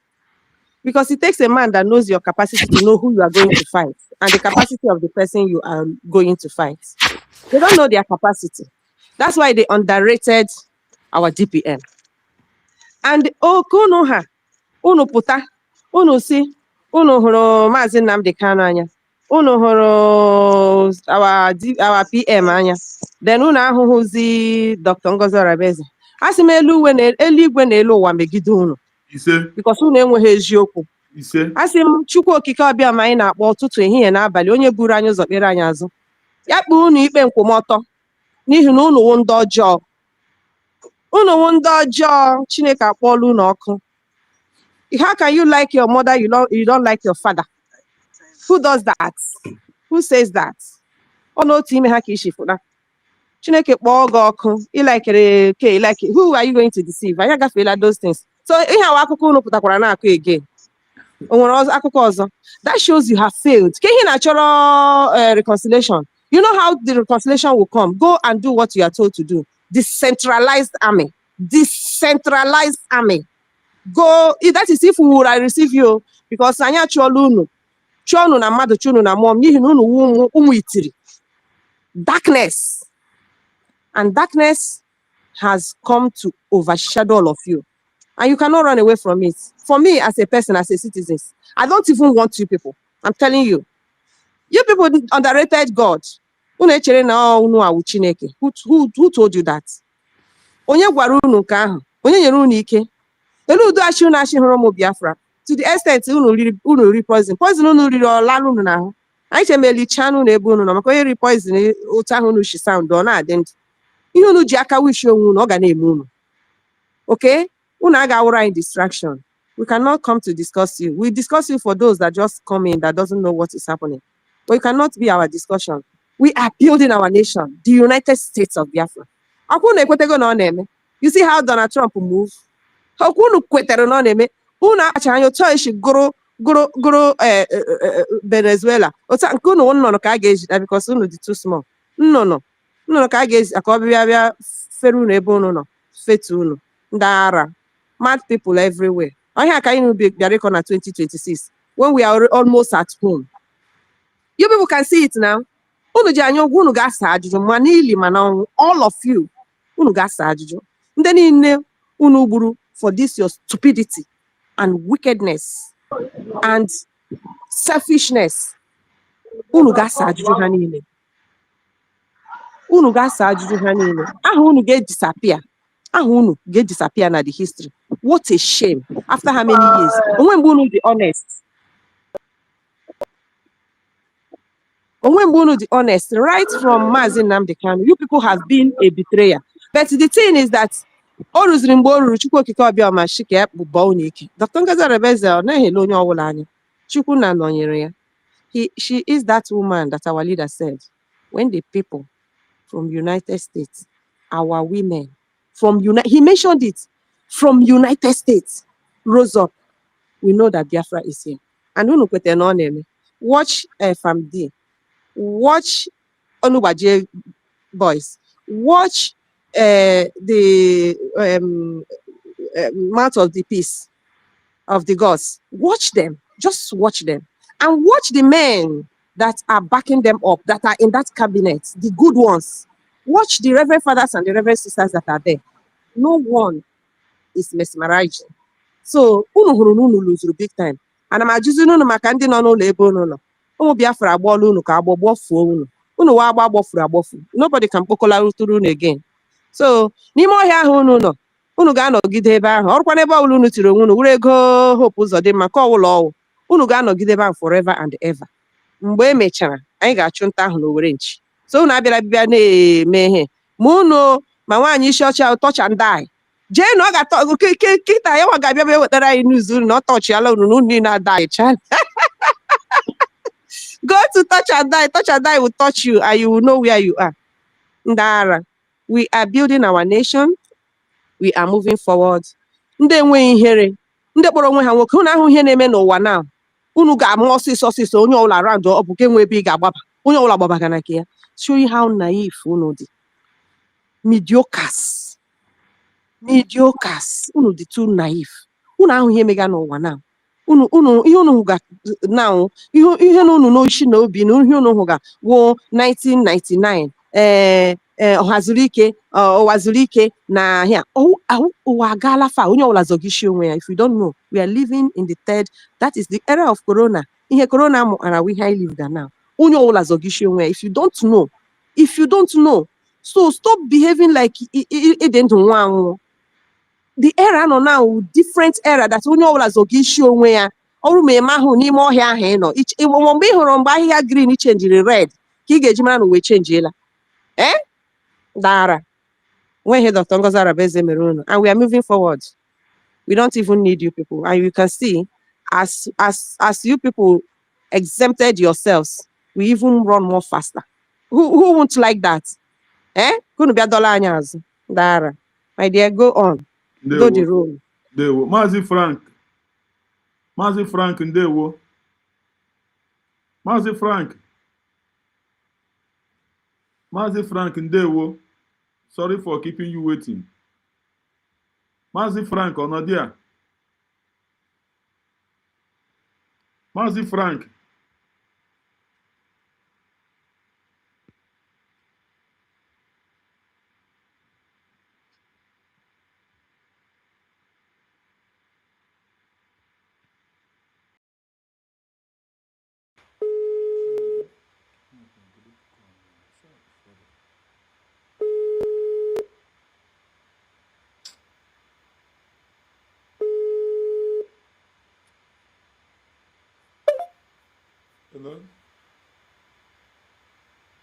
S13: Because it takes a man that knows your capacity to know who you are going to fight and the capacity of the person you are going to fight. They don't know their capacity. That's why they underrated our DPM. And kono ha, unu puta, unu si, unu horo Mazi Nnamdi Kanu anya, unu horo our PM anya, then unu ahụhụzi Dr. Ngozi Orabeze. Asị m eluigwe na elu ụwa megide unu. Because unu enweghị eziokwu. Asị m Chukwu okike ọbịa ma anyị na-akpọ ụtụtụ ehihie n'abalị onye buru anyị ụzọ kpere anyị azụ. Ya kpụ unu ikpe nkwụmọtọ n'ihi na unu wụ ndị ọjọọ. Unu wụ ndị ọjọọ, Chineke akpọọla unu ọkụ. How can you like your mother, you don't like your father? Who does that? Who says that? Ọ n'otu ime ha ka ishifụna. Chineke kpọọ gị ọkụ, who are you going to deceive? Anyị agafeela those things. So ihe awa akụkọ unu pụtakwara na-akụ again. O nwere akụkọ ọzọ. That shows you have failed. Ka ihe na-achọrọ reconciliation. You know how the reconciliation will come. Go and do what you are told to do. Decentralized army. Decentralized army. Go. That is if we will receive you. Because anyị achọọla unu. Chụọ unu na mmadụ, chụọ unu na mmụọ n'ihi na unu wu ụmụ itiri. Darkness. And darkness has come to overshadow all of you. And you cannot run away from it. For me, as a person, as a citizen, I don't even want you people. I'm telling you. You people underrated God. Who told you that? Onye gwara unu nke ahụ. Onye nyere unu ike. Elu udo ashi unu ashi hụrụ ụmụ Biafra. To the extent unu ri poison. Poison unu riri ọla unu n'ahụ. Anyị chemeli chanu na ebe unu nọ maka onye ri poison otu ahụ unu shi sound ọ na-adị ndụ. Ihe unu ji aka wishi onwe unu ọ ga na-eme unu. Okay? Unu agawụrụ anyị distraction. We cannot come to discuss you. We discuss you for those that just come in that doesn't know what is happening. But it cannot be our discussion. We are building our nation, the United States of Biafra. You see how Donald Trump moved? How Venezuela. Because too small. No. Mad people everywhere. I can be 2026 when we are almost at home. You people can see it now. All of you. For this your stupidity and wickedness and selfishness. unu ga-asa ajụjụ ha niile. Unu ga-asa ajụjụ ha niile. Aha unu ga-disappear. Aha unu ga-disappear na the history. What a shame. After how many years? Onwe mgbe unu dị honest. Onwe mgbe unu dị honest. Right from Mazi Nnamdi Kanu, you people have been a betrayer. But the thing is that o ruziri mgbe o ruru Chukwu okike Obioma shike ya kpụbọ unu ike. Dr. Ngozi Arabeze ọ naghị ele onye ọbụla anya. Chukwu na nọnyere ya. She is that woman that our leader said, when the people from United States, our women he mentioned it, from United States rose up, we know that Biafra is here. And unu kwete na ọ na-eme. Watch FMD, watch Onubaje boys, watch the Mouth of the Peace of the Gods. Watch them, just watch them, and watch the men that are backing them up, that are in that cabinet, the good ones. Watch the Reverend Fathers and the Reverend Sisters that are there. No one is mesmerizing. So, unu hụrụ na unu luzuru big time. Ana m ajụzi unu maka ndị nọ n'ụlọ ebe unu nọ. Ụmụ Biafra agbọọla unu ka agbọgbuo unu. Unu wa agba agbọfuru. Nobody can kpokọla through unu again. So, n'ime ọhịa ahụ unu nọ, unu ga-anọgide ebe ahụ. Ọrụkwa n'ebe ọbụla unu tiri onwe unu, were ego Hope Uzodimma ka ọwụla ọwụ. Unu ga-anọgide ebe ahụ forever and ever. Mgbe e mechara, anyị ga-achụ nta ahụ n'Owere nchi. So unu abịara bịa na-eme ihe. Ma unu ma nwaanyị isi ọcha touch and die. Jee na ọ ga-atọ kịta ya nwa ga-abịa bịa wetara anyị news unu na ọ tọchiala unu na unu niile adaicha. Go to touch and die. Touch and die will touch you and you will know where you are. Ndara, we are building our nation. We are moving forward. Ndị enweghị ihere, ndị kpọrọ onwe ha nwoke, unu ahụ ihe na-eme n'ụwa now. Unu ga-amụ ọsịsọ onye ọbụla around ọ bụ nke nwe ebe ị ga-agbaba. Onye ọbụla gbabaga na nke ya. Show you how naive unu dị. Mediocres. Unu dị too naive. Unu ahụ ihe mega n'ụwa now. Ihe unu hụga now, ihe na unu n'ochi na obi na ihe unu hụga wo 1999. Ọhazurike na here. Ụwa agaala fa, onye ọbụla zọgishi onwe ya. If you don't know, we are living in the third, that is the era of corona. Ihe corona mụara we high live now. Onye ọbụla zọgishi onwe ya. If you don't know, so stop behaving like ịdị ndụ nwa anwụ. The era nọ now, different era that onye ọbụla zọgishi onwe ya. Ọrụ ma eme ahụ n'ime ọhịa ahụ ị nọ. Mgbe ị hụrụ mgbe ahịhịa green chenjiri red, ka ị ga-eji mara na uwe chenjiela. Dara. When he Dr. Ngozi Arabeze mere unu, and we are moving forward. We don't even need you people. And you can see, as you people exempted yourselves, we even run more faster. Who won't like that? Kunu bia dollar anyaz. Dara. My dear, go on. Go the road.
S1: Ndewo. Mazi Frank, ndewo. Mazi Frank, ndewo. Sorry for keeping you waiting. Mazi Frank, Onodia. Mazi Frank.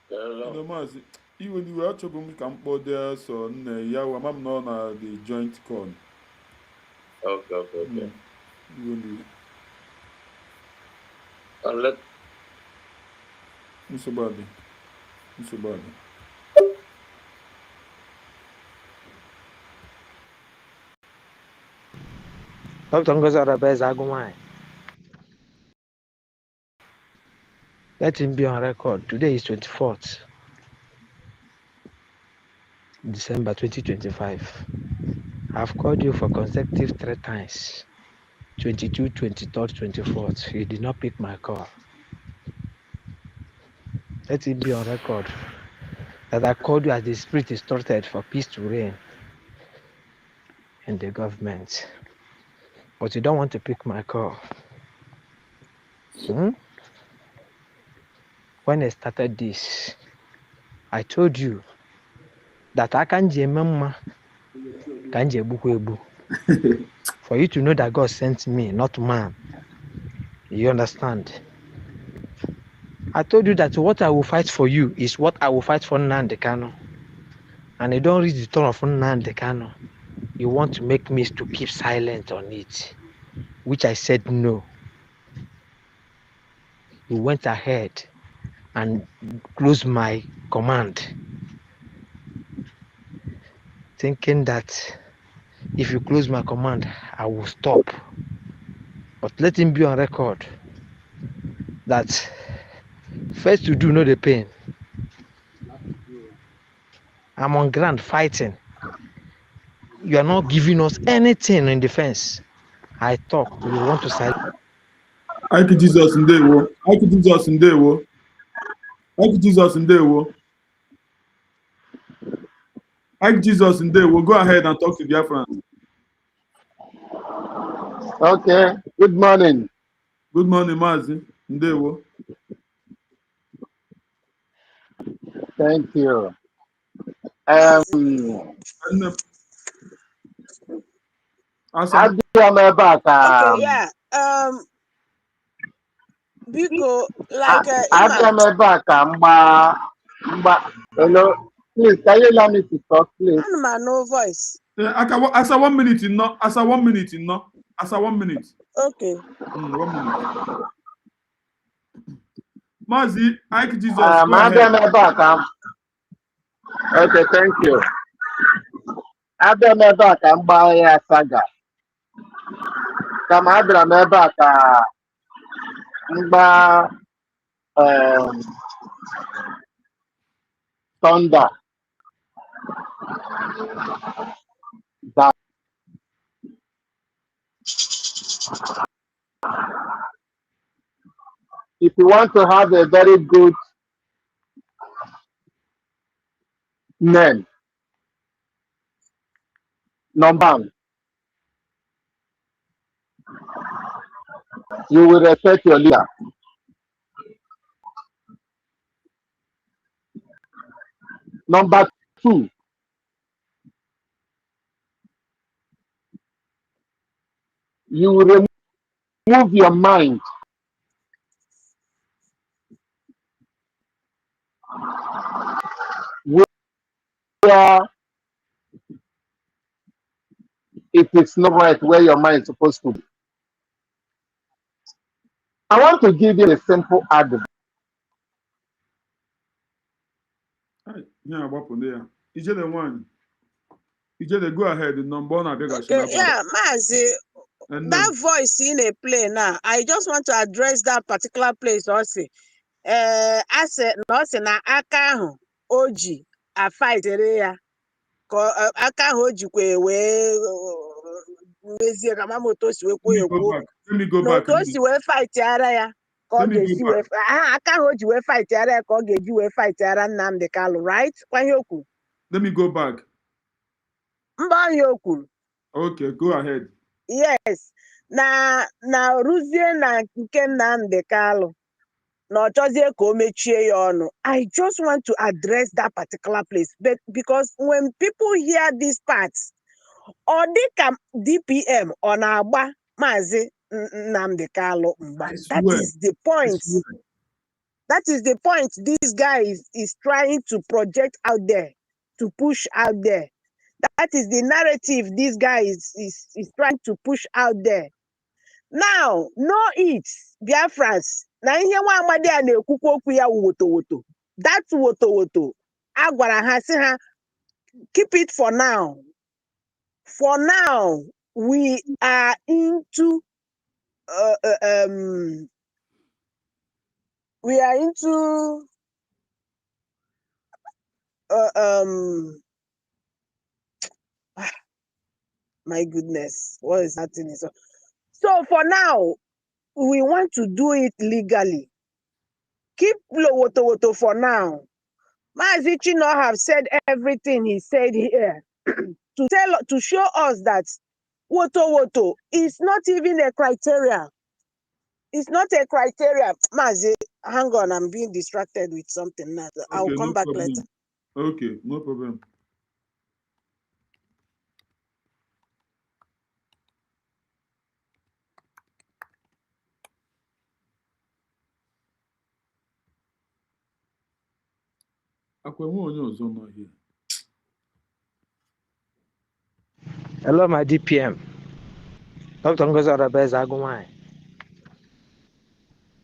S1: Hello, Mazi. Even you are trouble can put there, so Yawa Mam no na the joint con.
S7: Okay.
S1: Even
S7: Let
S1: Musobadi.
S14: Dr. Ngozi Arabeze Agumai. Let him be on record. Today is 24th December 2025. I've called you for consecutive 3 times. 22, 23rd, 24th. You did not pick my call. Let it be on record that I called you as the spirit instructed for peace to reign in the government. But you don't want to pick my call. when I started this, I told you that I can't for you to know that God sent me, not man. You understand? I told you that what I will fight for you is what I will fight for Nnamdi Kanu. And you don't reach the turn of Nnamdi Kanu. You want to make me to keep silent on it, which I said no. You went ahead and closed my command, thinking that if you close my command, I will stop. But let him be on record that first you do know the pain. I'm on ground fighting. You are not giving us anything in defense. I talk, you want to silence.
S1: Ike Jesus ndewo. Ike Jesus ndewo. Ike Jesus ndewo. Ike Jesus ndewo. Go ahead and talk to Biafrans.
S15: Okay. Good morning.
S1: Good morning, Mazi. Ndewo.
S15: Thank you.
S1: Awesome.
S10: Okay, yeah. Biko, like Ima.
S15: Hello. Please, can you allow me to talk, please?
S10: Anuma, no voice.
S1: Asa 1 minute in no. Asa 1 minute in no. Asa 1 minute.
S10: Okay.
S1: 1 minute. Mazi, Ike Jesus, go ahead.
S15: Okay, thank you. Abịa m ebe a ka m gbaa ya saga. Kama abịara m ebe a ka m gbaa thunder. That if you want to have a very good name, number one, you will respect your leader. Number two, you will remove your mind where it is not right, where your mind is supposed to be. I want to give you a simple advice.
S1: Yeah, what on there? Ijele one. Ijele, go ahead. The number one
S10: Okay, yeah, Mazi, that voice in a play now, I just want to address that particular place also. As na aka ahụ o ji a fightere ya ka aka ahụ o jikwa wee mezie ka mamoto si wee kwuo ekwu n'otu o si wee fightara ya ka ọ ga-esi wee aka ahụ o ji wee fightara ya ka ọ ga-eji wee fightara Nnamdi Kanu, right? Kwa ihe o kwuru.
S1: Let me go back.
S10: Mba ihe o kwuru.
S1: Okay, go ahead.
S10: Yes, na ruzie na nke Nnamdi Kanu. No, ka o mechie ya ọnụ. I just want to address that particular place, but because when people hear these parts, ọ dịka DPM ọ na-agba Maazị Nnamdi Kanu mgba. That is the point. That is the point this guy is trying to project out there, to push out there. That is the narrative this guy is trying to push out there. Now, know it, Biafrans. Na ihe nwa amadi a na-ekwukwa okwu ya woto. That woto. A gwara ha sị ha, keep it for now. For now, we are into my goodness, what is happening? So for now, we want to do it legally. Keep woto for now. Mazi Chino have said everything he said here to show us that woto is not even a criteria. It's not a criteria. Mazi, hang on, I'm being distracted with something now. I'll come back later.
S1: Okay, no problem.
S14: Hello, my DPM. Dr. Ngozi Arabeza Agumai.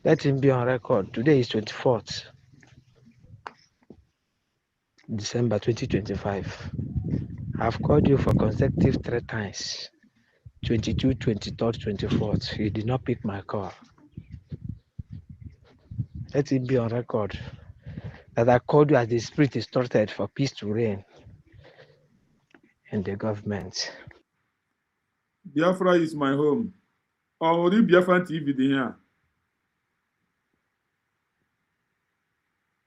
S14: Let him be on record. Today is 24th December 2025. I've called you for consecutive 3 times. 22, 23rd, 24th. You did not pick my call. Let it be on record that I called you as the spirit instructed for peace to reign in the government.
S1: Biafra is my home. Only Biafra TV here.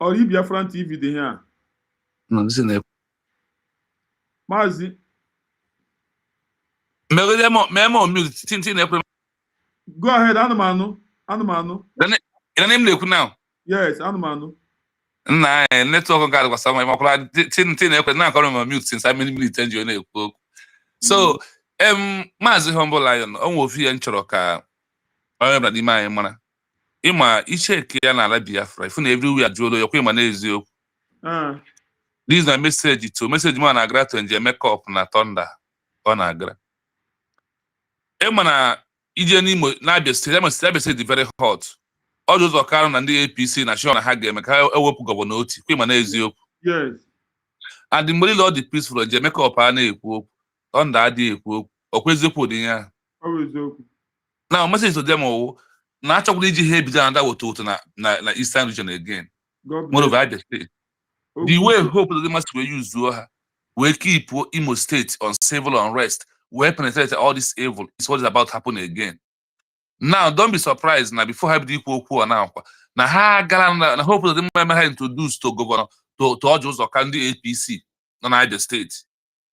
S1: Only Biafra TV here.
S11: No, listen.
S1: Mazi.
S11: Memo mute.
S1: Go ahead, Anumanu. Anumanu.
S11: Your name now?
S1: Yes, Anumanu.
S11: Nah, network card was somewhere. My tin now calling mute since I minute you na. So, Mazi Humble Lion, on will feel enchoroka. I am not my mana. Ima, iche ya na la Biafra. If everywhere Jolo, your queen ezio. This is a message to message man agra to enje make up na thunder. On agra. Emana ije n'Imo na Abia State, Abia State very hot. All those ọkara na ndị APC na Shona ha ga-eme ka ewepụ gọvanọ oti kwe ma n'eziokwu.
S1: Yes.
S11: And mgbe niile ọ dị peaceful nje make up a na-ekwu okwu. Thunder adịghị ekwu okwu. Ọkwa eziokwu dị ya. Now message to them all na achọkwala iji ha ebido another woto na Eastern region again. Moreover Abia State. The way hope that they must use ha we keep Imo State on civil unrest. We penetrate all this evil. It's what is about to happen again. Now, don't be surprised. Now, before I be now, now ha na hope that they might introduced to governor to all those or can the APC on Abia State.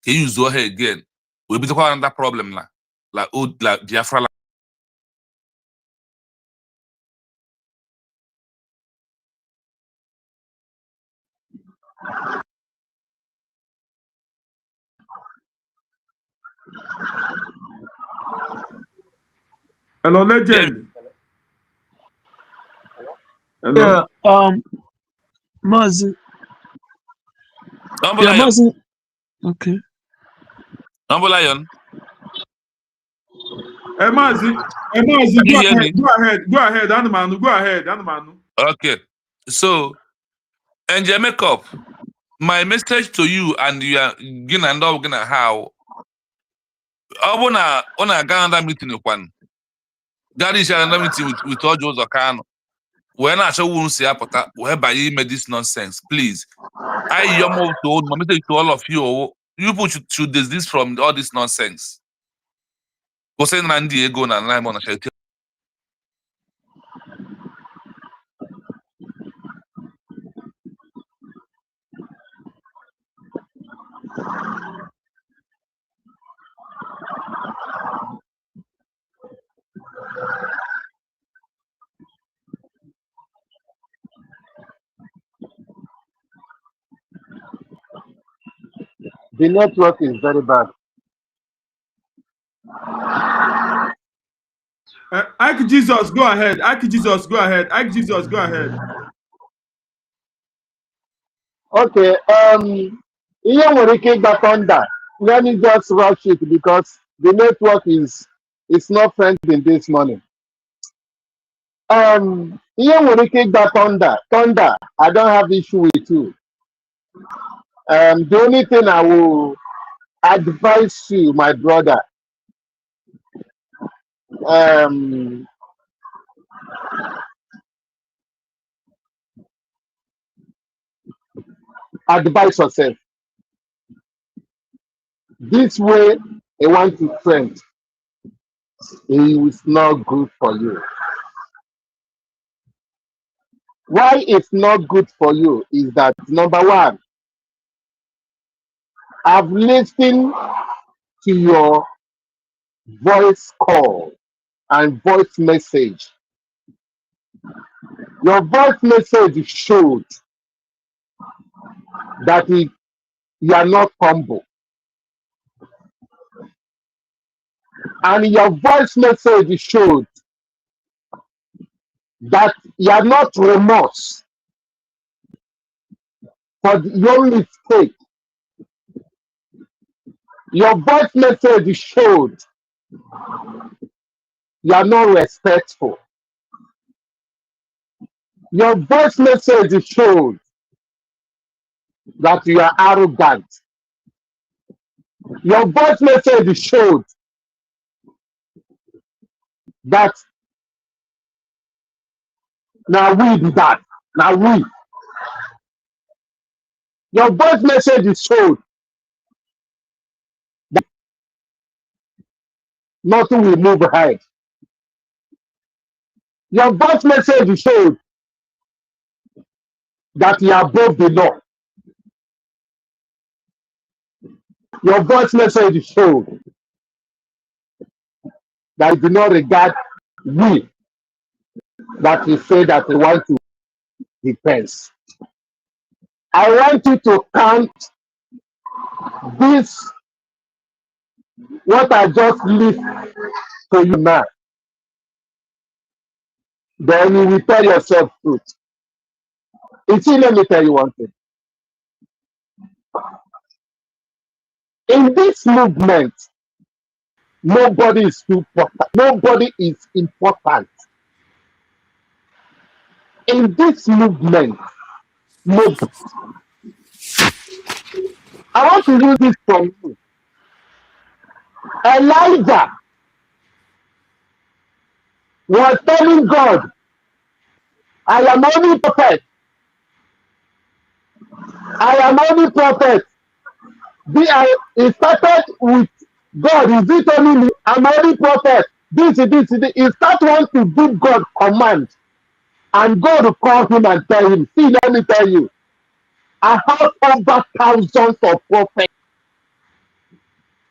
S11: Can use her again? We'll be talking another problem now, like old like Biafra.
S1: Hello, legend. Hello.
S16: Yeah, Mazi.
S11: Yeah,
S16: Mazi. Okay.
S11: Humble Lion.
S1: Mazi, go ahead, Anumanu, go ahead, Anumanu.
S11: Okay, so, and your makeup. My message to you and you are gonna how I wanna go another meeting with one. That is another meeting with all those Okano. When I show won't see apota, whereby you made this nonsense, please. I your told my message to all of you. You people should desist from all this nonsense. Go send Randy Ego and I'm on a shelter.
S15: The network is very bad.
S1: Ike Jesus, go ahead. Ike Jesus, go ahead. Ike Jesus, go ahead.
S15: Okay, ihe nwere ike ịgba thunder. Let me just rush it because the network is not friendly this morning. Ihe nwere ike ịgba thunder. Thunder, I don't have issue with you. The only thing I will advise you, my brother, advise yourself. This way, I want to trend. It is not good for you. Why it's not good for you is that number one, I've listened to your voice call and voice message Your voice message showed that you are not humble. And your voice message showed that you are not remorse for your mistake. Your voice message showed you are not respectful. Your voice message showed that you are arrogant. Your voice message showed that now we do that. Now we. Your voice message showed that nothing will move ahead. Your voice message showed that you are above the law. Your voice message showed that you do not regard we that you say that you want to defense. I want you to count this, what I just list to you now. Then you will tell yourself truth. You see, let me tell you one thing. In this movement, nobody is too important. Nobody is important. In this movement, nobody. I want to use this from you. Elijah was telling God, I am only prophet. I am only prophet. He started with God. Is it only me? I'm only prophet. This. He start want to give God command. And God will call him and tell him, see, let me tell you, I have over thousands of prophets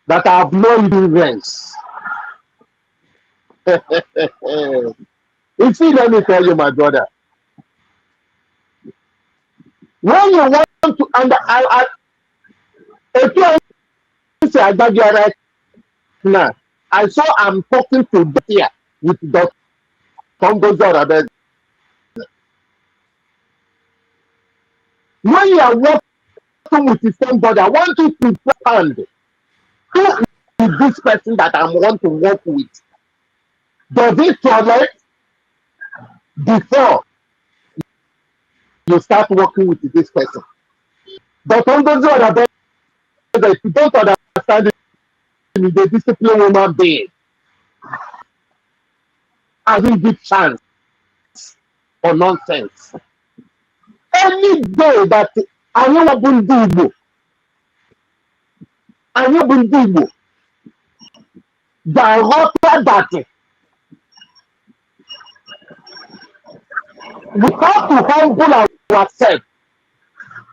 S15: that have no influence. You see, let me tell you, my brother, when you want to, and if you say I got you right now, I saw I'm talking to here with Dr. Congo. When you are working with somebody, I want you to understand who is this person that I want to work with. Does it tolerate before you start working with this person? But on those other, if you don't understand it, the disciplined human being, I will give chance for nonsense. Any day that I will do the that we have to humble ourselves.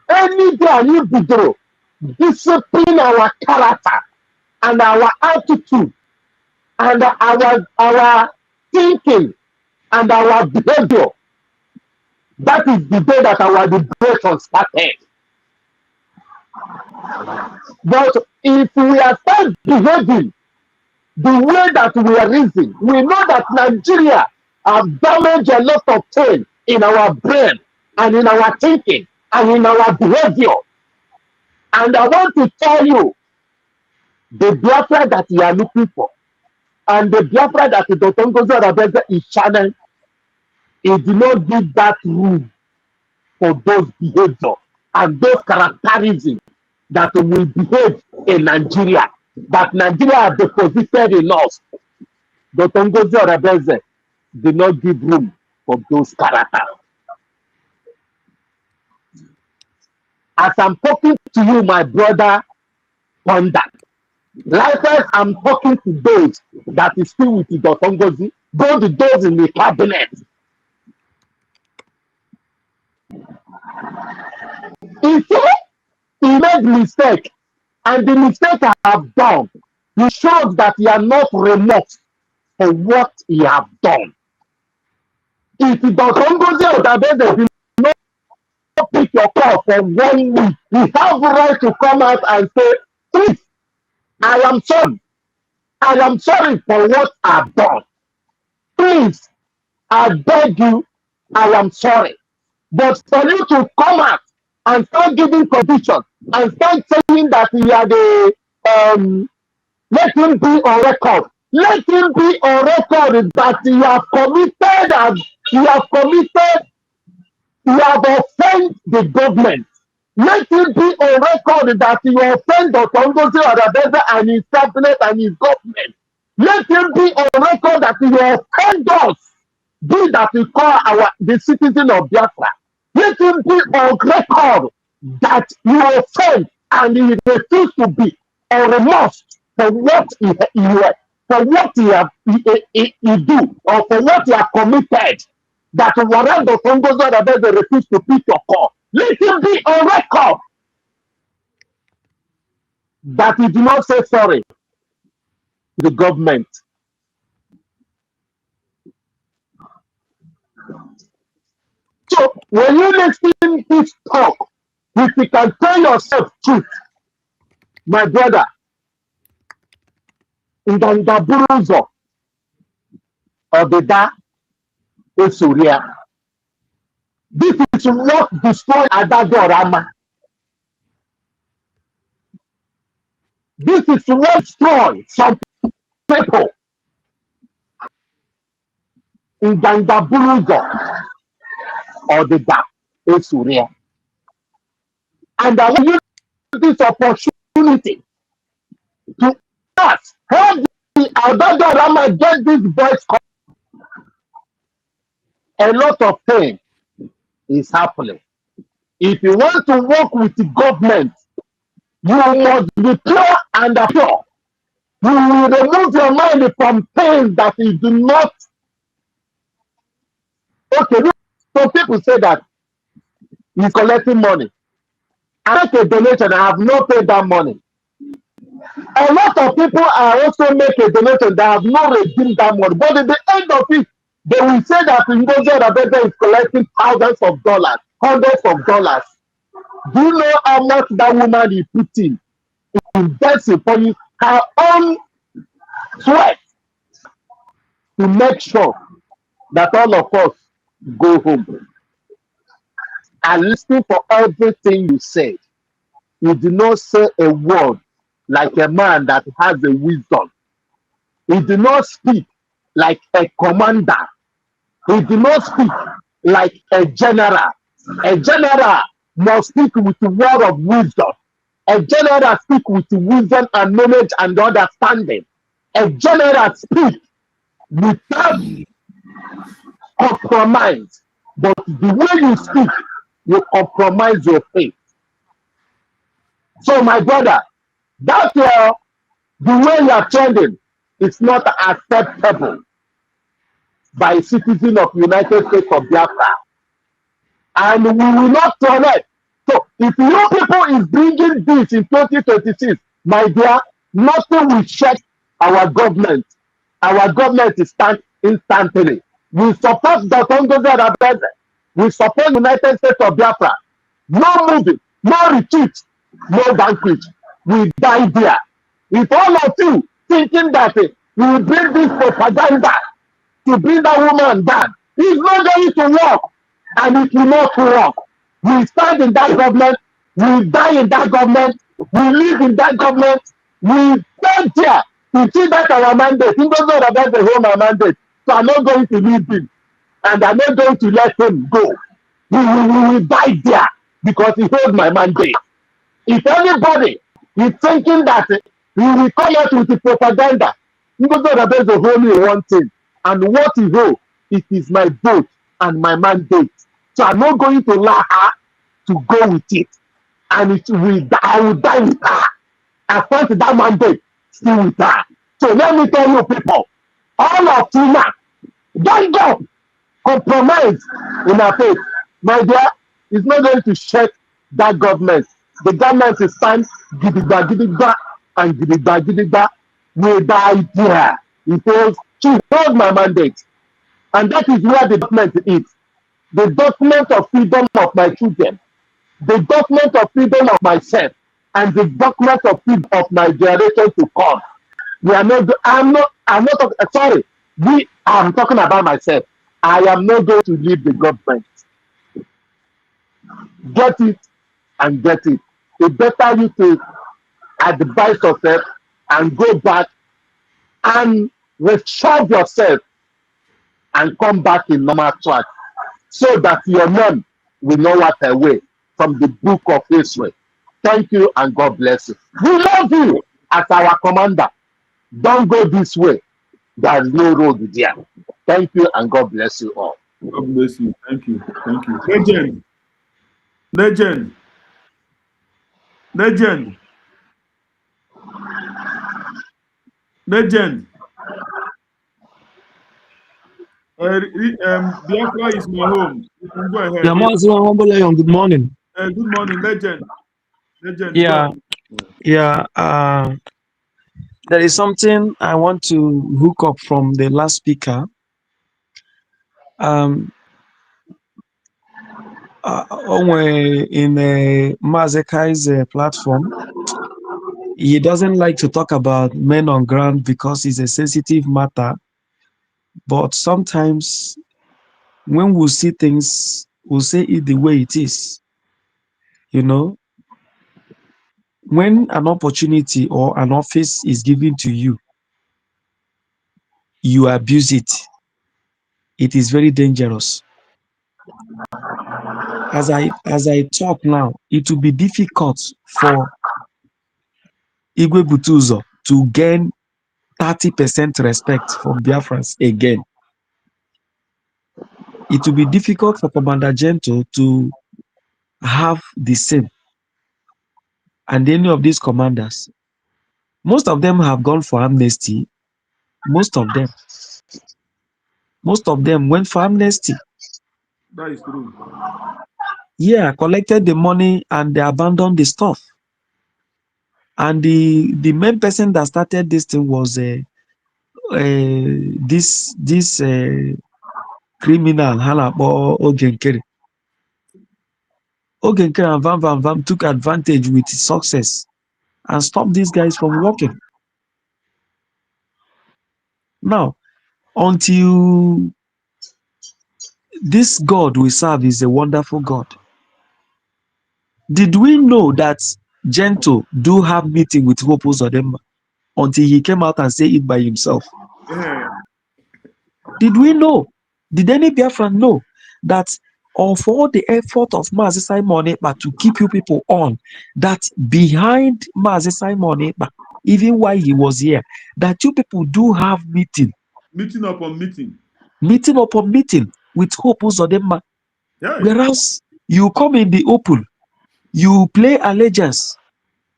S15: Any day I need to do discipline our character and our attitude and our thinking and our behavior. That is the day that our liberation started. But if we are still behaving the way that we are reasoning, we know that Nigeria have damaged a lot of things in our brain and in our thinking and in our behavior. And I want to tell you, the Biafra that you are looking for and the Biafra that Dr. Ngozi Oradebe is channeling, it do not give that room for those behavior and those characteristics that will behave in Nigeria, that Nigeria has deposited in us. Dr. Ngozi Oradebe did not give room for those characters. As I'm talking to you, my brother Thunder, likewise I'm talking to those that is still with Dr. Ngozi, those in the cabinet. If he made mistake, and the mistake I have done, he shows that he are not remorse for what he have done. If Dr. Ngozi Otabeze did not pick your call for 1 week, you have the right to come out and say, please, I am sorry. I am sorry for what I've done. Please, I beg you, I am sorry. But for you to come out and start giving conditions and start saying that you are the let him be on record. Let him be on record that you have committed and you have committed, you have offended the government. Let him be on record that you offend Dr. Ngozi Otabeze and his cabinet and his government. Let him be on record that you offend us, be that we call the citizen of Biafra. Let him be on record that you offend and he refused to be on remorse for what he do or for what he has committed. That whatever the Congo's Otabeze refused to pick your call. Let him be on record that he did not say sorry to the government. So when you listen this talk, if you can tell yourself truth, my brother, Ndanda Buruzo Odeda Esuria, this is what destroyed Adadorama. This is what destroyed some people. Ndanda Buruzo Odeda Esuria. And I want to use this opportunity to ask how did Adadorama get this voice call? A lot of things is happening. If you want to work with the government, you must be pure and pure. You will remove your mind from things that you do not. Okay, so people say that he's collecting money. I make a donation, I have not paid that money. A lot of people are also make a donation that have not redeemed that money. But at the end of it, they will say that Ngozi Otabeze is collecting thousands of dollars, hundreds of dollars. Do you know how much that woman is putting investing upon her own sweat to make sure that all of us go home? And listening for everything you said, you did not say a word like a man that has a wisdom. He did not speak like a commander. He did not speak like a general. A general must speak with the word of wisdom. A general speak with wisdom and knowledge and understanding. A general speak without compromise. But the way you speak, you compromise your faith. So my brother, that's the way you are trending is not acceptable by a citizen of United States of Biafra. And we will not tolerate. So if you people is bringing this in 2026, my dear, nothing will shake our government. Our government is stand instantly. We support Dr. Ngozi Otabeze. We support United States of Biafra. No moving, no retreat, no banquet. We die there. If all of you thinking that we will bring this propaganda to bring that woman down, it's not going to work. And it will not work. We stand in that government, we die in that government, we live in that government, we stand here to see that our mandate. He doesn't know about the whole mandate. So I'm not going to leave him. And I'm not going to let him go. We will die there because he holds my mandate. If anybody is thinking that he will come out with the propaganda, he doesn't know about the only one thing. And what he holds, it is my vote and my mandate. So I'm not going to allow her to go with it. And I will die with her. I fight that mandate still with her. So let me tell you people, all of you now, don't go compromise in our faith. My dear, it's not going to shake that government. The government is fine, gidigba, and gidigba. We die there. He says, she holds my mandate. And that is where the document is. The document of freedom of my children, the document of freedom of myself, and the document of freedom of my generation to come. We are not, I'm not talking, sorry, I'm talking about myself. I am not going to leave the government. Get it and get it. It's better you to advise yourself and go back and resolve yourself and come back in normal track so that your name will not walk away from the book of history. Thank you and God bless you. We love you as our commander. Don't go this way. There is no road there. Thank you and God bless you all.
S1: God bless you. Thank you. Thank you. Legend. Legend. Legend. Legend. Biafra is my home. You can go ahead.
S16: Good morning.
S1: Good morning, Legend. Legend, go
S16: Yeah,
S1: ahead.
S16: yeah. There is something I want to hook up from the last speaker. In Mazekai's platform, he doesn't like to talk about men on ground because it's a sensitive matter. But sometimes when we see things, we'll say it the way it is. You know, when an opportunity or an office is given to you, you abuse it. It is very dangerous. As I talk now, it will be difficult for Igwe Butuzo to gain 30% respect from Biafrans again. It will be difficult for Commander Gento to have the same. And any of these commanders, most of them have gone for amnesty. Most of them went for amnesty.
S1: That is true.
S16: Yeah, collected the money and they abandoned the stuff. And the main person that started this thing was this criminal Halabo Ogenkere. Ogenkere and Van Van took advantage with success and stopped these guys from working. Now, until this God we serve is a wonderful God. Did we know that Gento do have meeting with Hope Uzodinma until he came out and said it by himself?
S1: Yeah.
S16: Did we know? Did any Biafran know that of all the effort of Mazi Simon Ekpa to keep you people on, that behind Mazi Simon Ekpa, even while he was here, that you people do have meeting
S1: upon meeting
S16: with Hope Uzodinma.
S1: Yeah.
S16: Whereas you come in the open, you play allegiance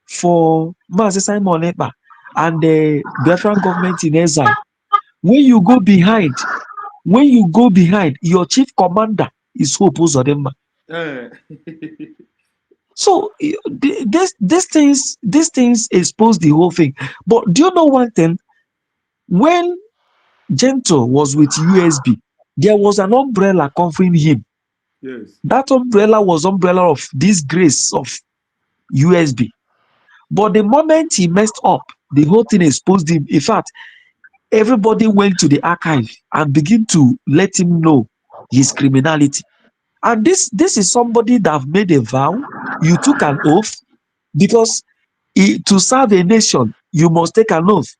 S16: for Mazi Simon Ekpa and the Biafran government in exile. When you go behind, your chief commander is Hope Uzodinma. So these things expose the whole thing. But do you know one thing? When Gento was with USB, there was an umbrella covering him.
S1: Yes.
S16: That umbrella was umbrella of this grace of USB. But the moment he messed up, the whole thing exposed him. In fact, everybody went to the archive and began to let him know his criminality. And this is somebody that have made a vow. You took an oath, because to serve a nation, you must take an oath.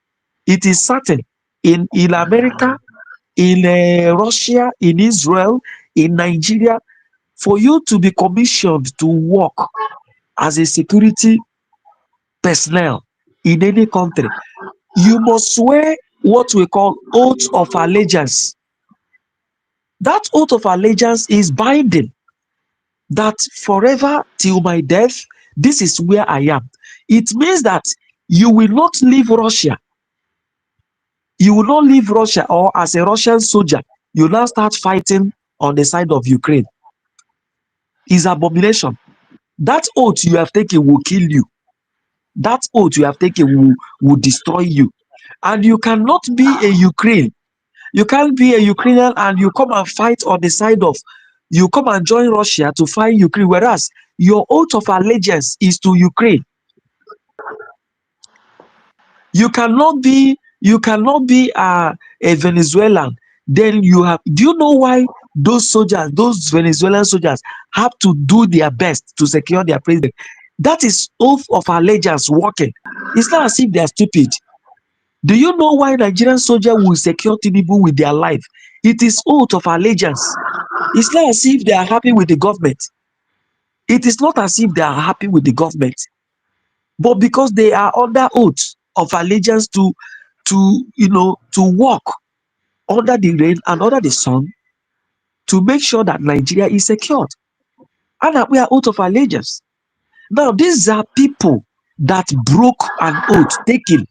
S16: It is certain in America, in Russia, in Israel, in Nigeria, for you to be commissioned to work as a security personnel in any country, you must swear what we call oath of allegiance. That oath of allegiance is binding, that forever till my death, this is where I am. It means that you will not leave Russia. You will not leave Russia, or as a Russian soldier, you now start fighting on the side of Ukraine. Is abomination. That oath you have taken will kill you. That oath you have taken will destroy you. And you cannot be a Ukraine You can't be a Ukrainian and you come and fight on the side of, you come and join Russia to fight Ukraine, whereas your oath of allegiance is to Ukraine. You cannot be a Venezuelan. Then you have, do you know why those soldiers, those Venezuelan soldiers have to do their best to secure their president? That is oath of allegiance working. It's not as if they are stupid. Do you know why Nigerian soldiers will secure Tinubu with their life? It is oath of allegiance. It's not as if they are happy with the government. It is not as if they are happy with the government, but because they are under oath of allegiance to work under the rain and under the sun to make sure that Nigeria is secured. And that we are oath of allegiance. Now, these are people that broke an oath taken.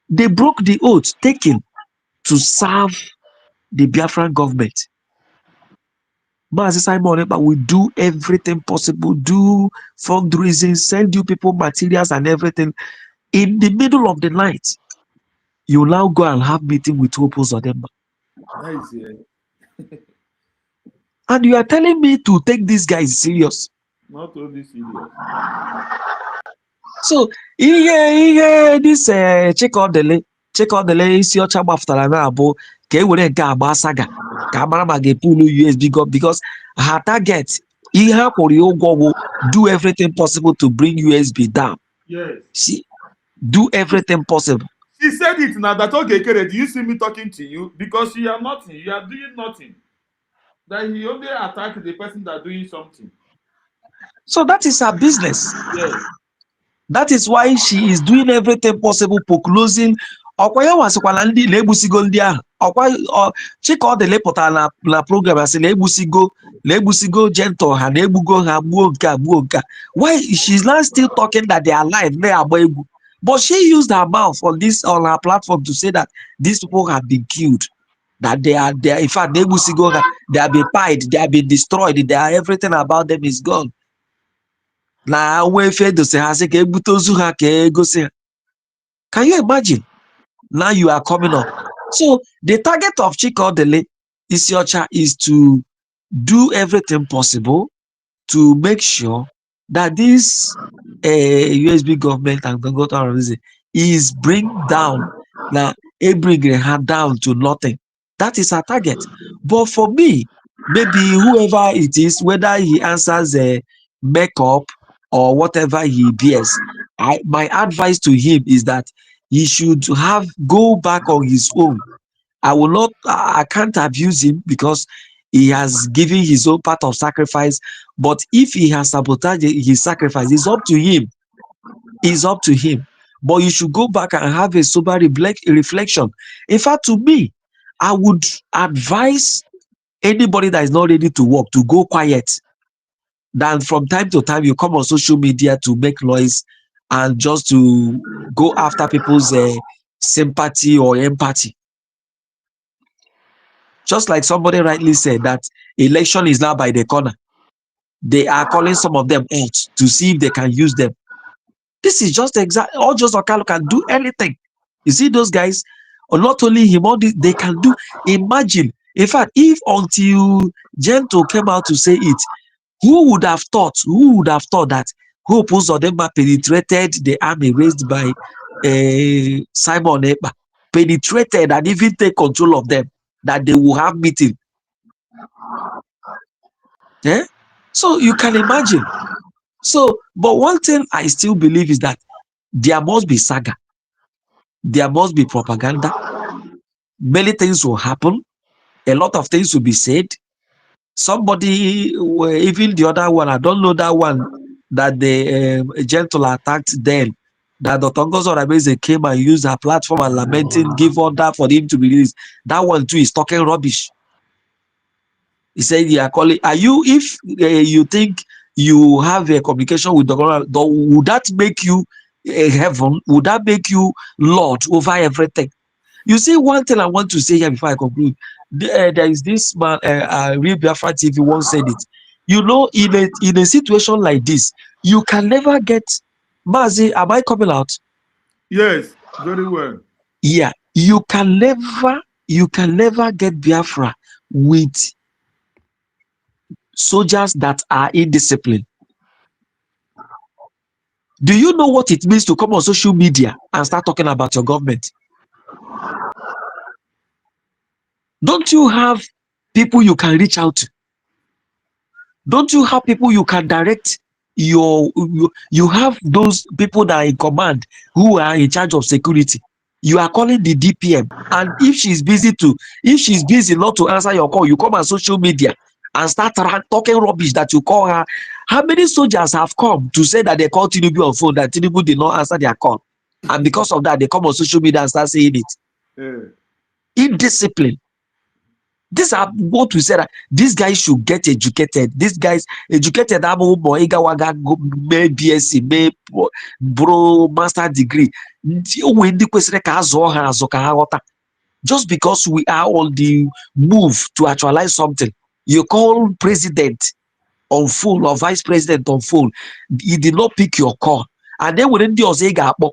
S16: They broke the oath taken to serve the Biafran government. Mazi Simon Ekpa will do everything possible, do fundraising, send you people materials and everything. In the middle of the night, you now go and have meeting with Hope Uzodimma.
S1: That is
S16: And you are telling me to take these guys serious.
S1: not only serious.
S16: So, this Chikodele isi ọcha gbafutara na abụ ka e were nke agba saga ka amara ma ga-epulu USB go, because her target ihe ha kwụrụ ya ụgwọ bụ do everything possible to bring USB down.
S1: Yes.
S16: See, do everything possible.
S1: She said it now that, okay, Kere, do you see me talking to you? Because you are nothing, you are doing nothing. That he only attacked the person that doing something.
S16: So that is her business.
S1: Yes.
S16: That is why she is doing everything possible for closing. Ọkwa ya wasịkwala ndị na-egbusigo ndị ahụ. Ọkwa Chikodele pụtara na program asị na-egbusigo Gentle ha na-egbugo ha gbuo nke. Why she's now still talking that they are alive na-agba egwu? But she used her mouth on her platform to say that these people have been killed. That they are in fact they have been pied, they have been destroyed, everything about them is gone. Now can you imagine? Now you are coming up. So the target of Chikodele Isiocha is to do everything possible to make sure that this USB government and Gangoto is bring down her down to nothing. That is our target. But for me, maybe whoever it is, whether he answers makeup or whatever he bears, my advice to him is that he should go back on his own. I can't abuse him because he has given his own part of sacrifice. But if he has sabotaged his sacrifice, it's up to him. It's up to him. But you should go back and have a sober reflection. In fact, to me, I would advise anybody that is not ready to work to go quiet. Then from time to time, you come on social media to make noise and just to go after people's sympathy or empathy. Just like somebody rightly said that election is now by the corner. They are calling some of them out to see if they can use them. This is just exactly, all just Okalo can do anything. You see those guys, or not only him, all they can do. Imagine, in fact, if until Gentle came out to say it, who would have thought that Hope Uzodimma penetrated the army raised by Simon Ekpa, penetrated and even take control of them, that they will have meeting. Yeah? So you can imagine. So, but one thing I still believe is that there must be saga. There must be propaganda. Many things will happen. A lot of things will be said. Somebody, even the other one, I don't know that one, that the Gentle attacked then, that Dr. Ngozo Rabeze came and used her platform and lamenting, give order for him to be released. That one too is talking rubbish. He said, "Yeah, calling. Are you? If you think you have a communication with the government, would that make you heaven? Would that make you Lord over everything?" You see, one thing I want to say here before I conclude. There is this man, Real Biafra TV once said it. You know, in a situation like this, you can never get. Mazi, am I coming out?
S1: Yes, very well.
S16: Yeah, you can never you can never get Biafra with soldiers that are indisciplined. Do you know what it means to come on social media and start talking about your government? Don't you have people you can reach out to? Don't you have people you can direct you have those people that are in command who are in charge of security? You are calling the DPM, and if she's busy not to answer your call, you come on social media and start talking rubbish that you call her. How many soldiers have come to say that they called Tinubu on phone that Tinubu did not answer their call, and because of that they come on social media and start saying it? Indiscipline. These are what we said. These guys should get educated. These guys educated, may BSc, may bro master degree. Just because we are on the move to actualize something, you call president on phone or vice president on phone, he did not pick your call, and then within the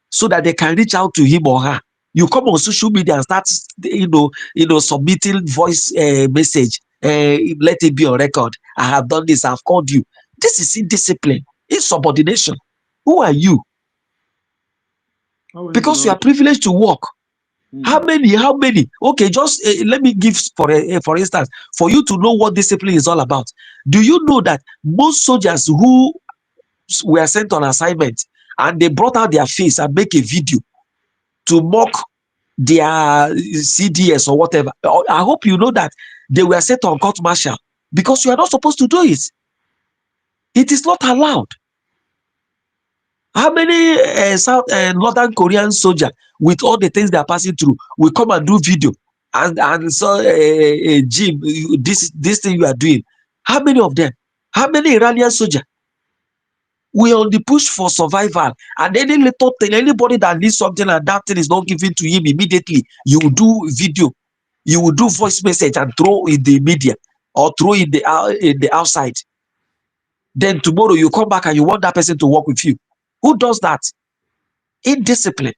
S16: so that they can reach out to him or her. You come on social media and start, submitting voice message. Let it be on record. I have done this. I've called you. This is indiscipline, insubordination. Who are you? Because you are privileged to work. How many? Okay, just let me give for instance, for you to know what discipline is all about. Do you know that most soldiers who were sent on assignment and they brought out their face and make a video to mock their CDS or whatever, I hope you know that they were set on court martial because you are not supposed to do it. It is not allowed. How many Northern Korean soldiers with all the things they are passing through will come and do video and so Jim, this thing you are doing? How many of them? How many Iranian soldiers? We are on the push for survival, and any little thing, anybody that needs something and that thing is not given to him immediately, you will do video, you will do voice message and throw in the media or throw in the outside. Then tomorrow you come back and you want that person to work with you. Who does that? Indiscipline,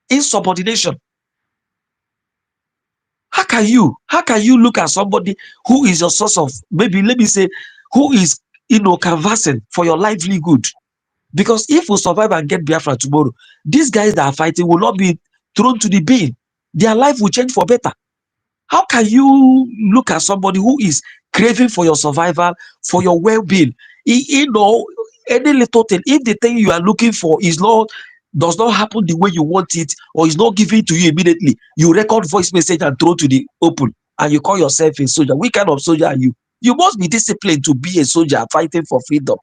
S16: insubordination. How can you look at somebody who is your source of, maybe let me say, who is canvassing for your livelihood? Because if we survive and get Biafra tomorrow, these guys that are fighting will not be thrown to the bin. Their life will change for better. How can you look at somebody who is craving for your survival, for your well-being? Any little thing, if the thing you are looking for does not happen the way you want it, or is not given to you immediately, you record voice message and throw to the open, and you call yourself a soldier. What kind of soldier are you? You must be disciplined to be a soldier fighting for freedom.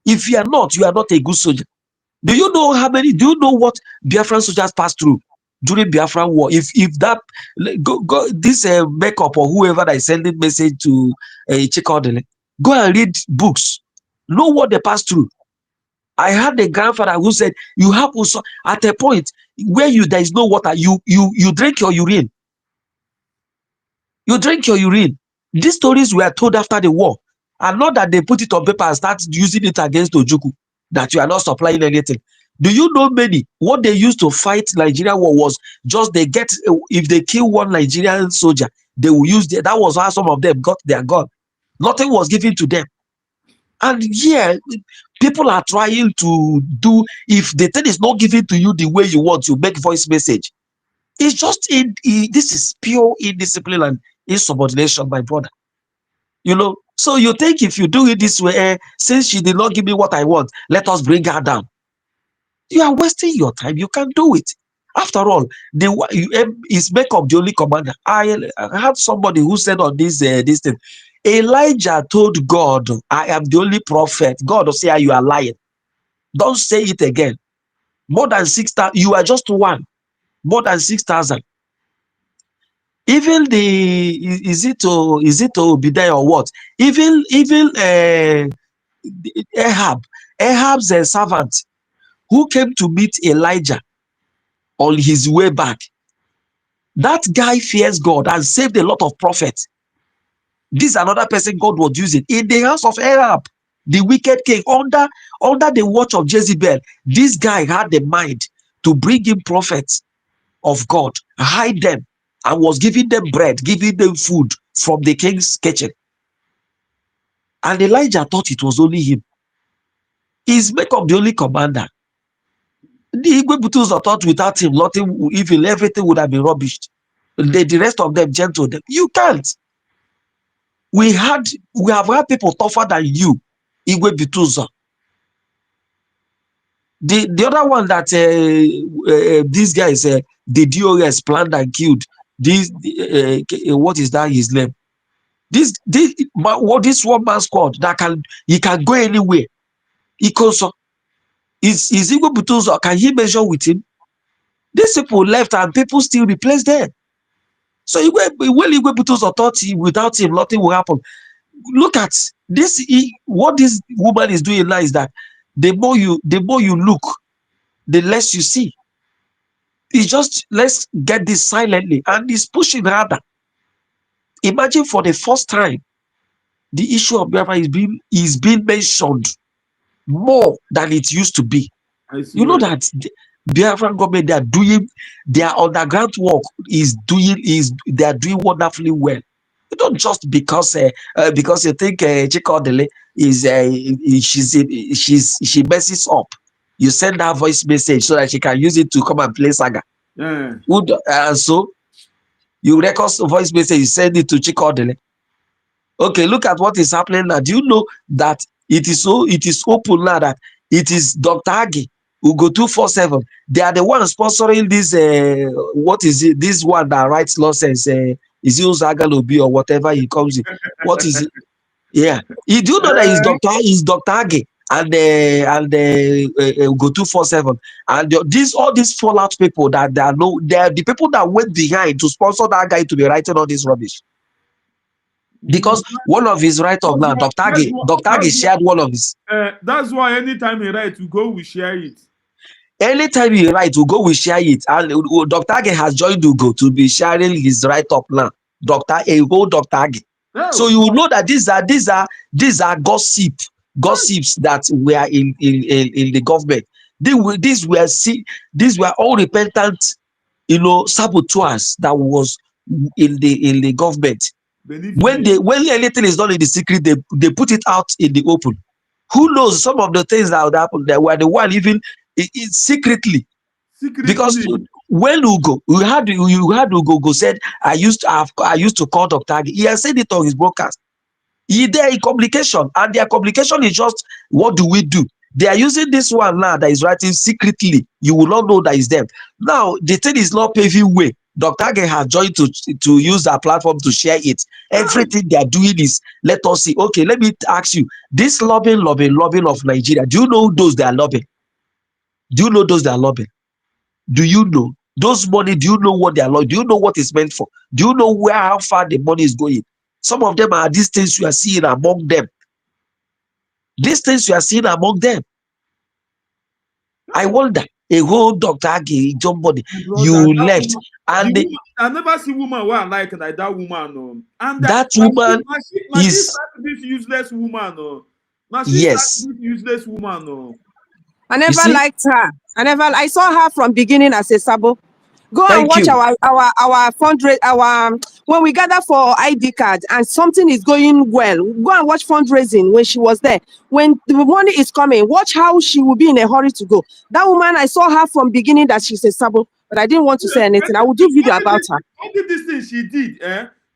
S16: If you are not a good soldier. Do you know what Biafran soldiers passed through during Biafran war? If that this makeup or whoever that is sending message to Chikodele, go and read books. Know what they passed through. I had a grandfather who said you have also at a point where there is no water, you drink your urine. You drink your urine. These stories were told after the war, and not that they put it on paper and start using it against Ojukwu, that you are not supplying anything. Do you know many? What they used to fight Nigerian war was just if they kill one Nigerian soldier, they will use that was how some of them got their gun. Nothing was given to them. And here, people are trying to do, if the thing is not given to you the way you want, you make voice message. It's just this is pure indiscipline and insubordination, my brother. So you think if you do it this way, since she did not give me what I want, let us bring her down. You are wasting your time. You can't do it. After all, is makeup the only commander? I had somebody who said on this thing, Elijah told God, I am the only prophet. God will say, you are lying. Don't say it again. More than 6,000, you are just one. More than 6,000. Even is it Obadiah or what? Even Ahab's servant who came to meet Elijah on his way back. That guy fears God and saved a lot of prophets. This is another person God was using in the house of Ahab, the wicked king, under the watch of Jezebel. This guy had the mind to bring in prophets of God, hide them, and was giving them bread, giving them food from the king's kitchen. And Elijah thought it was only him. He's make up the only commander. The Igwe thought without him, nothing, even everything would have been rubbished. The rest of them gentle them. You can't. We have had people tougher than you, Igwe Butuzo. The other one that these guys, the DOS planned and killed. This what is that his name? This one man squad that he can go anywhere. He goes. Is Igwe Butuzo? Can he measure with him? These people left and people still replace them. So Igwe Butuzo thought without him nothing will happen. Look at this. What this woman is doing now is that the more you look, the less you see. It's just, let's get this silently, and he's pushing harder. Imagine for the first time, the issue of Biafra is being mentioned more than it used to be. You know that the Biafran government, they are doing their underground work, they are doing wonderfully well. You don't just because you think Chikodele she messes up, you send her voice message so that she can use it to come and play saga.
S1: Yeah.
S16: So you record voice message, you send it to Chikodele. Okay, look at what is happening now. Do you know that it is open now that it is Dr. Agi who go 247? They are the ones sponsoring this. What is it? This one that writes nonsense. Is it Uzagalobi or whatever he calls it? What is it? Yeah, you do know that is Dr. Agi and go 247 and all these fallout people that they are the people that went behind to sponsor that guy to be writing all this rubbish. Because one of his write-up now, Dr. Agi shared one of his.
S1: That's why anytime he writes, we share it.
S16: Anytime he writes, we share it. And Dr. Agi has joined Ugo to be sharing his write-up now. Dr. Agi.
S1: Oh.
S16: So you know that these are gossips that were in the government. These were all repentant, saboteurs that was in the government. When anything is done in the secret, they put it out in the open. Who knows some of the things that would happen? They were the one even secretly. Because when Ugo, you had Ugo said, I used to call Dr. Agi. He has said it on his broadcast. There is communication, and their communication is just, what do we do? They are using this one now that is writing secretly. You will not know that is them. Now the thing is not paving way. Dr. Agi has joined to use that platform to share it. Everything they are doing is, let us see. Okay, let me ask you, this lobbying of Nigeria, do you know those they are lobbying? Do you know those they are lobbying? Do you know those money? Do you know what they are lobbying? Do you know what it's meant for? Do you know how far the money is going? Some of them are these things you are seeing among them. These things you are seeing among them. I wonder, a whole Dr. Agi, somebody, you left. And
S1: I never see woman who I like that woman. No. And
S16: that woman is
S1: this useless woman. No.
S16: Yes.
S1: This useless woman. No.
S13: I never liked her. I saw her from beginning as a sabo. Go and watch our fundraise, when we gather for ID card and something is going well. Go and watch fundraising when she was there. When the money is coming, watch how she will be in a hurry to go. That woman, I saw her from beginning that she's a sabo, but I didn't want to say anything. I will do video about her.
S1: Only this thing she did,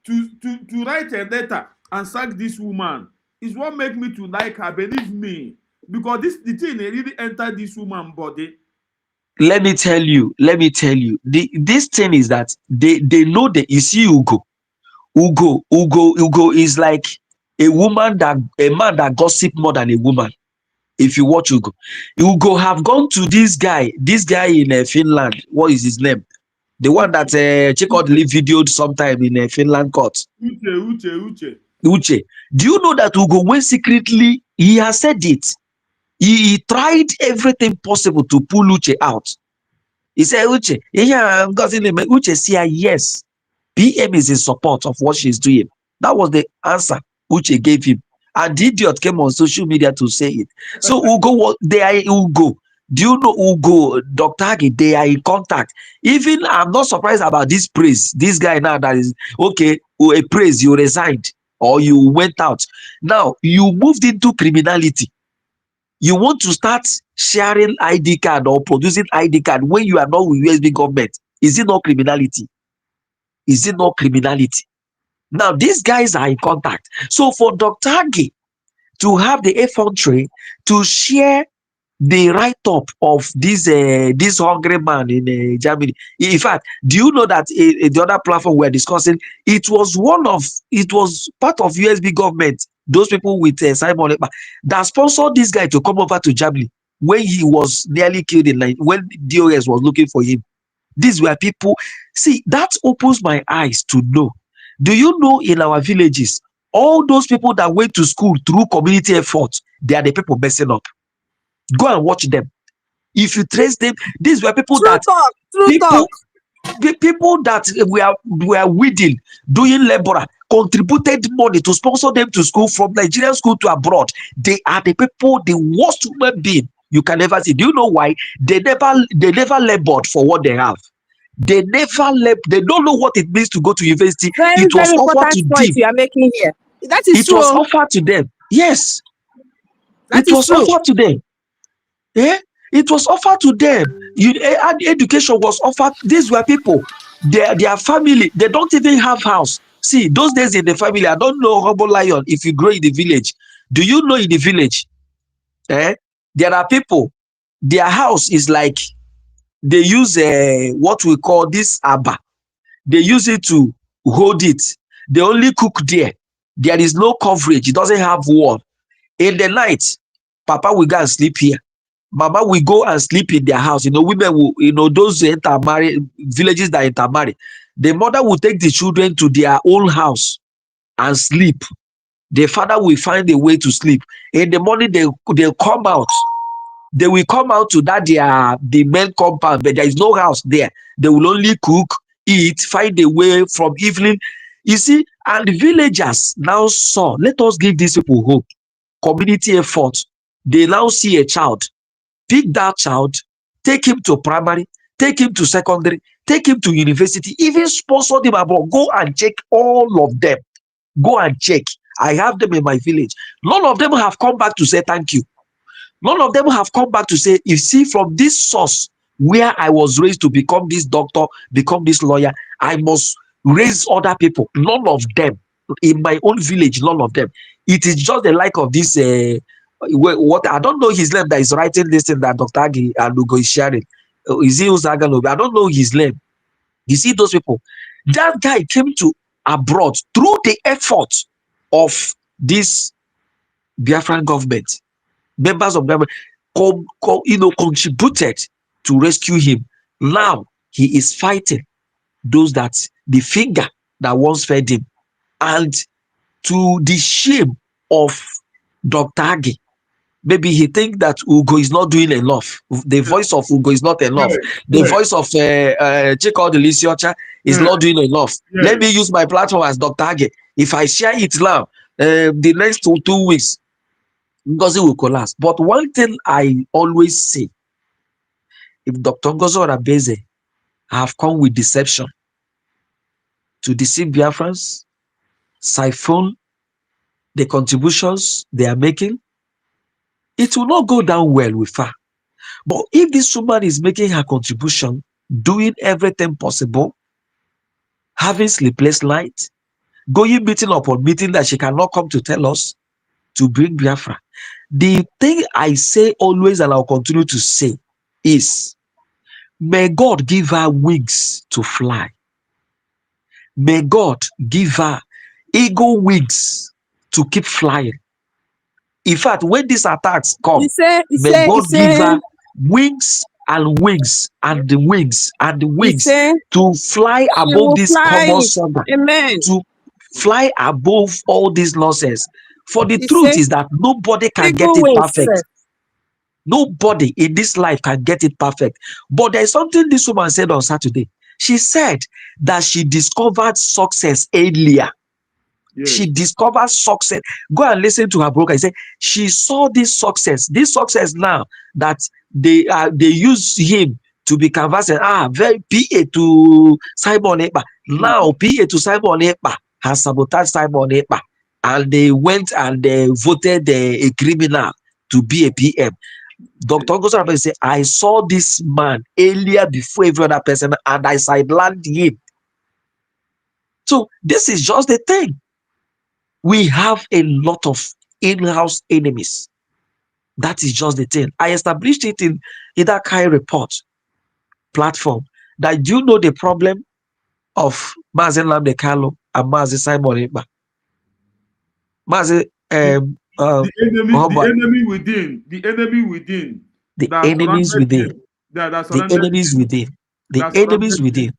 S1: to write a letter and sack this woman is what make me to like her. Believe me, because the thing really entered this woman's body.
S16: Let me tell you, this thing is that they know that, you see, Ugo is like a man that gossip more than a woman. If you watch Ugo have gone to this guy in Finland. What is his name? The one that Chikodli videoed sometime in a Finland court. Uche. Do you know that Ugo went secretly? He has said it. He tried everything possible to pull Uche out. He said, Uche, Uche said, yes, PM is in support of what she's doing. That was the answer Uche gave him. And the idiot came on social media to say it. So Ugo, Do you know Ugo, Dr. Agi? They are in contact. Even I'm not surprised about this praise. This guy now that is okay, a praise, you resigned or you went out. Now you moved into criminality. You want to start sharing ID card or producing ID card when you are not with USB government. Is it not criminality? Is it not criminality? Now these guys are in contact. So for Dr. Agi to have the effrontery to share the write-up of this hungry man in Germany. In fact, do you know that the other platform we're discussing, it was part of USB government, those people with Simon Ekpa, that sponsored this guy to come over to Germany when he was nearly killed when DOS was looking for him. These were people. See, that opens my eyes to know. Do you know in our villages, all those people that went to school through community effort, they are the people messing up. Go and watch them. If you trace them, these were people
S13: True talk.
S16: People that were weeding, doing laborer, contributed money to sponsor them to school from Nigerian school to abroad. They are the people, the worst human being you can ever see. Do you know why? They never labored for what they have. They don't know what it means to go to university.
S13: Very,
S16: It was
S13: very
S16: offered to
S13: important point
S16: them.
S13: you are making here. That is
S16: It
S13: true.
S16: was offered to them. Yes.
S13: That is true.
S16: Offered to them. It was offered to them. Education was offered. These were people. Their family, they don't even have house. See, those days in the family, I don't know, Hobo Lion, if you grow in the village. Do you know in the village, there are people, their house is like, they use what we call this abba. They use it to hold it. They only cook there. There is no coverage. It doesn't have wall. In the night, Papa will go and sleep here. Mama will go and sleep in their house. Women will, those intermarry villages that intermarry. The mother will take the children to their own house and sleep. The father will find a way to sleep. In the morning, they'll come out. They will come out to the main compound, but there is no house there. They will only cook, eat, find a way from evening. You see, and the villagers now saw, let us give these people hope. Community effort. They now see a child. Pick that child, take him to primary, take him to secondary, take him to university, even sponsor them abroad. Go and check all of them. Go and check. I have them in my village. None of them have come back to say thank you. None of them have come back to say, you see, from this source where I was raised to become this doctor, become this lawyer, I must raise other people. None of them. In my own village, none of them. It is just the like of this what I don't know his name that is writing this thing that Dr. Agi and Lugo is sharing. Is he Uzaganobi? I don't know his name. You see those people. That guy came to abroad through the effort of this Biafran government. Members of government contributed to rescue him. Now he is fighting those that the finger that once fed him, and to the shame of Dr. Agi. Maybe he think that Ugo is not doing enough. The voice of Ugo is not enough. The voice of Chiko Delisiocha is not doing enough. Let me use my platform as Dr. Age. If I share it now, the next 2 weeks, Ngozi will collapse. But one thing I always say, if Dr. Ngozi Orabeze have come with deception to deceive Biafrans, siphon the contributions they are making, it will not go down well with her. But if this woman is making her contribution, doing everything possible, having sleepless nights, going meeting upon meeting that she cannot come to tell us to bring Biafra, the thing I say always and I'll continue to say is, may God give her wings to fly. May God give her eagle wings to keep flying. In fact, when these attacks come, may God give her wings and wings and the wings and the wings to fly above this common standard.
S13: Amen.
S16: To fly above all this nonsense. For the truth is that nobody can get it perfect. Nobody in this life can get it perfect. But there is something this woman said on Saturday. She said that she discovered success earlier
S1: Yes.
S16: She discovered success. Go and listen to her broker. He said she saw this success now that they use him to be canvassing. Very PA to Simon Ekpa. Now PA to Simon Ekpa has sabotaged Simon Ekpa, and they went and they voted a criminal to be a PM. Dr. Ngozi said, I saw this man earlier before every other person, and I sidelined him. So this is just the thing. We have a lot of in-house enemies. That is just the thing. I established it in that Kai report platform. That do you know the problem of Mazi Nnamdi Kanu and Mazi Simon Ekpa? Mazi
S1: the enemy within. The
S16: enemies within. The enemies within. The enemies within.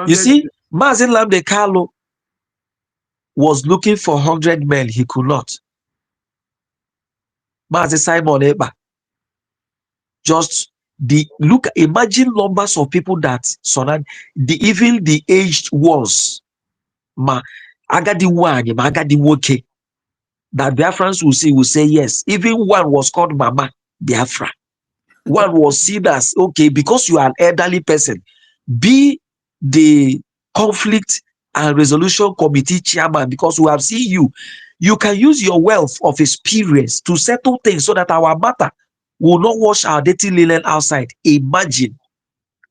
S16: You see, Mazi Nnamdi Kanu was looking for 100 men. He could not. Mazi Simon Ekpa, just imagine numbers of people that surround even the aged ones. Agadi Wanye, Agadi Woke, that Biafrans will say yes. Even one was called Mama Biafra. One was seen as, okay, because you are an elderly person, be the conflict and resolution committee chairman, because we have seen you. You can use your wealth of experience to settle things so that our matter will not wash our dirty linen outside. Imagine,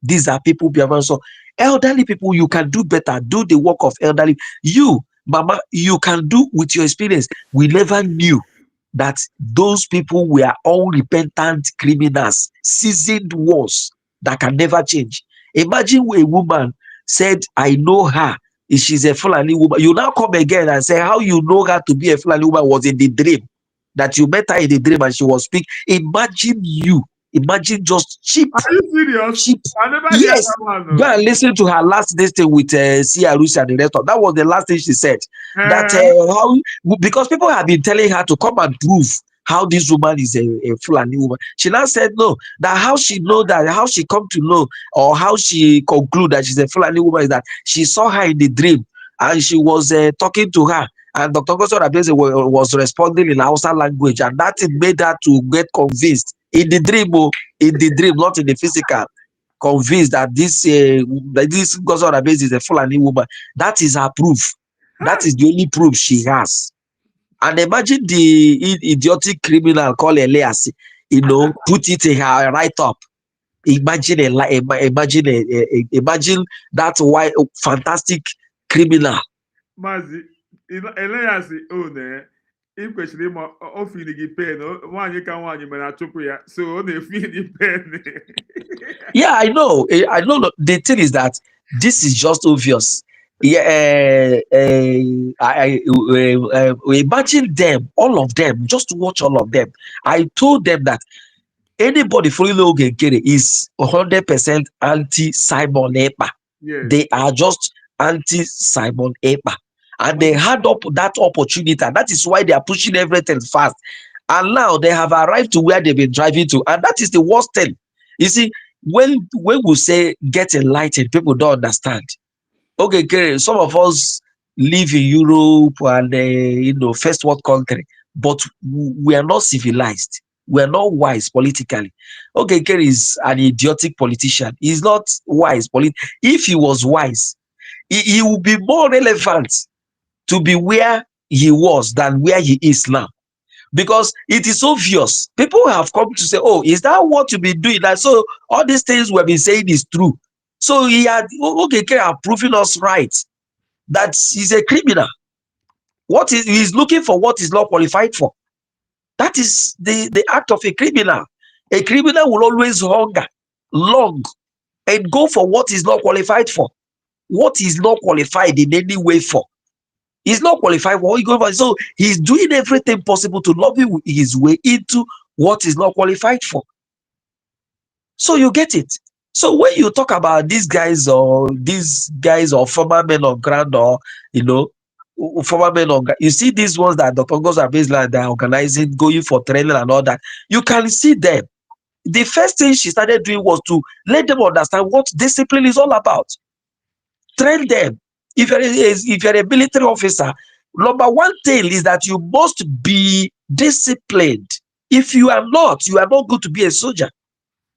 S16: these are people, so elderly people, you can do better, do the work of elderly. You, Mama, you can do with your experience. We never knew that those people were unrepentant criminals, seasoned ones that can never change. Imagine a woman said, I know her, she's a Fulani woman. You now come again and say, how you know her to be a Fulani woman was in the dream, that you met her in the dream and she was speaking. Imagine just cheap.
S1: Are you serious?
S16: Cheap.
S1: I never
S16: Yes.
S1: heard that one.
S16: Go and listen to her last thing with Sia Rusi and the rest of that. Was the last thing she said. That because people have been telling her to come and prove how this woman is a Fulani woman. She now said no. That how she come to know, or how she conclude that she's a Fulani woman, is that she saw her in the dream and she was talking to her. And Dr. Ngozi was responding in Hausa language, and that made her to get convinced in the dream, not in the physical. Convinced that this Ngozi is a Fulani woman. That is her proof. That is the only proof she has. And imagine the idiotic criminal called Elias, put it in her write-up. Imagine that fantastic criminal.
S1: Mazi, Elias one, if kwesịrị ịma o fili gị pen, nwaanyị ka nwaanyị mere achụpụ ya, so ọ na-efili gị pen.
S16: Yeah, I know. The thing is that this is just obvious. Yeah, imagine them, all of them. Just watch all of them. I told them that anybody following Ogekere is 100% anti-Simon Ekpa.
S1: Yes.
S16: They are just anti-Simon Ekpa. And they had up that opportunity, and that is why they are pushing everything fast. And now they have arrived to where they've been driving to, and that is the worst thing. You see, when we say get enlightened, people don't understand. Okay, some of us live in Europe and first world country, but we are not civilized. We are not wise politically. Okay, Kerry is an idiotic politician. He's not wise. If he was wise, he would be more relevant to be where he was than where he is now. Because it is obvious. People have come to say, oh, is that what you've been doing? And so all these things we've been saying is true. So Kerry are proving us right that he's a criminal. He's looking for what he's not qualified for. That is the act of a criminal. A criminal will always hunger, long, and go for what he's not qualified for. What he's not qualified in any way for. He's not qualified for what he's going for. So he's doing everything possible to lobby his way into what he's not qualified for. So you get it. So when you talk about these guys or former men on ground, or former men on ground, you see these ones that Dr. Ngozi baseline they're organizing, going for training and all that. You can see them. The first thing she started doing was to let them understand what discipline is all about. Train them. If you're a military officer, Number one thing is that you must be disciplined. If you are not going to be a soldier.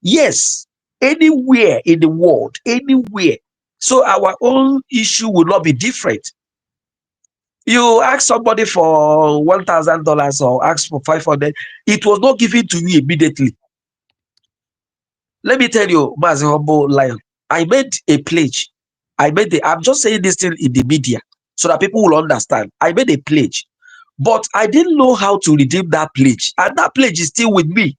S16: Yes, anywhere in the world, anywhere. So our own issue will not be different. You ask somebody for $1,000 or ask for 500, it was not given to you immediately. Let me tell you, Mazi Humble Lion, I made a pledge. I'm just saying this thing in the media so that people will understand. I made a pledge, but I didn't know how to redeem that pledge, and that pledge is still with me.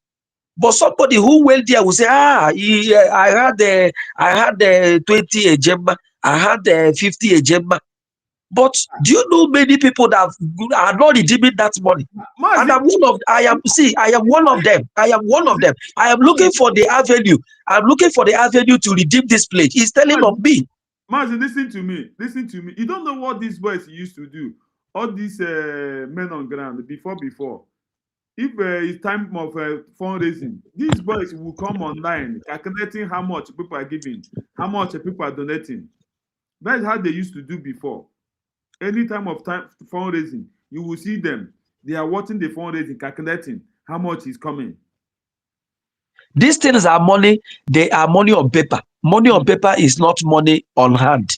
S16: But somebody who went there will say, I had the 20 a gemma, I had the 50 a gemma. But do you know many people that are not redeeming that money? And I'm one of I am one of them. I am one of them. I am looking for the avenue. I'm looking for the avenue to redeem this pledge. He's telling on me.
S1: Mazi, listen to me. Listen to me. You don't know what these boys used to do. All these men on ground before. If it's time of fundraising, these boys will come online calculating how much people are giving, how much people are donating. That's how they used to do before. Any time of fundraising, you will see them. They are watching the fundraising, calculating how much is coming.
S16: These things are money. They are money on paper. Money on paper is not money on hand.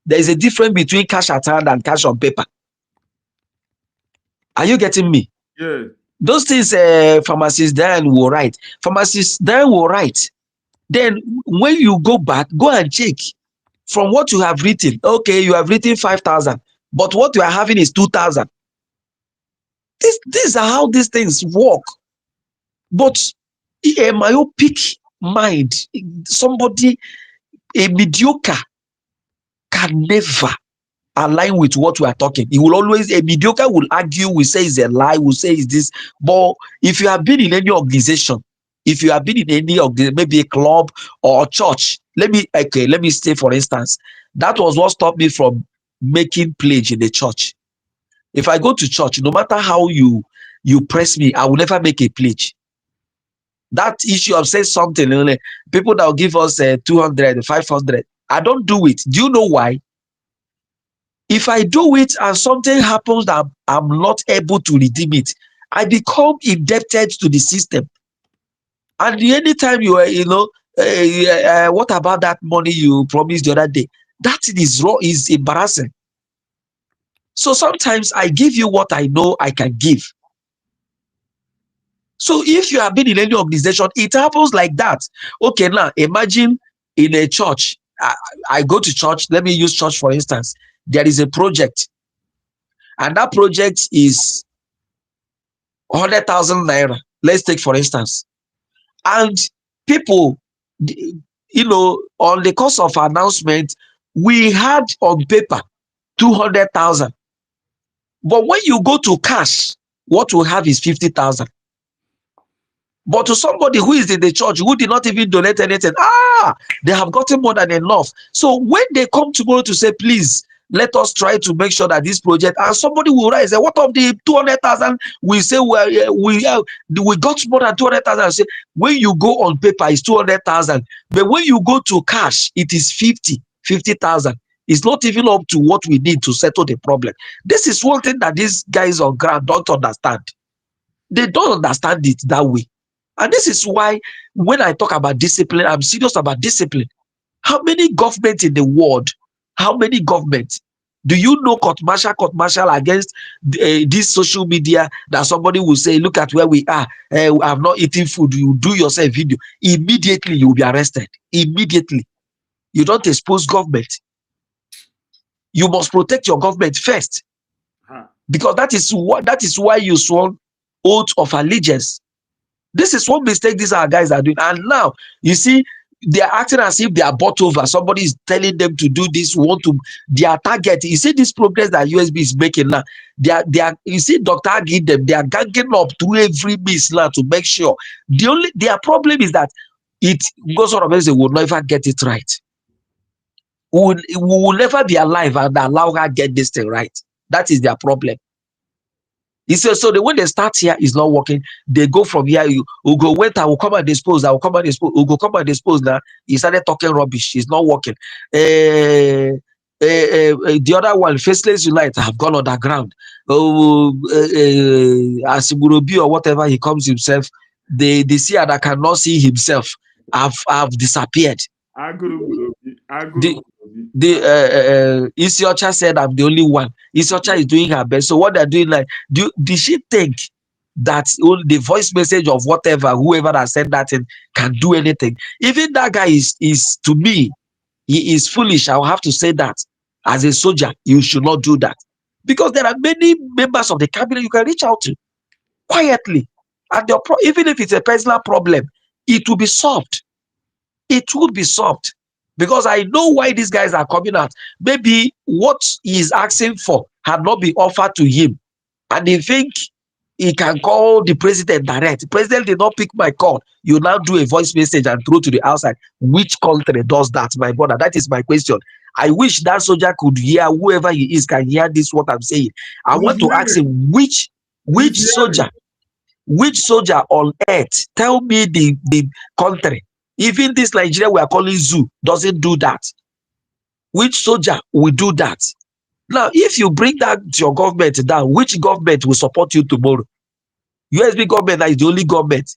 S16: There is a difference between cash at hand and cash on paper. Are you getting me?
S1: Yeah.
S16: Those things pharmacist Dan will write. Pharmacist Dan will write. Then when you go back, go and check from what you have written. Okay, you have written 5,000, but what you are having is 2,000. These are how these things work. But a myopic mind, somebody, a mediocre, can never align with what we are talking. He will always, a mediocre will argue, will say it's a lie, will say it's this. But if you have been in any organization, if you have been in any organization, maybe a club or a church, let me say, for instance, that was what stopped me from making pledge in the church. If I go to church, no matter how you press me, I will never make a pledge. That issue of saying something, people that will give us 200, 500, I don't do it. Do you know why? If I do it and something happens that I'm not able to redeem it, I become indebted to the system. And anytime you are, what about that money you promised the other day? That is wrong, is embarrassing. So sometimes I give you what I know I can give. So if you have been in any organization, it happens like that. Okay, now imagine in a church. I go to church. Let me use church for instance. There is a project, and that project is 100,000 naira. Let's take for instance, and people, on the course of announcement, we had on paper 200,000, but when you go to cash, what we have is 50,000. But to somebody who is in the church, who did not even donate anything, they have gotten more than enough. So when they come tomorrow to say, please, let us try to make sure that this project, and somebody will rise, and what of the 200,000? We say, we got more than 200,000. Say, when you go on paper, it's 200,000. But when you go to cash, it is 50,000. It's not even up to what we need to settle the problem. This is one thing that these guys on ground don't understand. They don't understand it that way. And this is why when I talk about discipline, I'm serious about discipline. How many governments in the world, how many governments do you know court martial against this social media that somebody will say, look at where we are, I'm not eating food, you do yourself video. Immediately you will be arrested. Immediately. You don't expose government. You must protect your government first. Because that is why you swore oath of allegiance. This is one mistake these are guys are doing. And now, you see, they are acting as if they are bought over. Somebody is telling them to do this, their target. You see this progress that USB is making now. They are, you see, Dr. Agi, they are ganging up through every means now to make sure. Their problem is that it goes on they will never get it right. We will never be alive and allow her get this thing right. That is their problem. He says, so the way they start here is not working. They go from here, you go wait, I will come and dispose, I will come and dispose, go come and dispose now. He started talking rubbish, it's not working. The other one, Faceless Unite, have gone underground. Asigurobi or whatever he comes himself, the seer that cannot see himself have disappeared. The Isiocha said, I'm the only one. Isiocha is doing her best. So what they're doing, like, did she think that the voice message of whatever, whoever that said that in, can do anything? Even that guy is to me, he is foolish. I'll have to say that. As a soldier, you should not do that. Because there are many members of the cabinet you can reach out to quietly. And even if it's a personal problem, it will be solved. It would be solved. Because I know why these guys are coming out. Maybe what he is asking for had not been offered to him. And they think he can call the president direct. The president did not pick my call. You now do a voice message and throw to the outside. Which country does that, my brother? That is my question. I wish that soldier could hear, whoever he is can hear this, what I'm saying. I want to ask him, which soldier on earth, tell me the country. Even this Nigeria we are calling zoo doesn't do that. Which soldier will do that? Now, if you bring that to your government down, which government will support you tomorrow? USB government, that is the only government.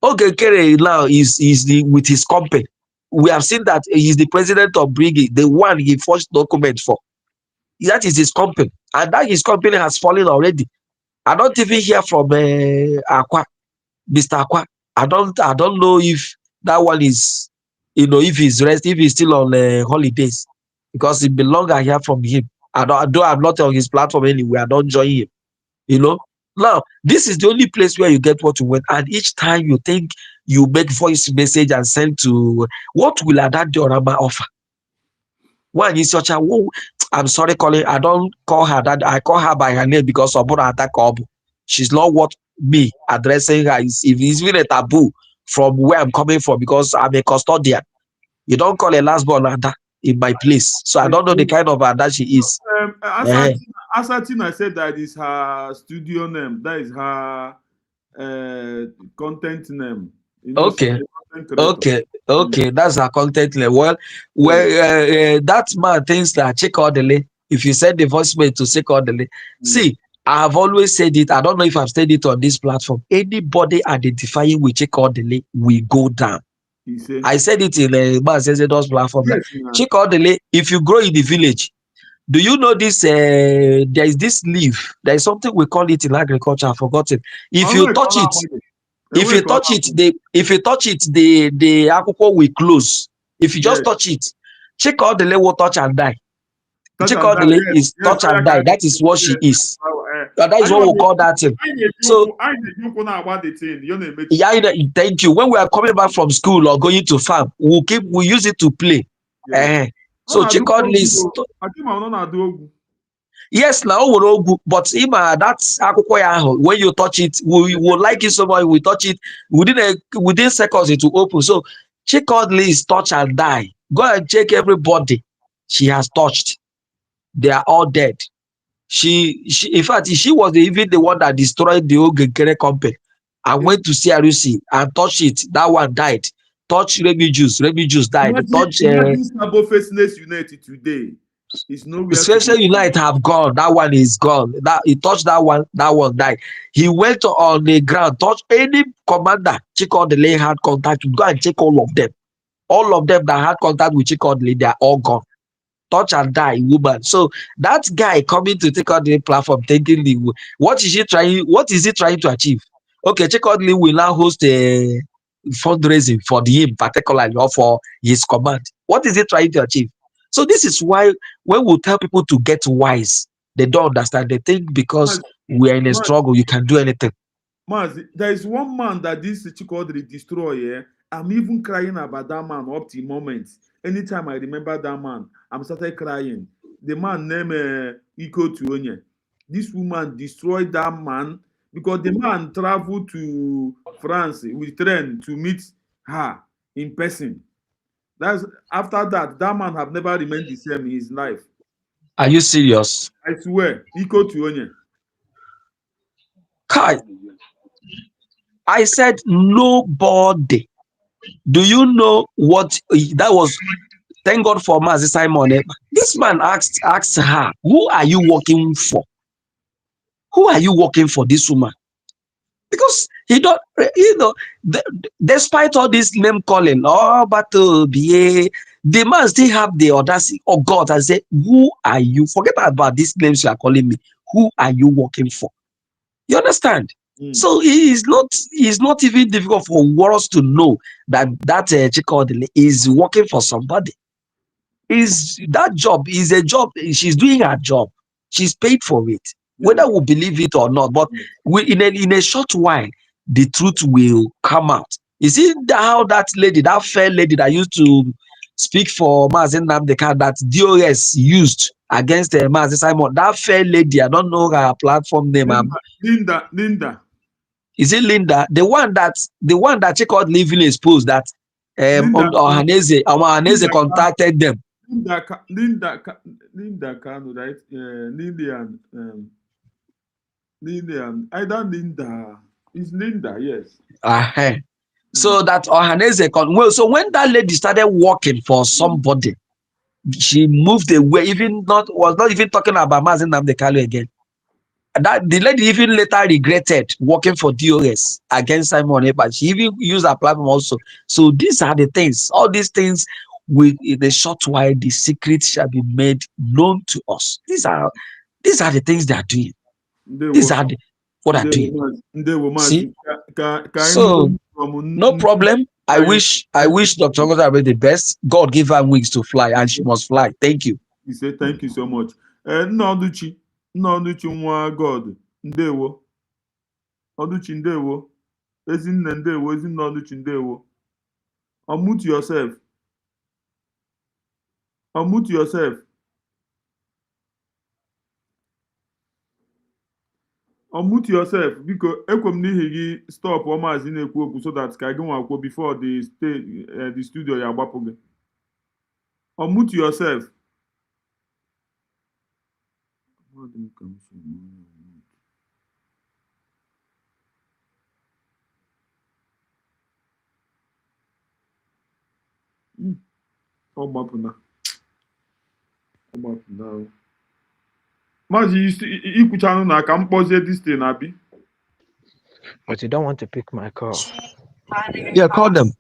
S16: Okay, Kere now is with his company. We have seen that he's the president of Brigade, the one he forged document for. That is his company, and that his company has fallen already. I don't even hear from Aqua, Mr. Aqua. I don't know if that one is, if he's still on holidays, because it belongs I hear from him. I'm not on his platform anyway. I don't join him. Now, this is the only place where you get what you want, and each time you think you make voice message and send to, what will Ada Diorama offer? One is such a, I'm sorry, calling. I don't call her that. I call her by her name because she's not what me addressing her is. If it's even a taboo from where I'm coming from, because I'm a custodian. You don't call a last born Ada in my place, so I don't know the kind of Ada she is.
S1: Asatina said that is her studio name. That is her content name.
S16: Okay. That's her content name. Well, that man thinks that Chikodele, if you send the voicemail to Chikodele, see, I have always said it. I don't know if I've said it on this platform. Anybody identifying with Chikodele will go down. I said it in a Mazezedo's platform. Yes, Chikodele, if you grow in the village, do you know this? There is this leaf. There is something we call it in agriculture. I've forgotten. If you touch it, the akwụkwọ will close. If you just touch it, Chikodele will touch and die. Chikodele is touch and die. That is what she is. That is what we call that thing. So, yeah, thank you. When we are coming back from school or going to farm, we use it to play. So Chikodele is. Yes, now but that's when you touch it, we will like it so much. We touch it within seconds it will open. So Chikodele is touch and die. Go and check everybody she has touched. They are all dead. She in fact, she was even the one that destroyed the old Genkere company. I went to CRUC and touched it. That one died. Touch Remy Juice died. Touch
S1: Faceless United today.
S16: Special Unite have gone. That one is gone. That he touched that one died. He went on the ground, touched any commander Chikodele had contact with. Go and check all of them. All of them that had contact with Chikodele, they are all gone. Touch and die, woman. So that guy coming to take on the platform, thinking what is he trying to achieve? Okay, Chikodele will now host a fundraising for him particularly or for his command. What is he trying to achieve? So this is why when we tell people to get wise, they don't understand. They think because we are in a struggle, you can do anything.
S1: Maz, there is one man that this Chikodele destroy. Yeah? I'm even crying about that man up to the moment. Anytime I remember that man, I'm started crying. The man named Iko Tuonye. This woman destroyed that man because the man traveled to France with train to meet her in person. That's after that man have never remained the same in his life.
S16: Are you serious?
S1: I swear, Iko Tuonye.
S16: Kai, I said nobody. Do you know what that was? Thank God for Mazi Simon. This man asked her, who are you working for? Who are you working for, this woman? Because he don't, despite all this name calling, but the man still have the audacity of God and say, who are you? Forget about these names you are calling me. Who are you working for? You understand? So it's not even difficult for us to know that Chikodi is working for somebody. That job is a job. She's doing her job. She's paid for it, whether we believe it or not. But in a short while, the truth will come out. You see how that fair lady that used to speak for Mazen Namdeka, that DOS used against Mazen Simon, that fair lady, I don't know her platform name.
S1: Linda.
S16: Is it Linda? The one that Chikod living exposed that Ohaneze contacted them.
S1: Linda Kanu, right? Lillian, either Linda. It's Linda, yes.
S16: So that Ohaneze so when that lady started working for somebody, she moved away, was not even talking about Mazen Namdekalu again. That the lady even later regretted working for DOS against Simon Ekpa. She even used her platform also. So these are the things. All these things, in a short while, the secret shall be made known to us. These are the things they are doing. These are what are doing. See? So no problem. I wish Dr. Ngozi the best. God give her wings to fly, and she must fly. Thank you.
S1: We say thank you so much. Nnoduchi nwa God, ndewo. Oduchi ndewo. Ezinne ndewo, Ezinne Oduchi ndewo. Unmute yourself. Unmute yourself. Unmute yourself because ekwem n'ihi gị stop Maazị na-ekwu okwu so that ka gị nwa kwuo before the studio ya agbapụ gị. Unmute yourself. Ọ gbapụna. Maazị ikwuchanụ na ka m kpọzie this thing abi.
S14: But you don't want to pick my call.
S16: Yeah, call them.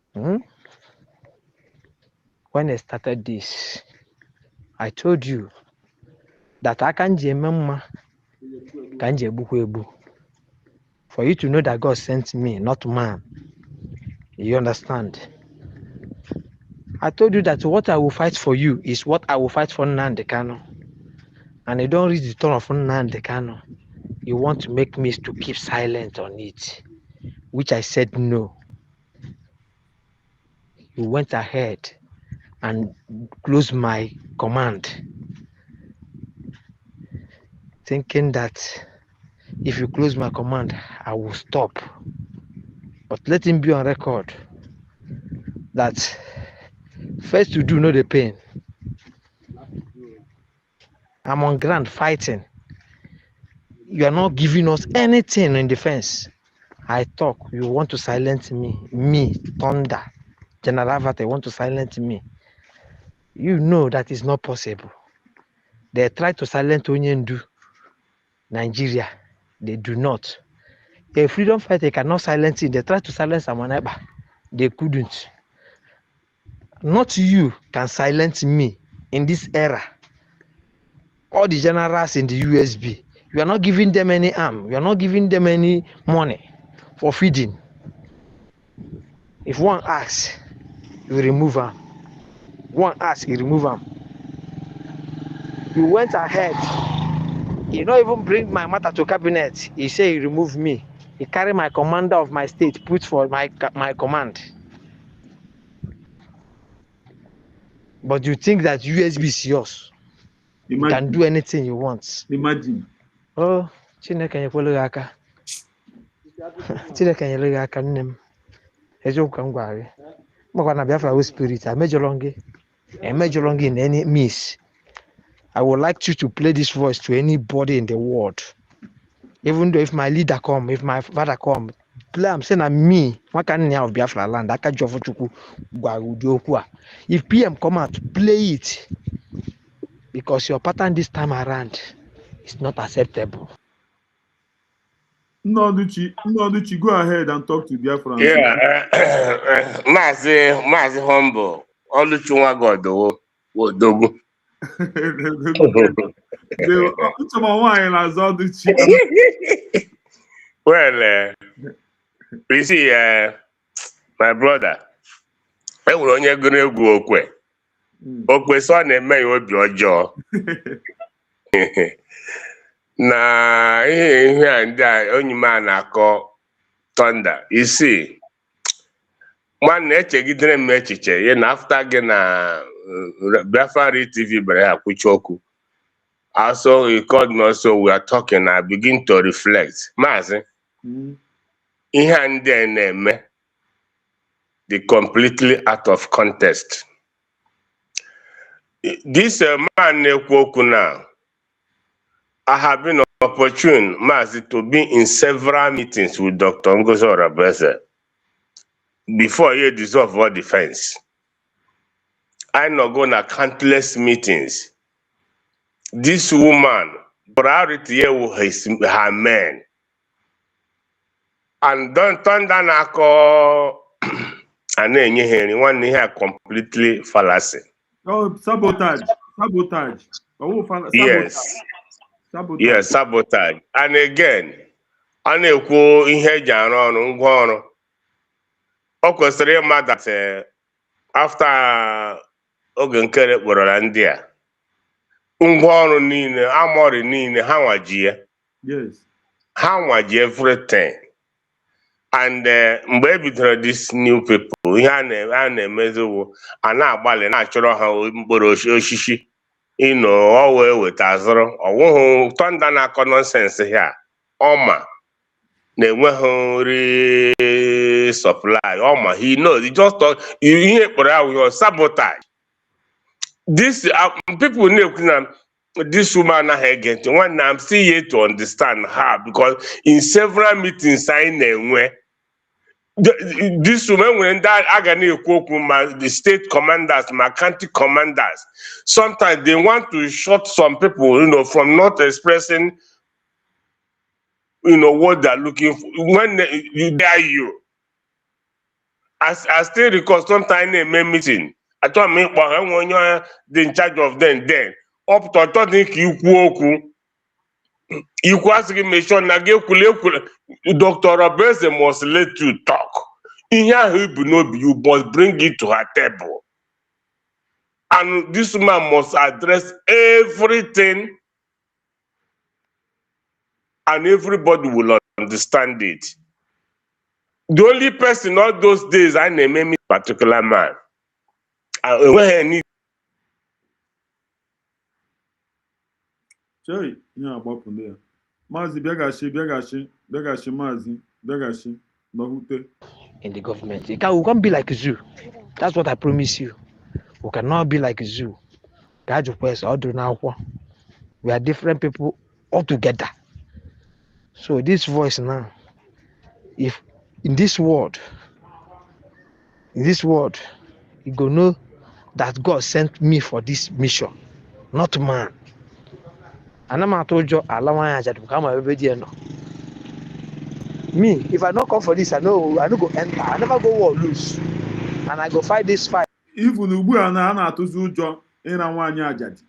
S14: When I started this, I told you that I can't for you to know that God sent me, not man. You understand? I told you that what I will fight for you is what I will fight for Nnamdi Kanu. And you don't reach the turn of Nnamdi Kanu. You want to make me to keep silent on it, which I said no. You went ahead and closed my command, thinking that if you close my command, I will stop. But let him be on record that first you do know the pain. I'm on ground fighting. You are not giving us anything in defense. I talk, you want to silence me, Thunder, General Vate want to silence me. You know that is not possible. They try to silence Onyendu, Nigeria. They do not. A freedom fighter cannot silence it. They try to silence Amaneba. They couldn't. Not you can silence me in this era. All the generals in the USB, you are not giving them any arm. You are not giving them any money for feeding. If one asks, you remove them. One asks, you remove them. You went ahead. You don't even bring my matter to cabinet. He say he remove me. He carry my commander of my state, put for my command. But you think that USB is yours. You can do anything you want.
S1: Imagine.
S14: Oh, Chineke nyekwele aka. Chineke nyere aka nne m. Eziokwu ka m gwara gị. Mmakwa na Biafra we spirit. Emejọrọ gị in any miss. I would like you to play this voice to anybody in the world. Even though if my leader come, if my father come, play am say na me nwaka nna of Biafra land aka Jofochukwu gwara ụdị okwu a. If PM come out play it because your pattern this time around is not acceptable.
S1: Nnoduchi, go ahead and talk to Biafra.
S17: Yeah, Mazi Humble, Oluchi Nwagodo, Wodogu. Well, you see, my brother, I will only go okwe. Okwe so na-eme ya obi ọjọọ. Na ihe a ndị a onye ma na-akọ Thunder, you see, nwanne echegidere m echiche ya na after gị na Biafra TV bere ha kwuchi okwu. Also, he called me also, we are talking, I begin to reflect. Maazị, ihe a ndị a na-eme the completely out of context. This man na-ekwu okwu now, I have been opportune, Maazị, to be in several meetings with Dr. Ngozi Orabeze before he dissolved all defense. I not go na countless meetings. This woman, priority here was her men. And don't turn down a call and then you hear one here completely fallacy.
S1: Oh, sabotage. Sabotage. Oh, sabotage.
S17: Yes.
S1: Sabotage.
S17: Yes, sabotage. And again, I na-ekwu ihe eji arụ ọrụ ngwa ọrụ. O kwesịrị ịma that after oge nkere kpọrọ ndị a, ngwa ọrụ niile, amọrị niile, ha nwaji ya.
S1: Yes.
S17: Ha nwaji everything. And mgbe e bidoro this new people, ihe a na-emeziwo, a na-agbalị na-achọrọ ha mkpụrụ osisi. Ọ wee weta azụrụ. Ọwụhụ Thunder na-akọ nonsense here. Ọma na-enweghị nri supply. Ọma, he knows. He just thought ihe kpọrọ ahụ sabotage. This people na-ekwu na this woman anaghị ege ntị. Nwanne, I'm still here to understand her because in several meetings anyị na-enwe, this woman when that agani the state commanders, my county commanders, sometimes they want to shut some people, from not expressing, what they're looking for. When they dare you, I still recall sometimes in a meeting, I told me when you're in charge of them, then up to I think you asking me sure na Dr. Obese must let you talk. You must bring it to her table. And this man must address everything and everybody will understand it. The only person all those days I name a particular man.
S1: Sorry, yeah, about there. Mazi Biagashi, Mazi, Biagashi, Nohute.
S14: In the government, we can't be like a zoo. That's what I promise you. We cannot be like a zoo. We are different people altogether. So this voice now, if in this world, you go know that God sent me for this mission, not man. And I'm told you, me, if I not come for this, I don't go enter. I never go war lose, and I go fight this fight.
S1: Even ugbu a na-atụzi ụjọ ịra nwaanyị ajadi,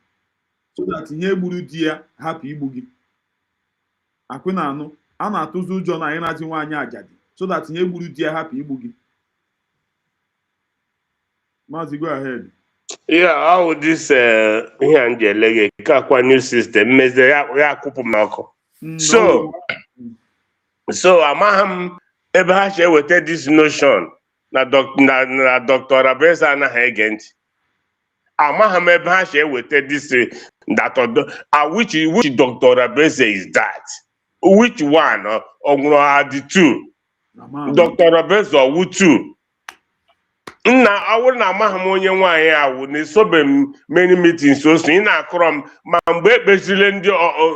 S1: so that ihe gburu di ya hapụ igbu gị. Akwụ na anụ, a na-atụzi ụjọ na ịrazi nwaanyị ajadi, so that ihe gburu di ya hapụ igbu gị. Mazi, go ahead.
S17: Yeah, how would this here and the new system so amaham ebe ha she wete this notion na Dr. Abesa na agent. Amaham ebe ha she wete this that which Dr. Abesa is that? Which one are the two? Dr. Abesa or who two? Nna awụrụ na amaham onye nwaanyị awụ na-esobe many meetings so ị na-akọrọ m ma mgbe ekpesịrị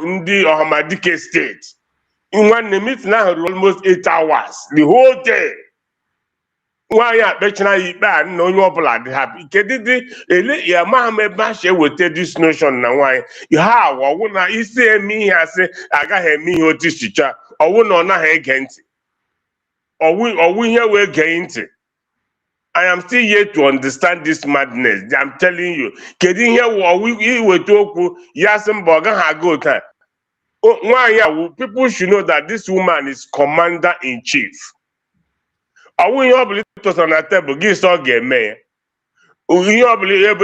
S17: ndị Ọhamadike steeti When the meeting now almost 8 hours, the whole day. Why are you bad? No, you're blood happy. Kedidi, ya mama bashe with this notion now. Why you have or when you say me, I say, I got him me or teacher, or when on a again, or we here we're again. I am still yet to understand this madness. I'm telling you. Kedin here, we were talking, Yasenburg, and go time. Why people should know that this woman is commander in chief. Are we all believe it on a table? Give us game, man. We all believe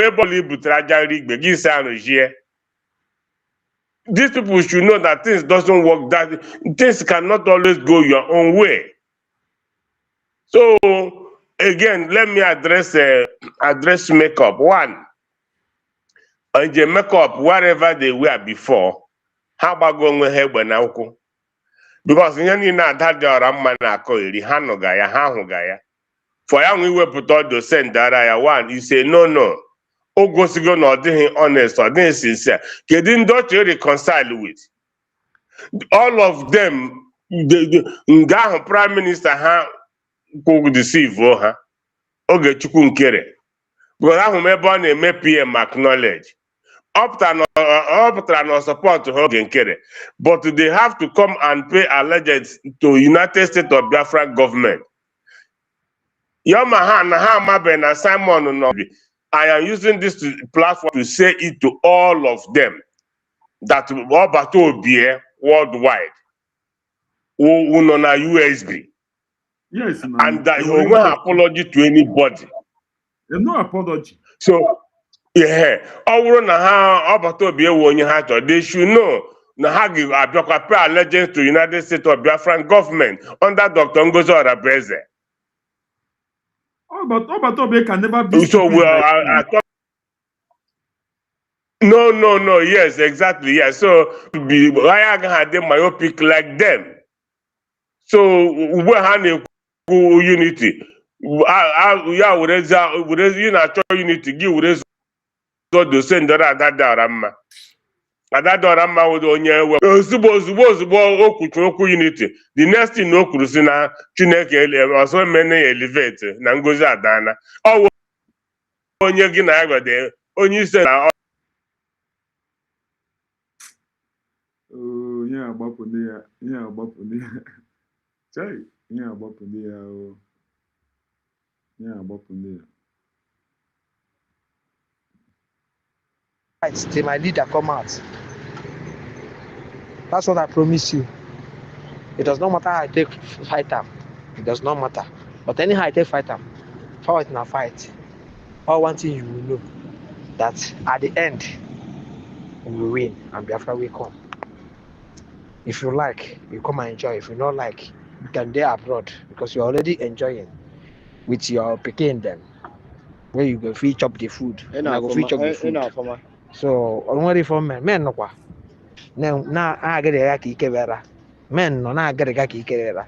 S17: these people should know that things doesn't work. That things cannot always go your own way. So again, let me address makeup. One, and the makeup wherever they were before. How about going ahead when now? Because you know that there are man akọiri ha nụga ya ha hụga ya. For ya we wepụta ọdụ send dara ya one, you say no. O gosigo na ọ dịghị honest, ọ dịghị sincere. Kedu ndị ọ chọrọ reconcile with? All of them, nga ahụ prime minister ha kwụ deceive ha. Ogechukwu Nkere. Because ahụ m ebe ọ na-eme PM acknowledge. Optra no support Oge Nkere, but they have to come and pay allegiance to United States of Biafra government. Yamaha na ha mabe na Simon Nobi. I am using this platform to say it to all of them that Obato Obie worldwide who know na USB.
S1: Yes, man.
S17: And that he won't apology to anybody.
S1: There's no apology.
S17: So yeah, ọwụrụ na ha ọbata obi ewu onye ha chọrọ, they should know na ha ga-abịakwa pay allegiance to United States of Biafran government under Dr. Ngozi Orabueze.
S1: Ọbata obi can never be.
S17: So no, yes, exactly, yes. So why are they myopic like them? So we have unity. Ya were na-achọ unity gị were dose ndọrọ Adadora mma. Adadora mma wụdo onye ewe ozugbo o kwuchiri okwu unity, the next thing o kwuru si na Chineke ọsọ mene ya elevate na ngozi adana. Ọ onye gị na agwade onye isi na
S1: ihe agbapụrụ ya chai ihe agbapụrụ ya o ihe agbapụrụ ya.
S14: Till my leader come out. That's what I promise you. It does not matter how I take fight them. It does not matter. But anyhow I take fight them, fight na fight. All one thing you will know that at the end we will win and Biafra will come. If you like, you come and enjoy. If you not like, you can stay abroad because you're already enjoying with your Peking them. Where you go feed chop the food. And I go feed chop the food. So only for men no kwa. Na agere ya ka ike bịara. Men no na agere ka ike bịara.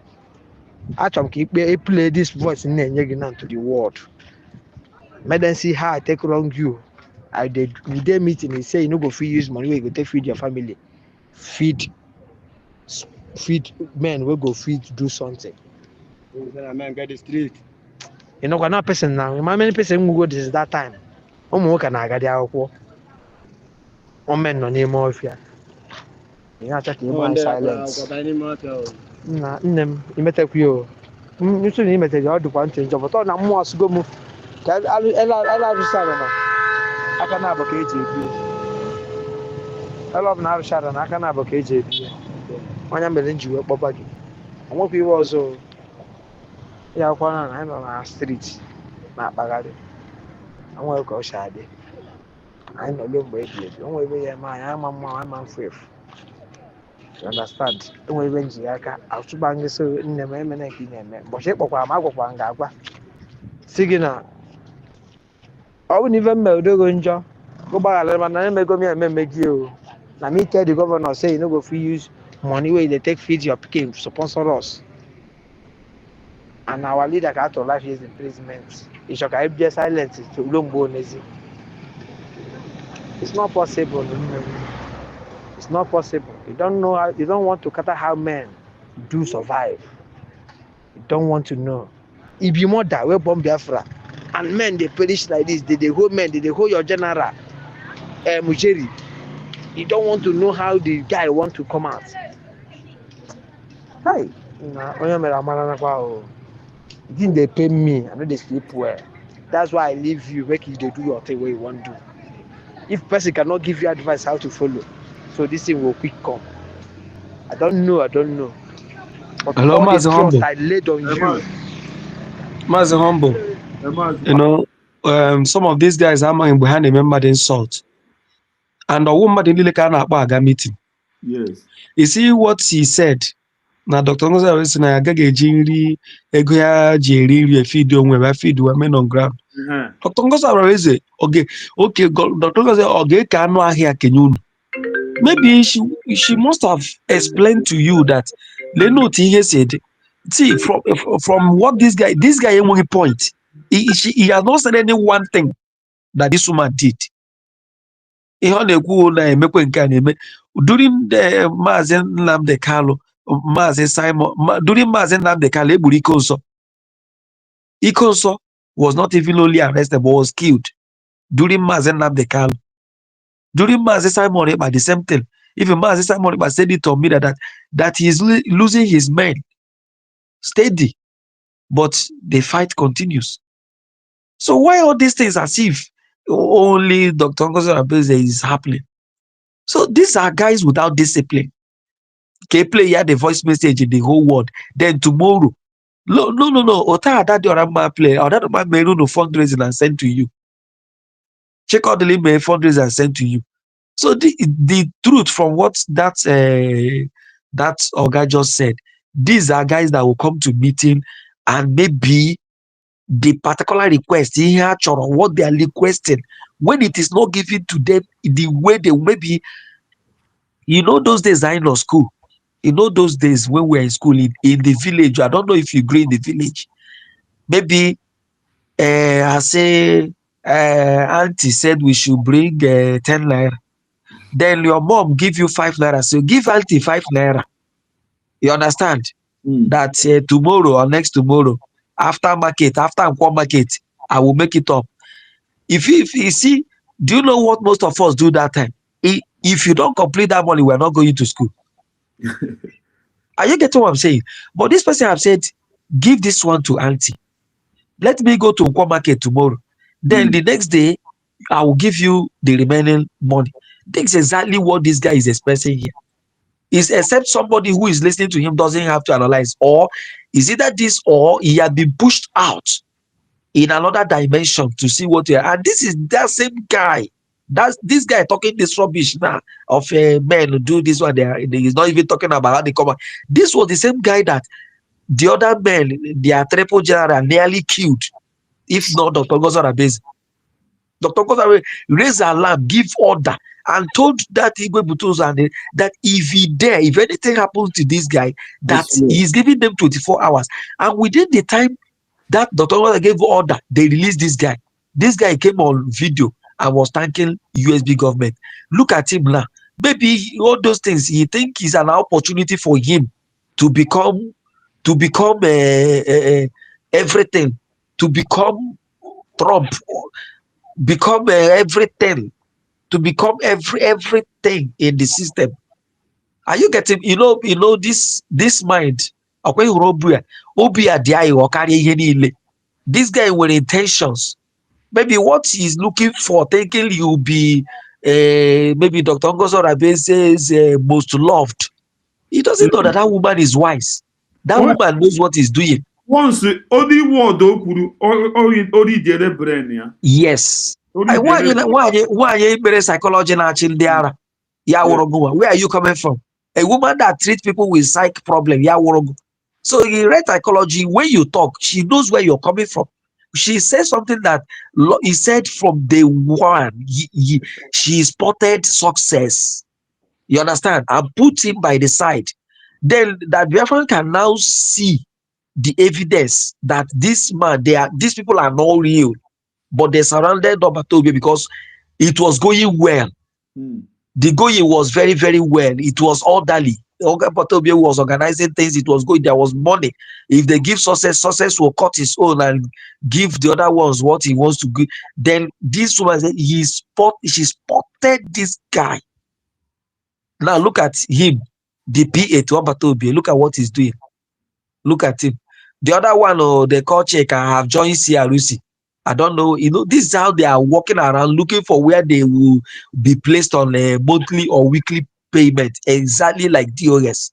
S14: Achọm ka ikpe play this voice na-enye gị now to the world. Make them see how I take wrong you. I did we dey meeting, he say you no go fit use money wey you go take feed your family. Feed men wey go feed do something.
S18: Man get the street.
S14: You know, na person now. How many person go this that time? Ụmụ nwoke na-agadi akwụkwọ. Men nọ n'ime ọfịa. Ị na-acha ka ịgba silence. Na nne m imetekwa ya o. Nso na imetere ọ dịkwa ntị njọ, bụtọ na mmụọ asụgo m ka ela arụsara na aka na abụ ka eji ebi. Ela ọ bụ na arụsara na aka na abụ ka eji ebi. Onye mere nji wee kpọba gị. Ọ nwekwa iwe ọzọ. Ya akwụkwọ na anyị nọ na street na-akpagharị. Enweghị ka ọ si adị. Anyị nọ mgbe ebi ebi. O nwere ebe ya eme anyị ama mma anyị ma mfu efu. You understand? O nwere ebe nji aka atụba ngị so nne m emene nke ị na-eme. Ụbọchị ịkpọkwara m agwakwara m ga-agwa. Si gị na ọ bụ na ife mme odogo njọ. Go gbaghara mana emego m ya ememe gị o. Na me tell the governor say you no go fit use money wey they take feed your pikin to sponsor us. And our leader got to life years imprisonment. It's silent to Lumbo Nezi. It's not possible. It's not possible. You don't know how, you don't want to cater how men do survive. You don't want to know. If you mother, we bomb Biafra, and men they perish like this, they hold men, they hold your general, Mujeri. You don't want to know how the guy want to come out. Hey, didn't they pay me? I know they sleep well. That's why I leave you. Make you do your thing where you want to do. If person cannot give you advice how to follow, so this thing will quick come. I don't know. But
S16: Hello,
S14: all the
S16: Master
S14: trust
S16: Humble.
S14: I laid on you.
S16: Master Humble. You know, some of these guys are behind a member insult. And a woman didn't like an meeting.
S1: Yes.
S16: You see what he said. Now, Dr. Ngoza was saying, I got a jiri, egoya jiri, feed women on ground. Dr. Ngoza was saying, okay, Dr. Ngoza, okay, can no here can you? Maybe she must have explained to you that Leno T said, see, from what this guy only point, he has not said any one thing that this woman did. During the Mazen Nnamdi Kanu, Mazen Simon, during Mazen Nnamdi Kanu, Ikonso was not even only arrested but was killed during Mazen Nnamdi Kanu. During Mazen Simon, by the same thing. Even Mazen Simon said it to me that he is losing his men steady, but the fight continues. So why all these things as if only Dr. Ngozi Abeze is happening? So these are guys without discipline. Play here the voice message in the whole world. Then tomorrow, no. Ota that the other play, or that man may no fundraising and send to you. Check out the link fundraising and send to you. So the truth from what that Oga just said, these are guys that will come to meeting and maybe the particular request here or what they are requesting, when it is not given to them the way they maybe, those days I in school. Those days when we were in school in the village, I don't know if you agree in the village. Maybe I say auntie said we should bring 10 naira. Then your mom give you 5 naira. So give auntie 5 naira. You understand? That tomorrow or next tomorrow, after Nkwo market, I will make it up. If you see, do you know what most of us do that time? If you don't complete that money, we're not going to school. Are you getting what I'm saying? But this person have said, give this one to auntie. Let me go to Nkwo market tomorrow. Then the next day, I will give you the remaining money. That's exactly what this guy is expressing here. Is except somebody who is listening to him doesn't have to analyze, or is either this or he had been pushed out in another dimension to see what you are. And this is that same guy. That's this guy talking this rubbish now of men who do this one. He's not even talking about how they come out. This was the same guy that the other men, their triple general, nearly killed, if not Dr. Ngozi Abeze. Dr. Ngozi raised alarm, give order, and told that Igwe Butozo that if anything happens to this guy, that he's giving them 24 hours. And within the time that Dr. Ngozi gave order, they released this guy. This guy came on video and was thanking USB government. Look at him now. Maybe all those things, he think is an opportunity for him to become everything, to become Trump, become everything, to become everything in the system. Are you getting? This mind. This guy with intentions. Maybe what he's looking for, thinking you'll be maybe Dr. Ngozi Abeze's most loved. He doesn't know that woman is wise. That woman knows what he's doing.
S1: Once only word only brain, yeah.
S16: Yes. Why better psychology na where are you coming from? A woman that treats people with psych problem, so in read psychology, when you talk, she knows where you're coming from. She says something that he said from day one. She spotted success. You understand? And put him by the side. Then that Biafran can now see the evidence that these people are not real, but they surrounded Obatobe because it was going well. The going was very, very well. It was orderly. Oga was organizing things. It was going. There was money. If they give success will cut his own and give the other ones what he wants to give. Then this woman said she spotted this guy. Now look at him, the PA to Obatobi. Look at what he's doing. Look at him. The other one, they call check. I have joined CRUC. I don't know. This is how they are walking around looking for where they will be placed on a monthly or weekly payment, exactly like DOS.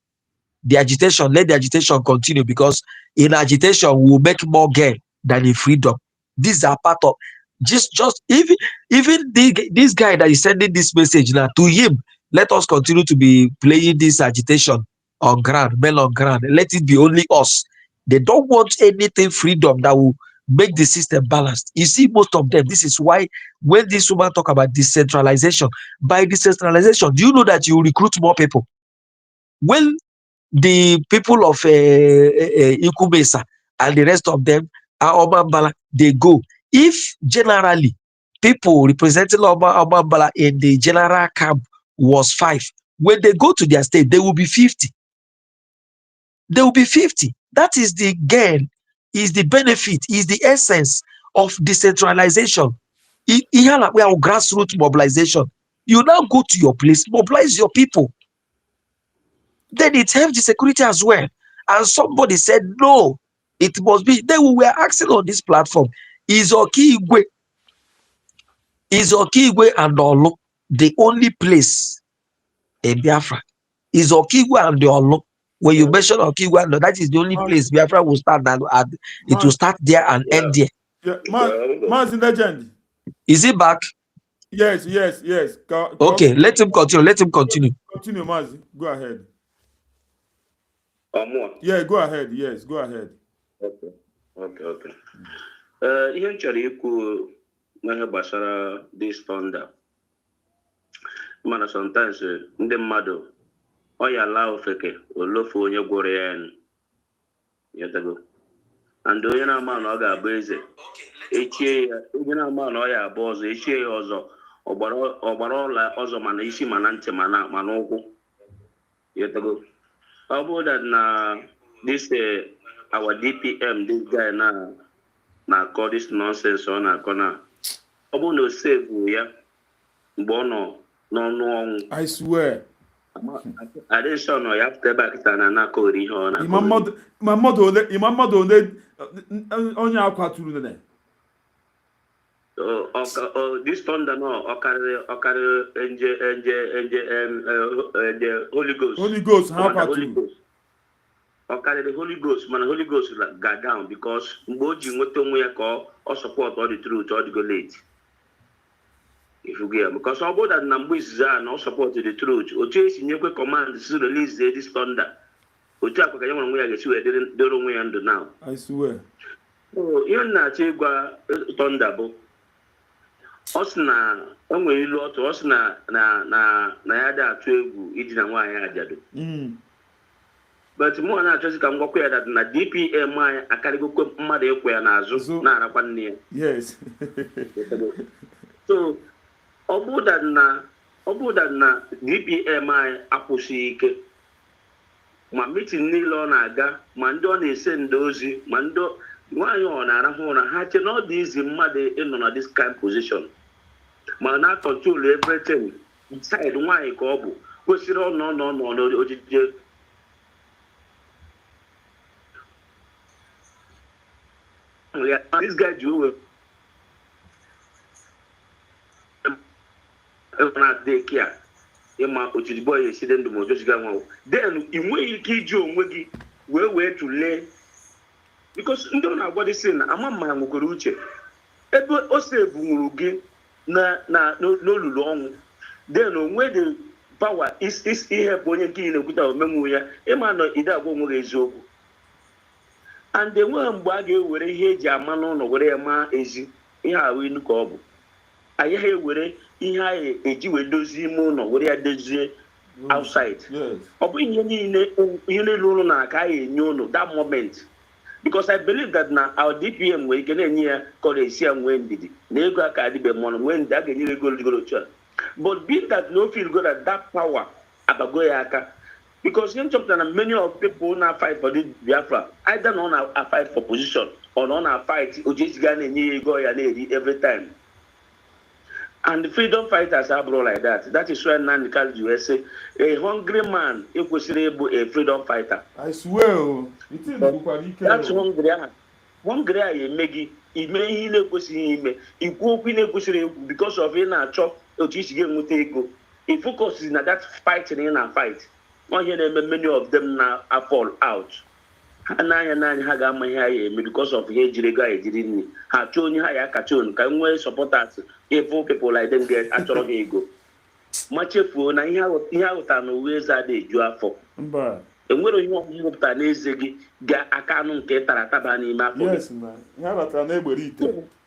S16: The agitation, let the agitation continue, because in agitation we will make more gain than in freedom. These are part of just even this guy that is sending this message now to him. Let us continue to be playing this agitation on ground, men on ground. Let it be only us. They don't want anything freedom that will make the system balanced. You see, most of them, this is why when this woman talk about decentralization, by decentralization, do you know that you recruit more people? When the people of Ikumesa and the rest of them are Obambala, they go. If generally people representing Obambala in the general camp was 5, when they go to their state, they will be 50. They will be 50. That is the gain, is the benefit, is the essence of decentralization. We have grassroots mobilization. You now go to your place, mobilize your people. Then it helps the security as well. And somebody said, no, it must be. Then we were asking on this platform, is Okigwe and Olo the only place in Biafra? Is Okigwe and the Olo? When you mention Okigwe and Olo, that is the only place Biafra will start, and it will start there and end there.
S1: Yeah, Mazi Legend.
S16: Is he back?
S1: Yes.
S16: Okay, let him continue.
S1: Continue, Mazi. Go ahead.
S7: Or more?
S1: Yeah, go ahead. Yes, go ahead.
S7: Okay. Ihe m chọrọ ikwu n'ihe gbasara this thunder. Mana sometimes ndị mmadụ ọ ya ala ofeke olofu onye gwụrụ ya enu. Yetago. And onye na-ama na ọ ga-abụ eze. Echie ya, onye na-ama na ọ ya abụ ọzọ, echie ya ọzọ. Ọgbara ọla ọzọ mana isi mana ntị mana ụkwụ. Yetago. How about that now? This our DPM, this guy now call this nonsense on a corner. How about no save ya? Bono no.
S1: I swear.
S7: I didn't show no. You have to back it and na call it on.
S1: My mother only aquaturu there.
S7: This thunder no. Okare the Holy Ghost.
S1: Holy Ghost, how about you?
S7: Okay, the Holy Ghost, man, the Holy Ghost got down because Mboji Motomo call or support all the truth or the go late. If you get because about that number is no support the truth. Or chase in your command to release this thunder. Ochaka Kayaman, we are getting the wrong way under now.
S1: I swear.
S7: Oh, you're not a thunder. Osna, only lot, Osna, na yada 12, each and one I had. But more than just come go that na DPM I can go mad na azu na arakwanne.
S1: Yes.
S7: So oboda na DPM I akwụsị ike. Ma meeting niile ọ na-aga, ma ndị ọ na-ese ndozi, ma ndị nwanyị ọ na-arahụ ụra, ha che na ọ dị izi mmadụ ịnọ na this kind position. Ma na control everything. Side nwanyị ka ọ bụ. Kwesịrị ọ ojije. This guy do they care. Emma Ochidi boy is sitting the most then in way you keep you where to lay because you don't know what is saying. I'm a man who go Ebe ose bungurugi na no long. Then where the power is here when you in a memory. Emma no ida go ezogu. And the one baggy where he jamano no where ma easy. Iha we look up. I hear where iha a Jew dozy moon or where they outside.
S1: Yes.
S7: Or when you luna kai no that moment. Because I believe that now our DPM we can near college and when did it. Nega Kadibe Mon when that can go to church. But being that no feel good at that power, Abagoyaka. Because you know that many of people now fight for the Biafra, either not a fight for position or not a fight every time. And the freedom fighters are bro like that. That is why Nandi Kali USA, a hungry man equals a freedom fighter.
S1: I swear,
S7: That's hungry. Hungry, he may he because of in a chop, he focuses in that fighting in a fight. Many of them now are fall out. Because of here, can supporters if people like them get actually ego. Much if na ihe out no ways are they you are for. Enwere onye ọpụta n'eze gị ga aka anụ nke tara taba n'ime afọ.
S1: Yes, man. Ihe batara na-egbere ite.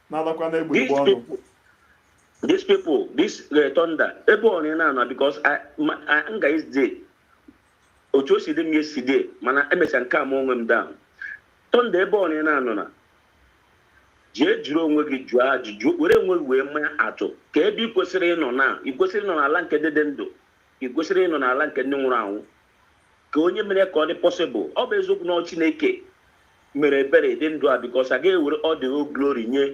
S1: Na-alakwa na-egbe igbo ọnụ.
S7: These people, this thunder, ebe ọ na because anga is day. Otu o si dị m yesterday, mana emecha nke a ma onwe m down. Thunder ebe ọ na na. Jee jiri onwe gị jụọ ajụjụ, were onwe gị wee mee atụ. Ka ebe ị kwesịrị ịnọ na, ị kwesịrị ịnọ n'ala nke dị ndụ, ị kwesịrị ịnọ n'ala nke ndị nwụrụ anwụ. Ka onye mere ka ọ dị possible, ọ bụ eziokwu na Chineke mere ebere dị ndụ a because a ga-ewere all the whole glory nye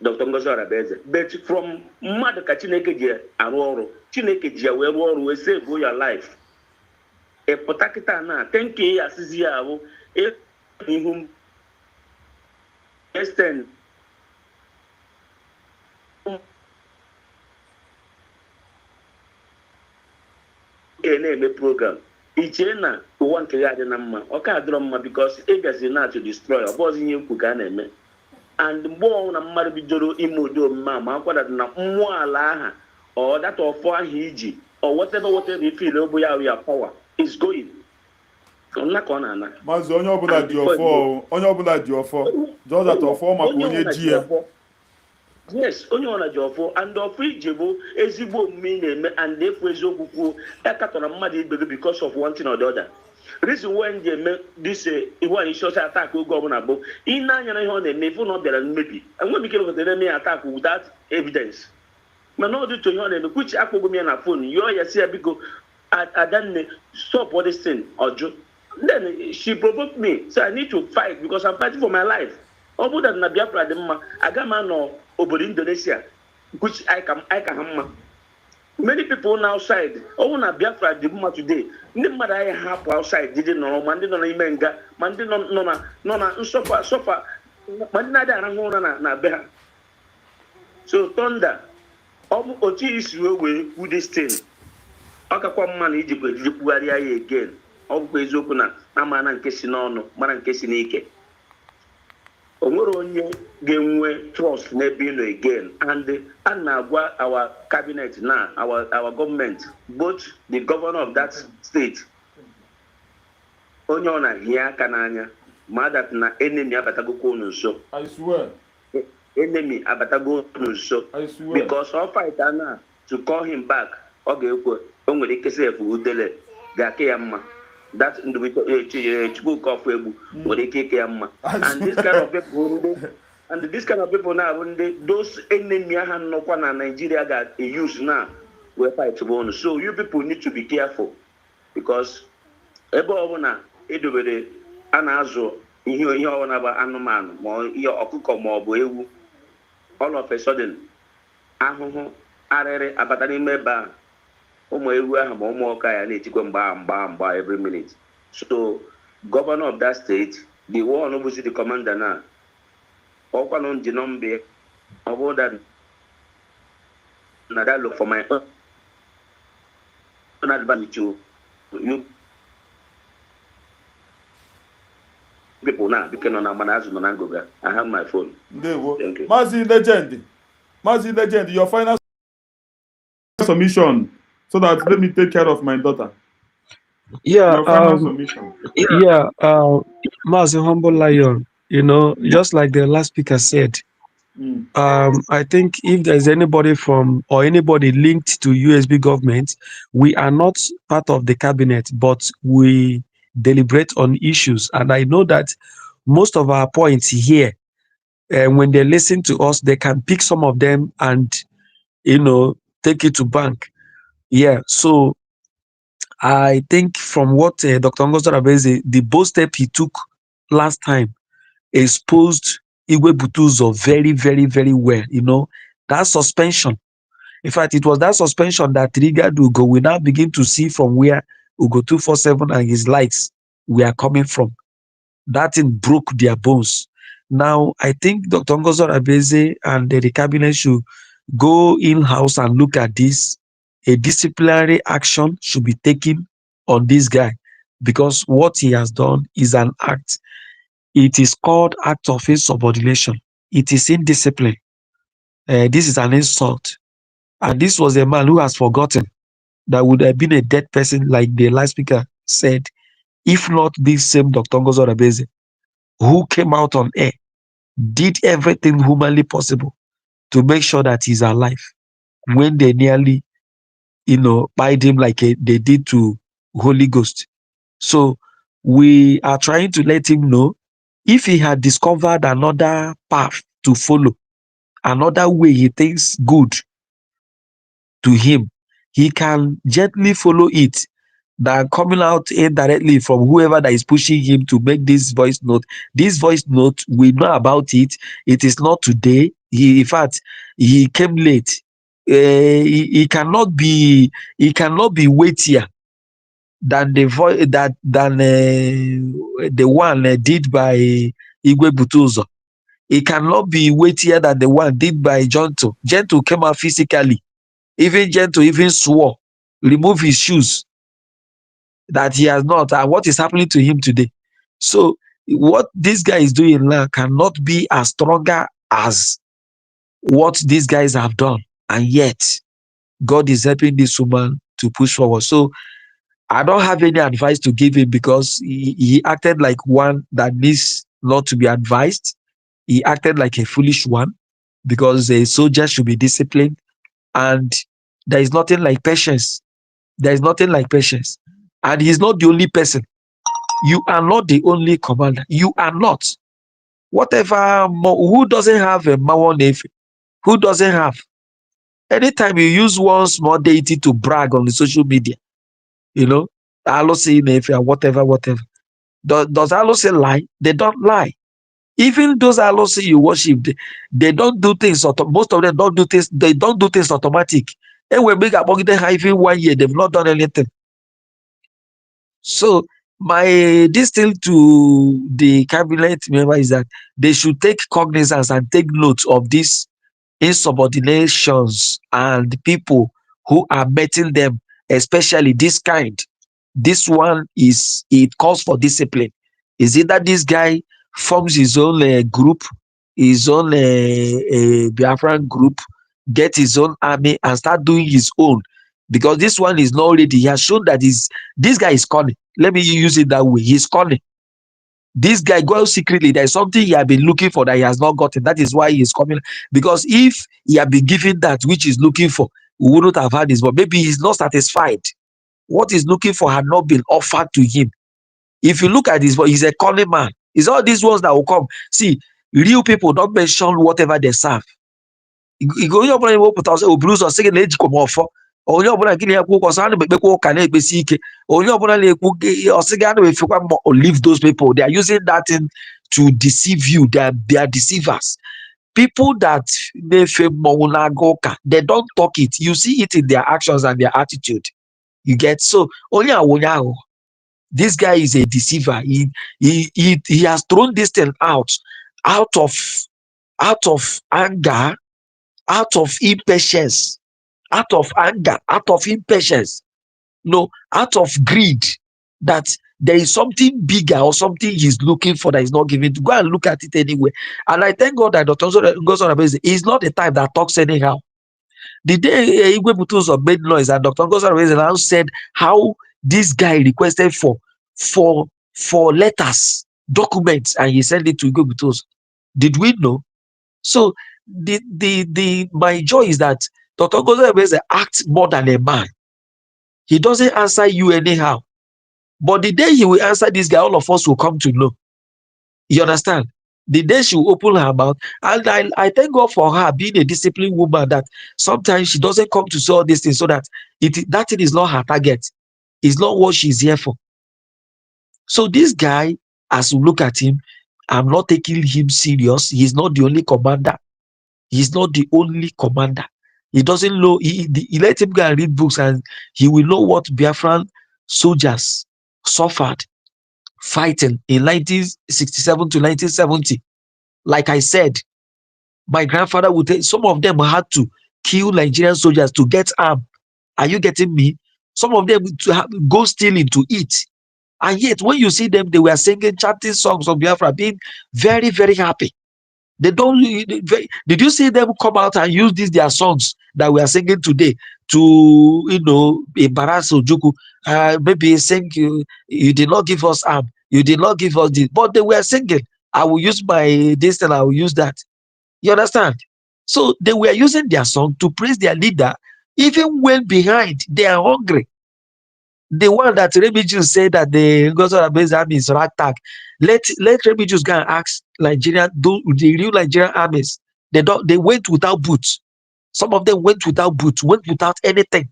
S7: Dr. Ngozi Arabeze. But from mmadụ ka Chineke ji arụ ọrụ, Chineke ji ya wee rụọ ọrụ wee save your life. E pụta kịta na 10k asịzi ya ahụ ihu extend na-eme program. Iche na ụwa nke ya dị na mma ọ ka adịrọ mma because ị gazi na to destroy ọ bụzi ihe nkwu ka a na-eme and mgbe ọnwụ na mmadụ bidoro ime ụdị omume a ma akwada na mmụọ ala aha ọ data ọfọ ahụ iji or whatever you feel obu ya power is going na ka ọ na-ana
S1: maazị onye ọbụla dị ọfọ just that ọfọ maka onye ji ya.
S7: Yes, onye ọ na-ji ọfọ and ọfọ ije bụ ezigbo omume na-eme and efu eziokwu kwuo ekatọrọ mmadụ ibe gị because of one thing or the other. Reason why ndị eme this iwu anyị short attack oge ọbụla bụ ị na-anya na ihe ọ na-eme ifu na ọ bịara mmebi enwe m ike wetara eme ya attack without evidence mana ọ dịtụ ihe ọ na-eme kwuchi akpọgbo m ya na phone yọọ ya si ya biko Adanne stop all this thing ọjụ. Then she provoked me so I need to fight because I'm fighting for my life. Ọ bụ that na Biafra dị mma aga m anọ obodo Indonesia which I can hamma. Many people now outside oh na Biafra dị mma today ndị mmadụ anyị hapụ outside dị nọrọ ma ndị nọ n'ime nga ma ndị nọ na nsọfa ma ndị na-adị arahụ ụra na be ha. So thunder ọ bụ otu isi wee kwu this thing ọ kakwa mma na ijikwa ejiji kpugharịa ya again ọ bụkwa eziokwu na ama na nke si n'ọnụ mara nke si n'ike. O nwere onye ga-enwe trust n'ebe ịnọ again and a na-agwa our cabinet na our government both the governor of that state onye ọ na-ahịa aka n'anya ma that na enemy abatagokwa unu nso.
S1: I swear.
S7: Enemy abatago unu nso because all fight na to call him back ọ ga-ekwe o nwere ike sef udele ga-ake ya mma. That individual Chukwu of Egbu nwere ike ike ya mma. And this kind of people now those enemy ha nnọkwa na Nigeria ga use now we fight one. So you people need to be careful because ebe ọbụla edobere a na-azụ ihe ọbụla bụ anụmanụ ma ihe ọkụkọ ma ọ bụ ewu all of a sudden ahụhụ arịrị abata n'ime ebe a ụmụ ewu ahụ ma ụmụ ọka ya na-etikwa mgba every minute. So governor of that state the one who was the commander now ọkwa nọ ndị nọmbe ọ bụ that na that look for my own advantage to you people now because no na manazu no nangoga. I have my phone.
S1: Ndewo. Mazi legend your final submission so that let me take care of my daughter.
S16: Yeah,
S1: Mazi
S16: Humble Lion, just like the last speaker said, I think if there's anybody or anybody linked to USB government, we are not part of the cabinet, but we deliberate on issues. And I know that most of our points here, when they listen to us, they can pick some of them and, take it to bank. Yeah, so I think from what Dr. Ngozo Rabeze, the bold step he took last time exposed Igwe Butuzo very, very, very well. You know, that suspension. In fact, it was that suspension that triggered Ugo. We now begin to see from where Ugo 247 and his likes were coming from. That thing broke their bones. Now, I think Dr. Ngozo Rabeze and the cabinet should go in-house and look at this. A disciplinary action should be taken on this guy because what he has done is an act. It is called act of insubordination. It is indiscipline. This is an insult. And this was a man who has forgotten that would have been a dead person, like the last speaker said, if not this same Dr. Ngozo Rabeze, who came out on air, did everything humanly possible to make sure that he's alive when they nearly, bite him like they did to Holy Ghost. So we are trying to let him know if he had discovered another path to follow, another way he thinks good to him, he can gently follow it than coming out indirectly from whoever that is pushing him to make this voice note. This voice note, we know about it. It is not today. In fact, he came late. He cannot be weightier than the voice than the one did by Igwe Butuzo. It cannot be weightier than the one did by Gento. Gento came out physically. Even Gento even swore, remove his shoes, that he has not, and what is happening to him today. So what this guy is doing now cannot be as stronger as what these guys have done. And yet, God is helping this woman to push forward. So I don't have any advice to give him because he acted like one that needs not to be advised. He acted like a foolish one because a soldier should be disciplined. And there is nothing like patience. There is nothing like patience. And he's not the only person. You are not the only commander. You are not. Whatever, who doesn't have a Mawa Nefi? Who doesn't have? Anytime you use one small deity to brag on the social media, Allah say Nefi and whatever. Does Allah say lie? They don't lie. Even those Allah say you worship, they don't do things. Most of them don't do things. They don't do things automatic. And when big about even 1 year, they've not done anything. So this thing to the cabinet member is that they should take cognizance and take note of these insubordinations and the people who are meeting them, especially this kind. This one it calls for discipline. Is it that this guy forms his own group, his own Biafran group, get his own army and start doing his own? Because this one is not ready. He has shown that this guy is cunning. Let me use it that way. He's cunning. This guy goes secretly. There is something he has been looking for that he has not gotten. That is why he is coming. Because if he had been given that which he's looking for, we wouldn't have had this. But maybe he's not satisfied. What he's looking for had not been offered to him. If you look at this, but he's a cunning man. It's all these ones that will come. See, real people don't mention whatever they serve. Onye ọbụla na-ewepụta ọsọ oburu ụzọ sị gị na ejikwa m ọfọ, onye ọbụla gị na-ekwu ụkwụ ọsọ a na-ekpekwa ụka na-ekpesi ike, onye ọbụla na-ekwu ọsị gị a na-efekwa mmụọ. Leave those people. They are using that thing to deceive you. They are deceivers. People that na-efe mmọnwụ na-aga ụka, they don't talk it. You see it in their actions and their attitude. You get? So onye awonye ahụ. This guy is a deceiver. He has thrown this thing out of anger, out of impatience, out of anger, out of impatience, no, out of greed, that there is something bigger or something he's looking for that is not given to. Go and look at it anyway. And I thank God that Dr. Ngozo is not the type that talks anyhow. The day Igwe Butuzo made noise and Dr. Ngozo now said how this guy requested for letters, documents, and he sent it to Igwe Butuzo. Did we know? So my joy is that Dr. Ngozo acts more than a man. He doesn't answer you anyhow. But the day he will answer this guy, all of us will come to know. You understand? The day she will open her mouth, and I thank God for her being a disciplined woman, that sometimes she doesn't come to say all these things so that that thing is not her target. is not what she's here for. So this guy, as you look at him, I'm not taking him serious. He's not the only commander. He's not the only commander. He doesn't know. He let him go and read books, and he will know what Biafran soldiers suffered fighting in 1967 to 1970. Like I said, my grandfather would tell, some of them had to kill Nigerian soldiers to get arm. Are you getting me? Some of them to go stealing to eat. And yet, when you see them, they were singing, chanting songs of Biafra, being very, very happy. They don't. Did you see them come out and use these their songs that we are singing today to embarrass Ojuku? Maybe sing you did not give us arm, you did not give us this, but they were singing. I will use my this and I will use that. You understand? So they were using their song to praise their leader, even when behind they are hungry. The one that Remigius said that the Gozo army is ragtag. Let Remigius go and ask Nigerian, the real Nigerian armies. They went without boots. Some of them went without boots, went without anything,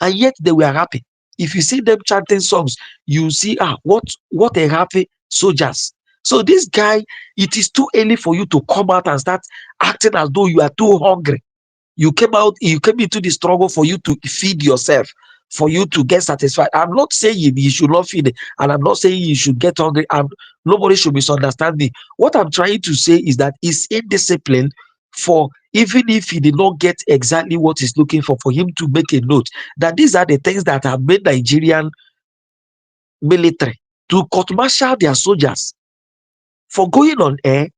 S16: and yet they were happy. If you see them chanting songs, you see what a happy soldiers. So this guy, it is too early for you to come out and start acting as though you are too hungry. You came into the struggle for you to feed yourself, for you to get satisfied. I'm not saying you should not feed it, and I'm not saying you should get hungry. Nobody should misunderstand me. What I'm trying to say is that it's indiscipline for, even if he did not get exactly what he's looking for him to make a note that these are the things that have made Nigerian military to court-martial their soldiers for going on air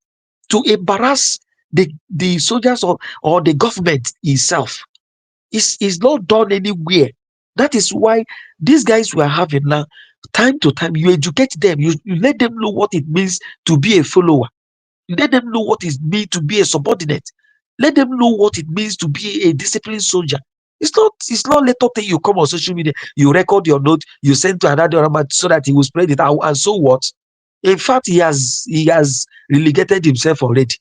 S16: to embarrass the soldiers or the government itself. Is not done anywhere. That is why these guys we are having now, time to time, you educate them, you let them know what it means to be a follower. Let them know what it means to be a subordinate. Let them know what it means to be a disciplined soldier. It's not little thing you come on social media, you record your note, you send to another man so that he will spread it out, and so what? In fact, he has relegated himself already.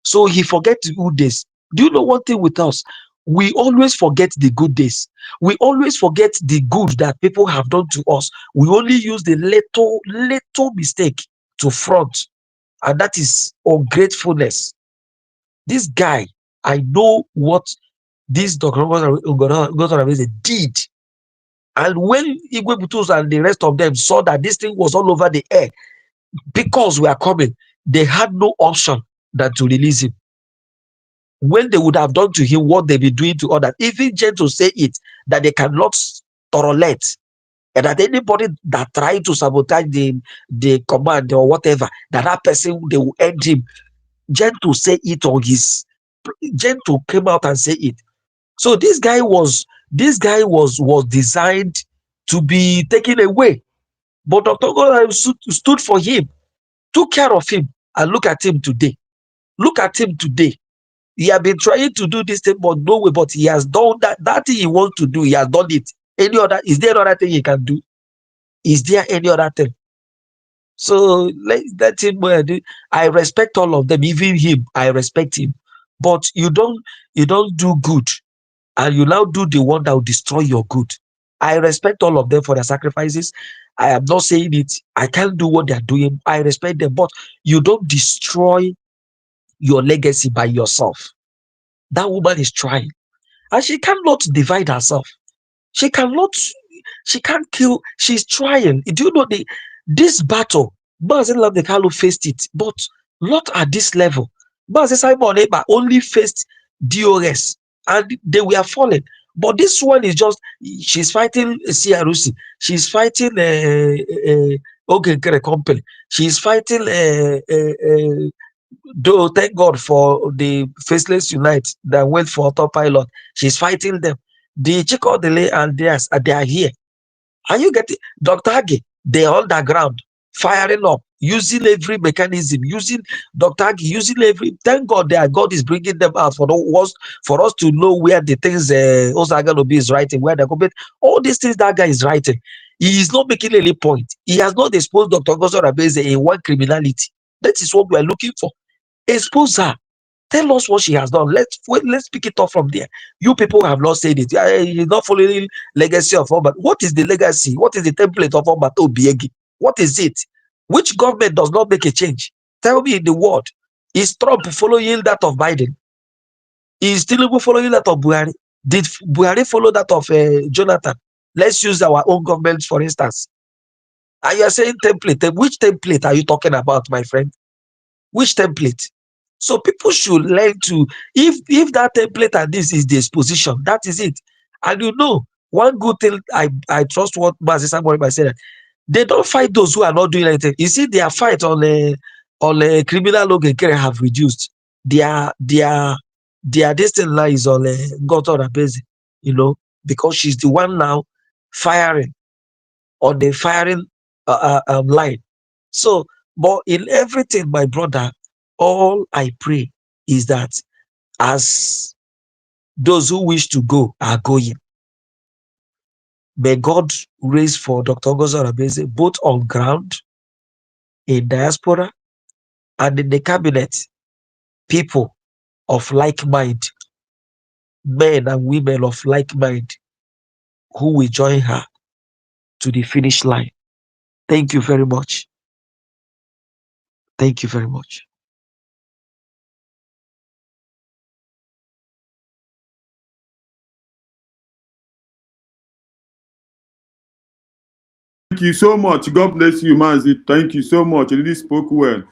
S16: So he forgets the good days. Do you know one thing with us? We always forget the good days. We always forget the good that people have done to us. We only use the little mistake to front, and that is ungratefulness. This guy, I know what this Dr. Ngozi did. And when Igwe Butus and the rest of them saw that this thing was all over the air, because we are coming, they had no option than to release him. When they would have done to him what they've been doing to others, even just to say it, that they cannot tolerate, and that anybody that try to sabotage the command or whatever, that person, they will end him. Just to say it on his, just to come out and say it. So this guy was designed to be taken away, but Dr. God stood for him, took care of him, and look at him today. Look at him today. He has been trying to do this thing, but no way. But he has done that thing he wants to do. He has done it. Is there another thing he can do? Is there any other thing? So let him do. I respect all of them, even him. I respect him. But you don't do good, and you now do the one that will destroy your good. I respect all of them for their sacrifices. I am not saying it. I can't do what they are doing. I respect them, but you don't destroy your legacy by yourself. That woman is trying, and she cannot divide herself. She can't kill. She's trying. Do you know this battle? Mazi Nnamdi Kanu faced it, but not at this level. Mazi Simon Ekpa only faced DOS, and they were falling. But this one is just, she's fighting CRC. She's fighting Ogenkere Company. She's fighting though, thank God for the Faceless Unite that went for autopilot. She's fighting them. The Chico Delay and they are here. Are you getting Dr. Agi? They're underground, firing up, using every mechanism, using Dr. Agi, using every. Thank God that God is bringing them out for us to know where the things Osaganobi is writing, where they're going. All these things that guy is writing, he is not making any point. He has not exposed Dr. Gozo Rabeze in one criminality. That is what we are looking for. Expose her. Tell us what she has done. Let's pick it up from there. You people have not said it. You're not following legacy of Oba. What is the legacy? What is the template of Oba Obiegi? What is it? Which government does not make a change? Tell me in the world. Is Trump following that of Biden? Is Tinubu following that of Buhari? Did Buhari follow that of Jonathan? Let's use our own government, for instance. And you're saying template. Which template are you talking about, my friend? Which template? So people should learn to, if that template and this is the exposition, that is it. And you know, one good thing I trust what Mazi Samori said, they don't fight those who are not doing anything. You see, their fight on a criminal law have reduced. Their this thing now is on Goto Rabezi, you know, because she's the one now firing on the firing line. So, but in everything, my brother, all I pray is that as those who wish to go are going, may God raise for Dr. Ngozi Rabeze both on ground, in diaspora, and in the cabinet, people of like mind, men and women of like mind, who will join her to the finish line. Thank you very much. Thank you very much.
S1: Thank you so much. God bless you, Mazi. Thank you so much. You really spoke well.